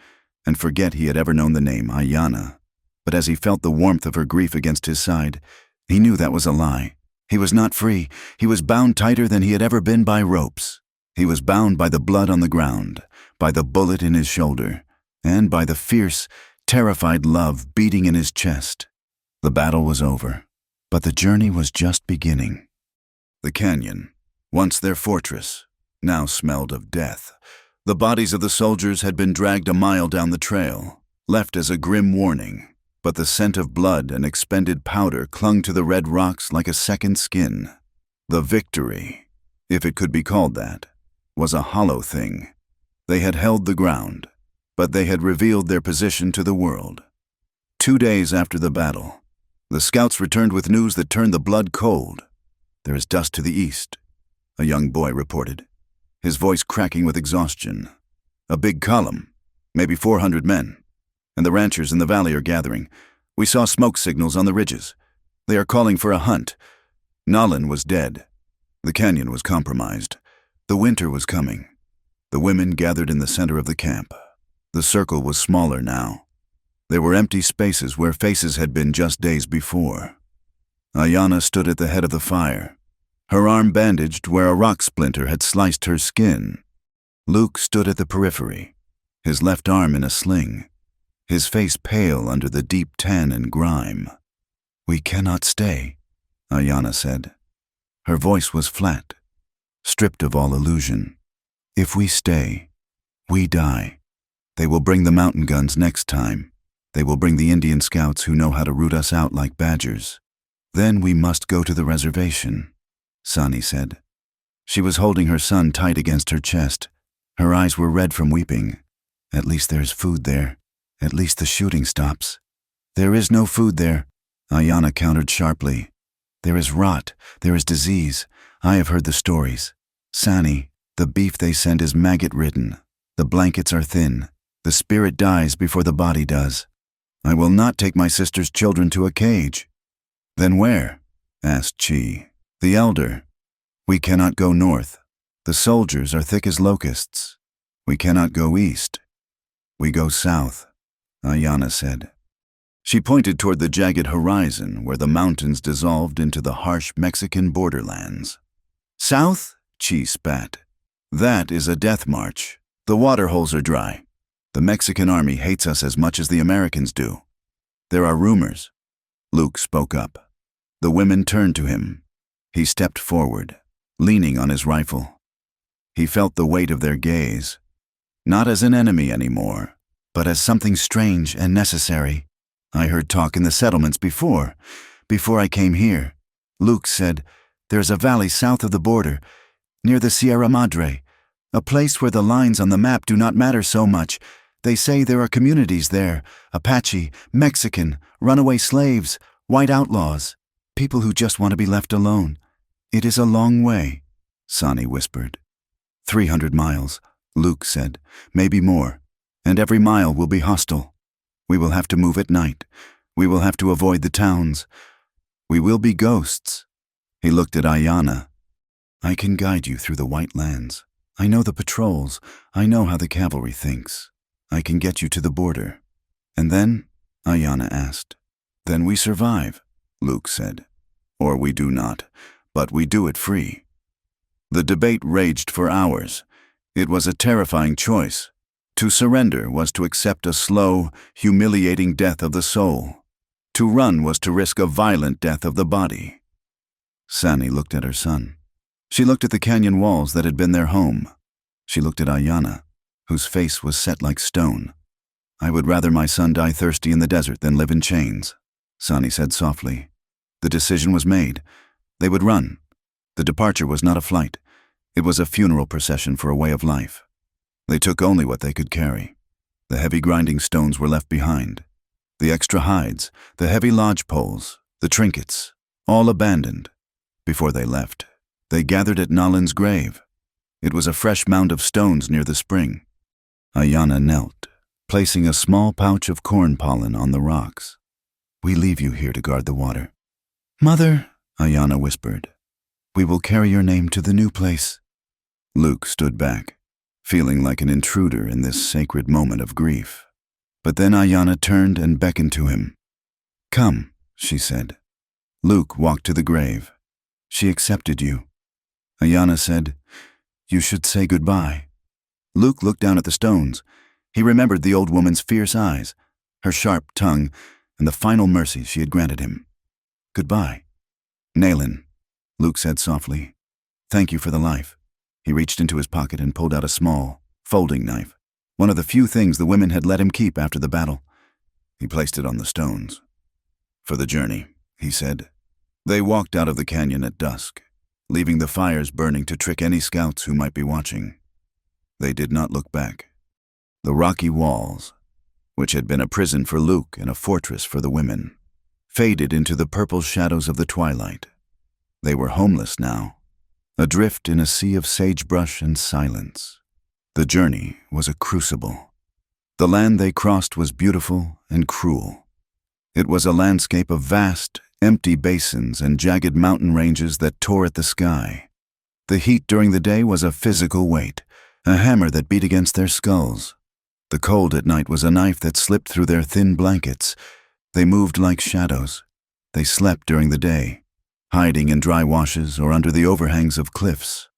and forget he had ever known the name Ayana. But as he felt the warmth of her grief against his side, he knew that was a lie. He was not free. He was bound tighter than he had ever been by ropes. He was bound by the blood on the ground, by the bullet in his shoulder, and by the fierce, terrified love beating in his chest. The battle was over, but the journey was just beginning. The canyon, once their fortress, now smelled of death. The bodies of the soldiers had been dragged a mile down the trail, left as a grim warning, but the scent of blood and expended powder clung to the red rocks like a second skin. The victory, if it could be called that, was a hollow thing. They had held the ground, but they had revealed their position to the world. 2 days after the battle, the scouts returned with news that turned the blood cold. "There is dust to the east," a young boy reported, his voice cracking with exhaustion. "A big column, maybe 400 men, and the ranchers in the valley are gathering. We saw smoke signals on the ridges. They are calling for a hunt." Nalin was dead. The canyon was compromised. The winter was coming. The women gathered in the center of the camp. The circle was smaller now. There were empty spaces where faces had been just days before. Ayana stood at the head of the fire, her arm bandaged where a rock splinter had sliced her skin. Luke stood at the periphery, his left arm in a sling, his face pale under the deep tan and grime. "We cannot stay," Ayana said. Her voice was flat, stripped of all illusion. "If we stay, we die. They will bring the mountain guns next time. They will bring the Indian scouts who know how to root us out like badgers. Then we must go to the reservation," Sani said. She was holding her son tight against her chest. Her eyes were red from weeping. "At least there's food there. At least the shooting stops." "There is no food there," Ayana countered sharply. "There is rot. There is disease. I have heard the stories. Sani, the beef they send is maggot-ridden. The blankets are thin. The spirit dies before the body does. I will not take my sister's children to a cage." "Then where?" asked Chi, the elder. "We cannot go north. The soldiers are thick as locusts. We cannot go east. We go south," Ayana said. She pointed toward the jagged horizon where the mountains dissolved into the harsh Mexican borderlands. "South?" Chi spat. "That is a death march. The water holes are dry. The Mexican army hates us as much as the Americans do. There are rumors." Luke spoke up. The women turned to him. He stepped forward, leaning on his rifle. He felt the weight of their gaze, not as an enemy anymore, but as something strange and necessary. "I heard talk in the settlements before I came here." Luke said, "There's a valley south of the border, near the Sierra Madre, a place where the lines on the map do not matter so much. They say there are communities there, Apache, Mexican, runaway slaves, white outlaws, people who just want to be left alone. It is a long way," Sani whispered. 300 miles, Luke said. Maybe more. And every mile will be hostile. We will have to move at night. We will have to avoid the towns. We will be ghosts. He looked at Ayanna. I can guide you through the white lands. I know the patrols. I know how the cavalry thinks. I can get you to the border. And then? Ayanna asked. Then we survive, Luke said. Or we do not, but we do it free. The debate raged for hours. It was a terrifying choice. To surrender was to accept a slow, humiliating death of the soul. To run was to risk a violent death of the body. Sani looked at her son. She looked at the canyon walls that had been their home. She looked at Ayanna, whose face was set like stone. I would rather my son die thirsty in the desert than live in chains, Sani said softly. The decision was made. They would run. The departure was not a flight. It was a funeral procession for a way of life. They took only what they could carry. The heavy grinding stones were left behind. The extra hides, the heavy lodge poles, the trinkets, all abandoned. Before they left, they gathered at Nalin's grave. It was a fresh mound of stones near the spring. Ayanna knelt, placing a small pouch of corn pollen on the rocks. We leave you here to guard the water. Mother, Ayanna whispered, we will carry your name to the new place. Luke stood back, feeling like an intruder in this sacred moment of grief. But then Ayanna turned and beckoned to him. Come, she said. Luke walked to the grave. She accepted you. Ayanna said, you should say goodbye. Luke looked down at the stones. He remembered the old woman's fierce eyes, her sharp tongue, and the final mercy she had granted him. Goodbye. Nalin, Luke said softly. Thank you for the life. He reached into his pocket and pulled out a small, folding knife, one of the few things the women had let him keep after the battle. He placed it on the stones. For the journey, he said. They walked out of the canyon at dusk, leaving the fires burning to trick any scouts who might be watching. They did not look back. The rocky walls, which had been a prison for Luke and a fortress for the women, faded into the purple shadows of the twilight. They were homeless now, adrift in a sea of sagebrush and silence. The journey was a crucible. The land they crossed was beautiful and cruel. It was a landscape of vast, empty basins and jagged mountain ranges that tore at the sky. The heat during the day was a physical weight, a hammer that beat against their skulls. The cold at night was a knife that slipped through their thin blankets. They moved like shadows. They slept during the day, hiding in dry washes or under the overhangs of cliffs,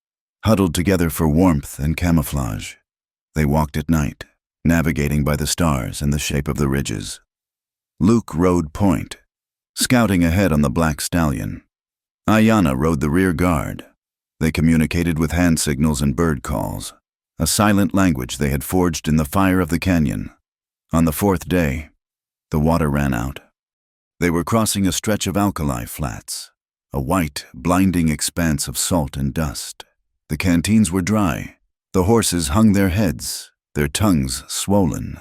huddled together for warmth and camouflage. They walked at night, navigating by the stars and the shape of the ridges. Luke rode point, scouting ahead on the black stallion. Ayanna rode the rear guard. They communicated with hand signals and bird calls, a silent language they had forged in the fire of the canyon. On the fourth day, the water ran out. They were crossing a stretch of alkali flats, a white, blinding expanse of salt and dust. The canteens were dry. The horses hung their heads, their tongues swollen.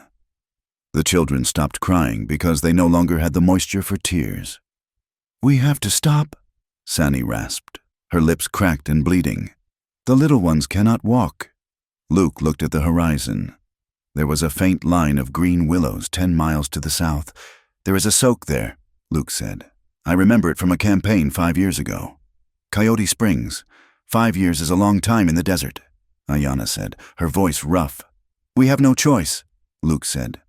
The children stopped crying because they no longer had the moisture for tears. We have to stop, Sani rasped, her lips cracked and bleeding. The little ones cannot walk. Luke looked at the horizon. There was a faint line of green willows 10 miles to the south. There is a soak there, Luke said. I remember it from a campaign 5 years ago. Coyote Springs. 5 years is a long time in the desert, Ayanna said, her voice rough. We have no choice, Luke said.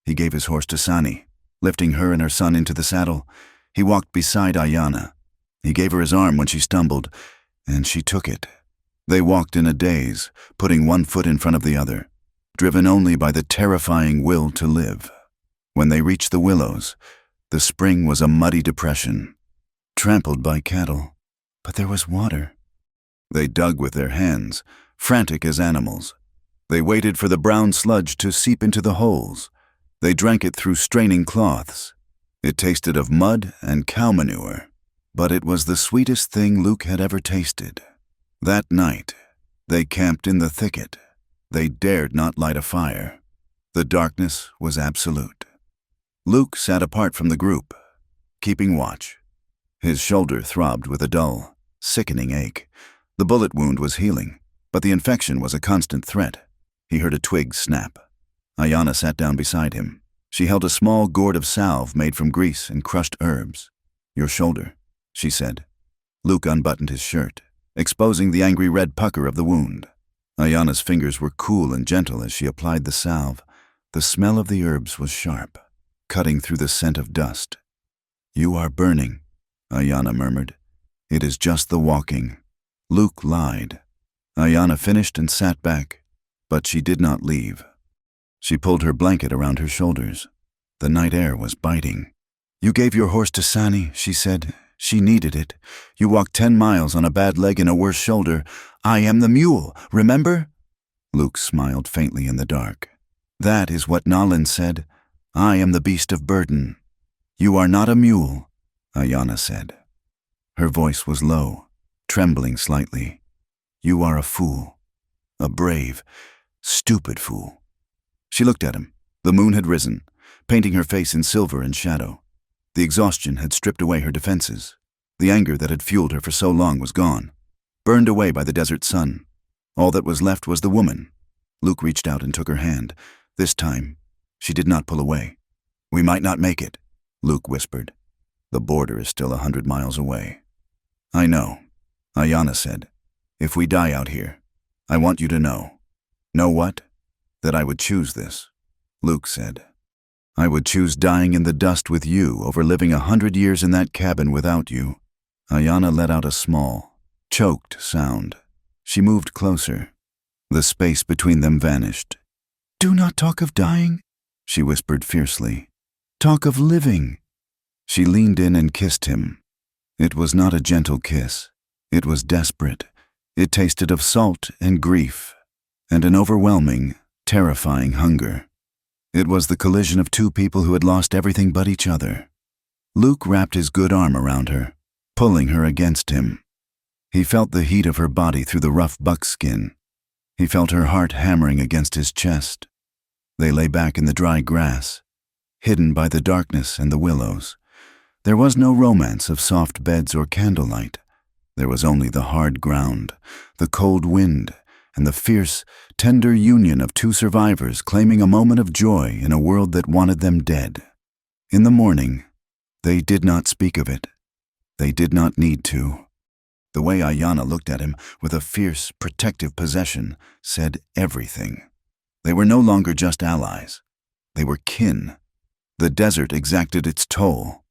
He gave his horse to Sani, lifting her and her son into the saddle. He walked beside Ayanna. He gave her his arm when she stumbled, and she took it. They walked in a daze, putting one foot in front of the other, driven only by the terrifying will to live. When they reached the willows, the spring was a muddy depression, trampled by cattle, but there was water. They dug with their hands, frantic as animals. They waited for the brown sludge to seep into the holes. They drank it through straining cloths. It tasted of mud and cow manure, but it was the sweetest thing Luke had ever tasted. That night, they camped in the thicket. They dared not light a fire. The darkness was absolute. Luke sat apart from the group, keeping watch. His shoulder throbbed with a dull, sickening ache. The bullet wound was healing, but the infection was a constant threat. He heard a twig snap. Ayanna sat down beside him. She held a small gourd of salve made from grease and crushed herbs. "Your shoulder," she said. Luke unbuttoned his shirt, exposing the angry red pucker of the wound. Ayanna's fingers were cool and gentle as she applied the salve. The smell of the herbs was sharp, cutting through the scent of dust. "You are burning," Ayanna murmured. "It is just the walking." Luke lied. Ayanna finished and sat back, but she did not leave. She pulled her blanket around her shoulders. The night air was biting. "You gave your horse to Sani," she said. "She needed it. You walked 10 miles on a bad leg and a worse shoulder. I am the mule, remember?" Luke smiled faintly in the dark. "That is what Nalin said. I am the beast of burden." "You are not a mule," Ayanna said. Her voice was low, trembling slightly. "You are a fool. A brave, stupid fool." She looked at him. The moon had risen, painting her face in silver and shadow. The exhaustion had stripped away her defenses. The anger that had fueled her for so long was gone, burned away by the desert sun. All that was left was the woman. Luke reached out and took her hand. This time, she did not pull away. "We might not make it," Luke whispered. "The border is still 100 miles away." "I know," Ayanna said. "If we die out here, I want you to know." "Know what?" "That I would choose this," Luke said. "I would choose dying in the dust with you over living 100 years in that cabin without you." Ayanna let out a small, choked sound. She moved closer. The space between them vanished. "Do not talk of dying," she whispered fiercely. "Talk of living." She leaned in and kissed him. It was not a gentle kiss. It was desperate. It tasted of salt and grief, and an overwhelming, terrifying hunger. It was the collision of two people who had lost everything but each other. Luke wrapped his good arm around her, pulling her against him. He felt the heat of her body through the rough buckskin. He felt her heart hammering against his chest. They lay back in the dry grass, hidden by the darkness and the willows. There was no romance of soft beds or candlelight. There was only the hard ground, the cold wind, and the fierce, tender union of two survivors claiming a moment of joy in a world that wanted them dead. In the morning, they did not speak of it. They did not need to. The way Ayanna looked at him with a fierce, protective possession said everything. They were no longer just allies. They were kin. The desert exacted its toll.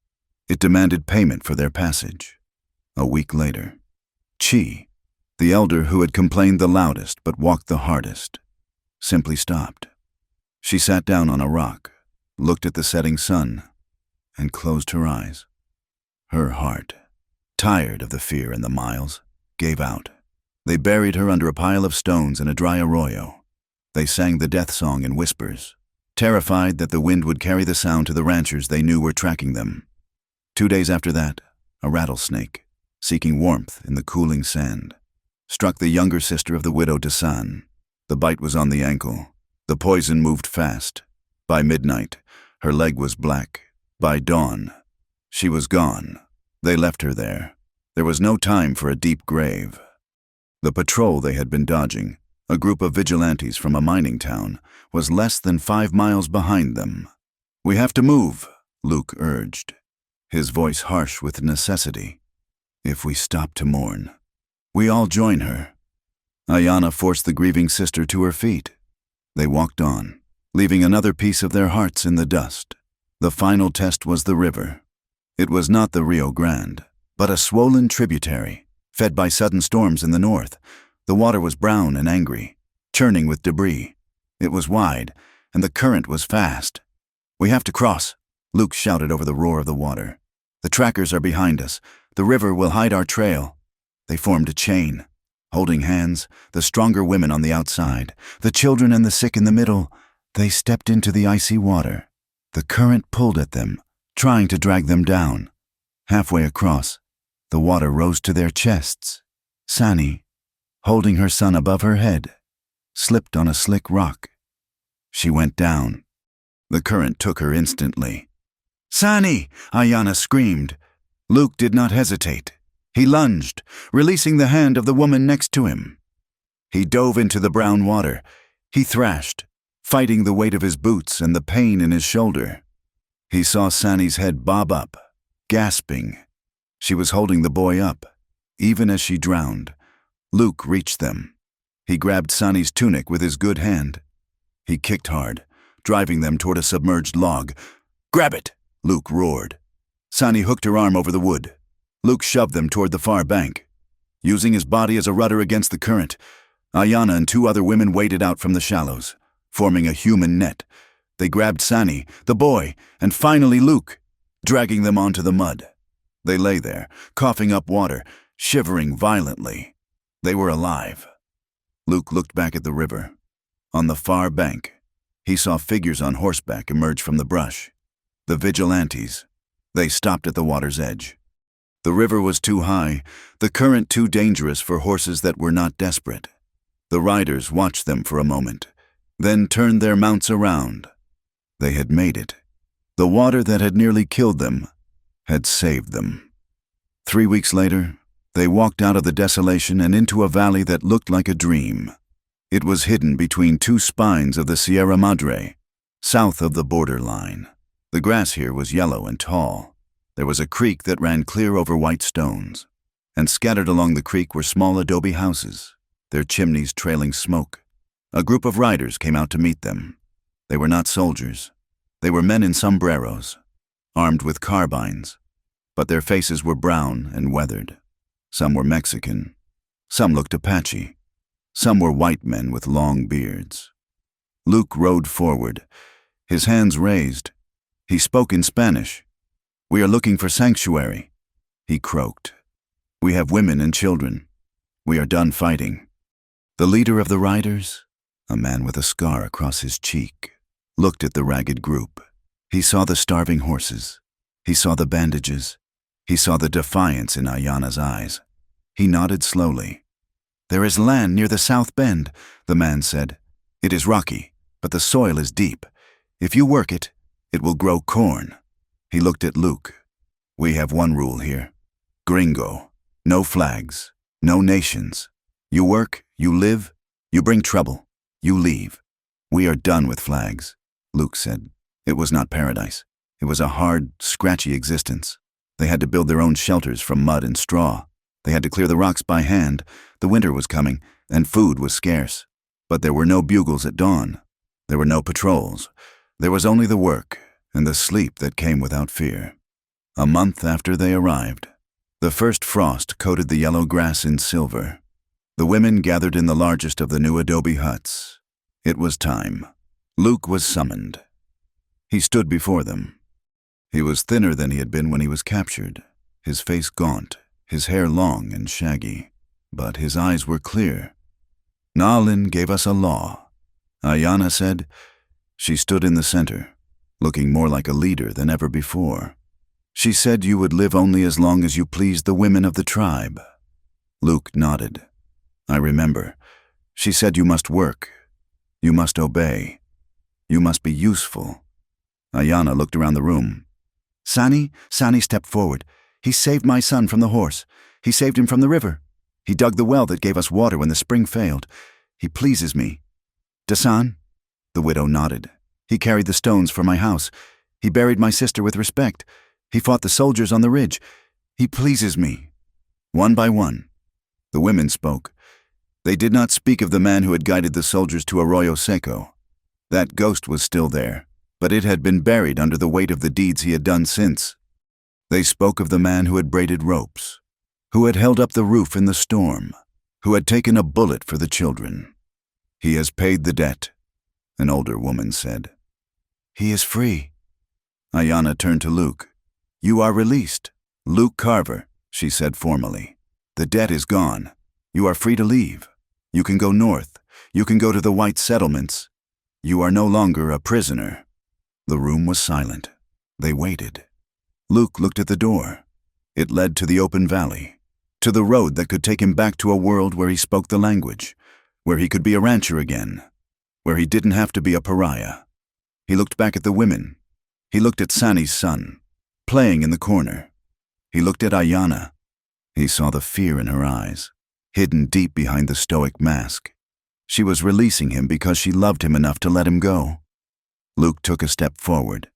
It demanded payment for their passage. A week later, Chi, the elder who had complained the loudest but walked the hardest, simply stopped. She sat down on a rock, looked at the setting sun, and closed her eyes. Her heart, tired of the fear and the miles, gave out. They buried her under a pile of stones in a dry arroyo. They sang the death song in whispers, terrified that the wind would carry the sound to the ranchers they knew were tracking them. 2 days after that, a rattlesnake, seeking warmth in the cooling sand, struck the younger sister of the widow Desan. The bite was on the ankle. The poison moved fast. By midnight, her leg was black. By dawn, she was gone. They left her there. There was no time for a deep grave. The patrol they had been dodging, a group of vigilantes from a mining town, was less than 5 miles behind them. "We have to move," Luke urged, his voice harsh with necessity. "If we stop to mourn, we all join her." Ayanna forced the grieving sister to her feet. They walked on, leaving another piece of their hearts in the dust. The final test was the river. It was not the Rio Grande, but a swollen tributary, fed by sudden storms in the north. The water was brown and angry, churning with debris. It was wide, and the current was fast. "We have to cross," Luke shouted over the roar of the water. "The trackers are behind us. The river will hide our trail." They formed a chain, holding hands, the stronger women on the outside, the children and the sick in the middle. They stepped into the icy water. The current pulled at them, trying to drag them down. Halfway across, the water rose to their chests. Sani, holding her son above her head, slipped on a slick rock. She went down. The current took her instantly. "Sani!" Ayanna screamed. Luke did not hesitate. He lunged, releasing the hand of the woman next to him. He dove into the brown water. He thrashed, fighting the weight of his boots and the pain in his shoulder. He saw Sani's head bob up, gasping. She was holding the boy up, even as she drowned. Luke reached them. He grabbed Sani's tunic with his good hand. He kicked hard, driving them toward a submerged log. "Grab it!" Luke roared. Sani hooked her arm over the wood. Luke shoved them toward the far bank. Using his body as a rudder against the current, Ayanna and 2 other women waded out from the shallows, forming a human net. They grabbed Sani, the boy, and finally Luke, dragging them onto the mud. They lay there, coughing up water, shivering violently. They were alive. Luke looked back at the river. On the far bank, he saw figures on horseback emerge from the brush. The vigilantes. They stopped at the water's edge. The river was too high, the current too dangerous for horses that were not desperate. The riders watched them for a moment, then turned their mounts around. They had made it. The water that had nearly killed them had saved them. 3 weeks later, they walked out of the desolation and into a valley that looked like a dream. It was hidden between 2 spines of the Sierra Madre, south of the borderline. The grass here was yellow and tall. There was a creek that ran clear over white stones, and scattered along the creek were small adobe houses, their chimneys trailing smoke. A group of riders came out to meet them. They were not soldiers. They were men in sombreros, armed with carbines, but their faces were brown and weathered. Some were Mexican. Some looked Apache. Some were white men with long beards. Luke rode forward, his hands raised. He spoke in Spanish. "We are looking for sanctuary," he croaked. "We have women and children. We are done fighting." The leader of the riders, a man with a scar across his cheek, looked at the ragged group. He saw the starving horses. He saw the bandages. He saw the defiance in Ayanna's eyes. He nodded slowly. "There is land near the south bend," the man said. "It is rocky, but the soil is deep. If you work it, it will grow corn." He looked at Luke. "We have one rule here. Gringo. No flags. No nations. You work, you live, you bring trouble, you leave. We are done with flags," Luke said. It was not paradise. It was a hard, scratchy existence. They had to build their own shelters from mud and straw. They had to clear the rocks by hand. The winter was coming, and food was scarce. But there were no bugles at dawn. There were no patrols. There was only the work and the sleep that came without fear. A month after they arrived, the first frost coated the yellow grass in silver. The women gathered in the largest of the new adobe huts. It was time. Luke was summoned. He stood before them. He was thinner than he had been when he was captured, his face gaunt, his hair long and shaggy, but his eyes were clear. "Naalin gave us a law," Ayanna said. She stood in the center, looking more like a leader than ever before. "She said you would live only as long as you pleased the women of the tribe." Luke nodded. "I remember. She said you must work. You must obey. You must be useful." Ayanna looked around the room. Sani stepped forward. "He saved my son from the horse. He saved him from the river. He dug the well that gave us water when the spring failed. He pleases me." "Dasan?" The widow nodded. "He carried the stones for my house. He buried my sister with respect. He fought the soldiers on the ridge. He pleases me." One by one, the women spoke. They did not speak of the man who had guided the soldiers to Arroyo Seco. That ghost was still there, but it had been buried under the weight of the deeds he had done since. They spoke of the man who had braided ropes, who had held up the roof in the storm, who had taken a bullet for the children. "He has paid the debt," an older woman said. "He is free." Ayanna turned to Luke. "You are released. Luke Carver," she said formally. "The debt is gone. You are free to leave. You can go north. You can go to the white settlements. You are no longer a prisoner." The room was silent. They waited. Luke looked at the door. It led to the open valley, to the road that could take him back to a world where he spoke the language, where he could be a rancher again, where he didn't have to be a pariah. He looked back at the women. He looked at Sani's son, playing in the corner. He looked at Ayanna. He saw the fear in her eyes, hidden deep behind the stoic mask. She was releasing him because she loved him enough to let him go. Luke took a step forward.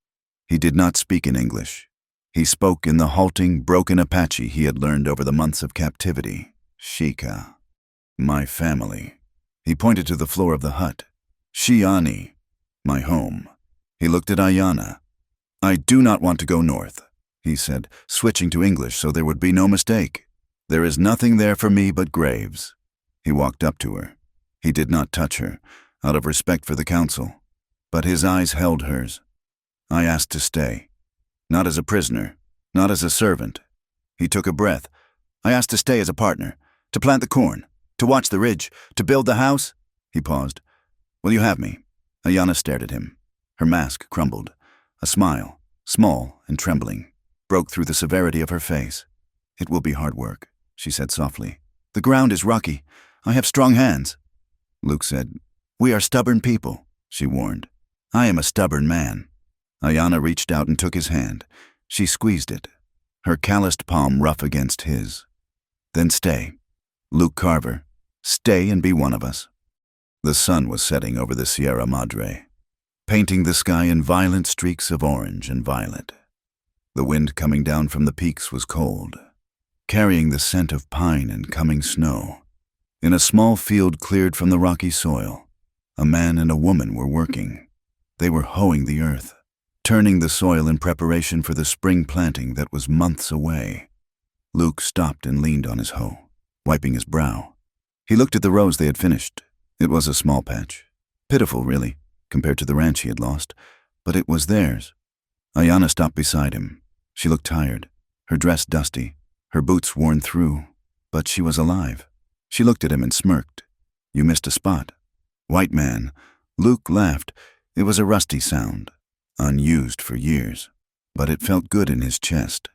He did not speak in English. He spoke in the halting, broken Apache he had learned over the months of captivity. Shika. My family. He pointed to the floor of the hut. Shiani. My home. He looked at Ayana. I do not want to go north, he said, switching to English so there would be no mistake. There is nothing there for me but graves. He walked up to her. He did not touch her, out of respect for the council, but his eyes held hers. I asked to stay. Not as a prisoner, not as a servant. He took a breath. I asked to stay as a partner, to plant the corn, to watch the ridge, to build the house. He paused. Will you have me? Ayana stared at him. Her mask crumbled. A smile, small and trembling, broke through the severity of her face. It will be hard work, she said softly. The ground is rocky. I have strong hands. Luke said, We are stubborn people, she warned. I am a stubborn man. Ayana reached out and took his hand. She squeezed it, her calloused palm rough against his. Then stay. Luke Carver, stay and be one of us. The sun was setting over the Sierra Madre, painting the sky in violent streaks of orange and violet. The wind coming down from the peaks was cold, carrying the scent of pine and coming snow. In a small field cleared from the rocky soil, a man and a woman were working. They were hoeing the earth, turning the soil in preparation for the spring planting that was months away. Luke stopped and leaned on his hoe, wiping his brow. He looked at the rows they had finished. It was a small patch. Pitiful, really, compared to the ranch he had lost, but it was theirs. Ayana stopped beside him. She looked tired, her dress dusty, her boots worn through, but she was alive. She looked at him and smirked. You missed a spot. White man. Luke laughed. It was a rusty sound, unused for years, but it felt good in his chest.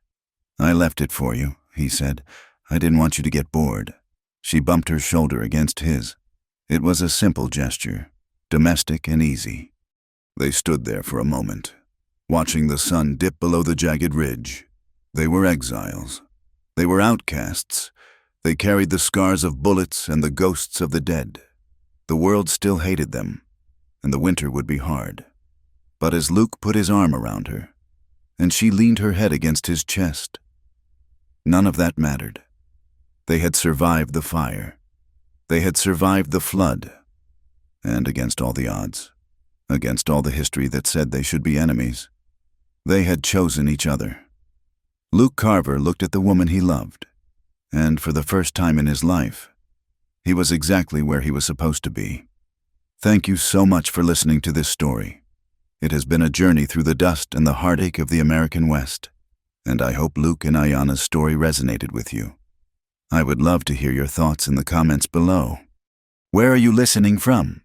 I left it for you, he said. I didn't want you to get bored. She bumped her shoulder against his. It was a simple gesture, domestic and easy. They stood there for a moment, watching the sun dip below the jagged ridge. They were exiles. They were outcasts. They carried the scars of bullets and the ghosts of the dead. The world still hated them, and the winter would be hard. But as Luke put his arm around her, and she leaned her head against his chest, none of that mattered. They had survived the fire. They had survived the flood. And against all the odds, against all the history that said they should be enemies, they had chosen each other. Luke Carver looked at the woman he loved, and for the first time in his life, he was exactly where he was supposed to be. Thank you so much for listening to this story. It has been a journey through the dust and the heartache of the American West, and I hope Luke and Ayana's story resonated with you. I would love to hear your thoughts in the comments below. Where are you listening from?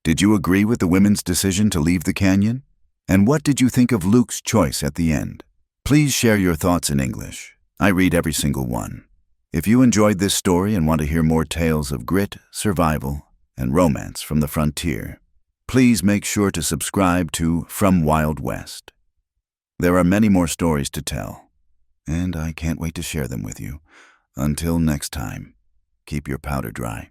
Did you agree with the women's decision to leave the canyon? And what did you think of Luke's choice at the end? Please share your thoughts in English. I read every single one. If you enjoyed this story and want to hear more tales of grit, survival, and romance from the frontier, please make sure to subscribe to From Wild West. There are many more stories to tell, and I can't wait to share them with you. Until next time, keep your powder dry.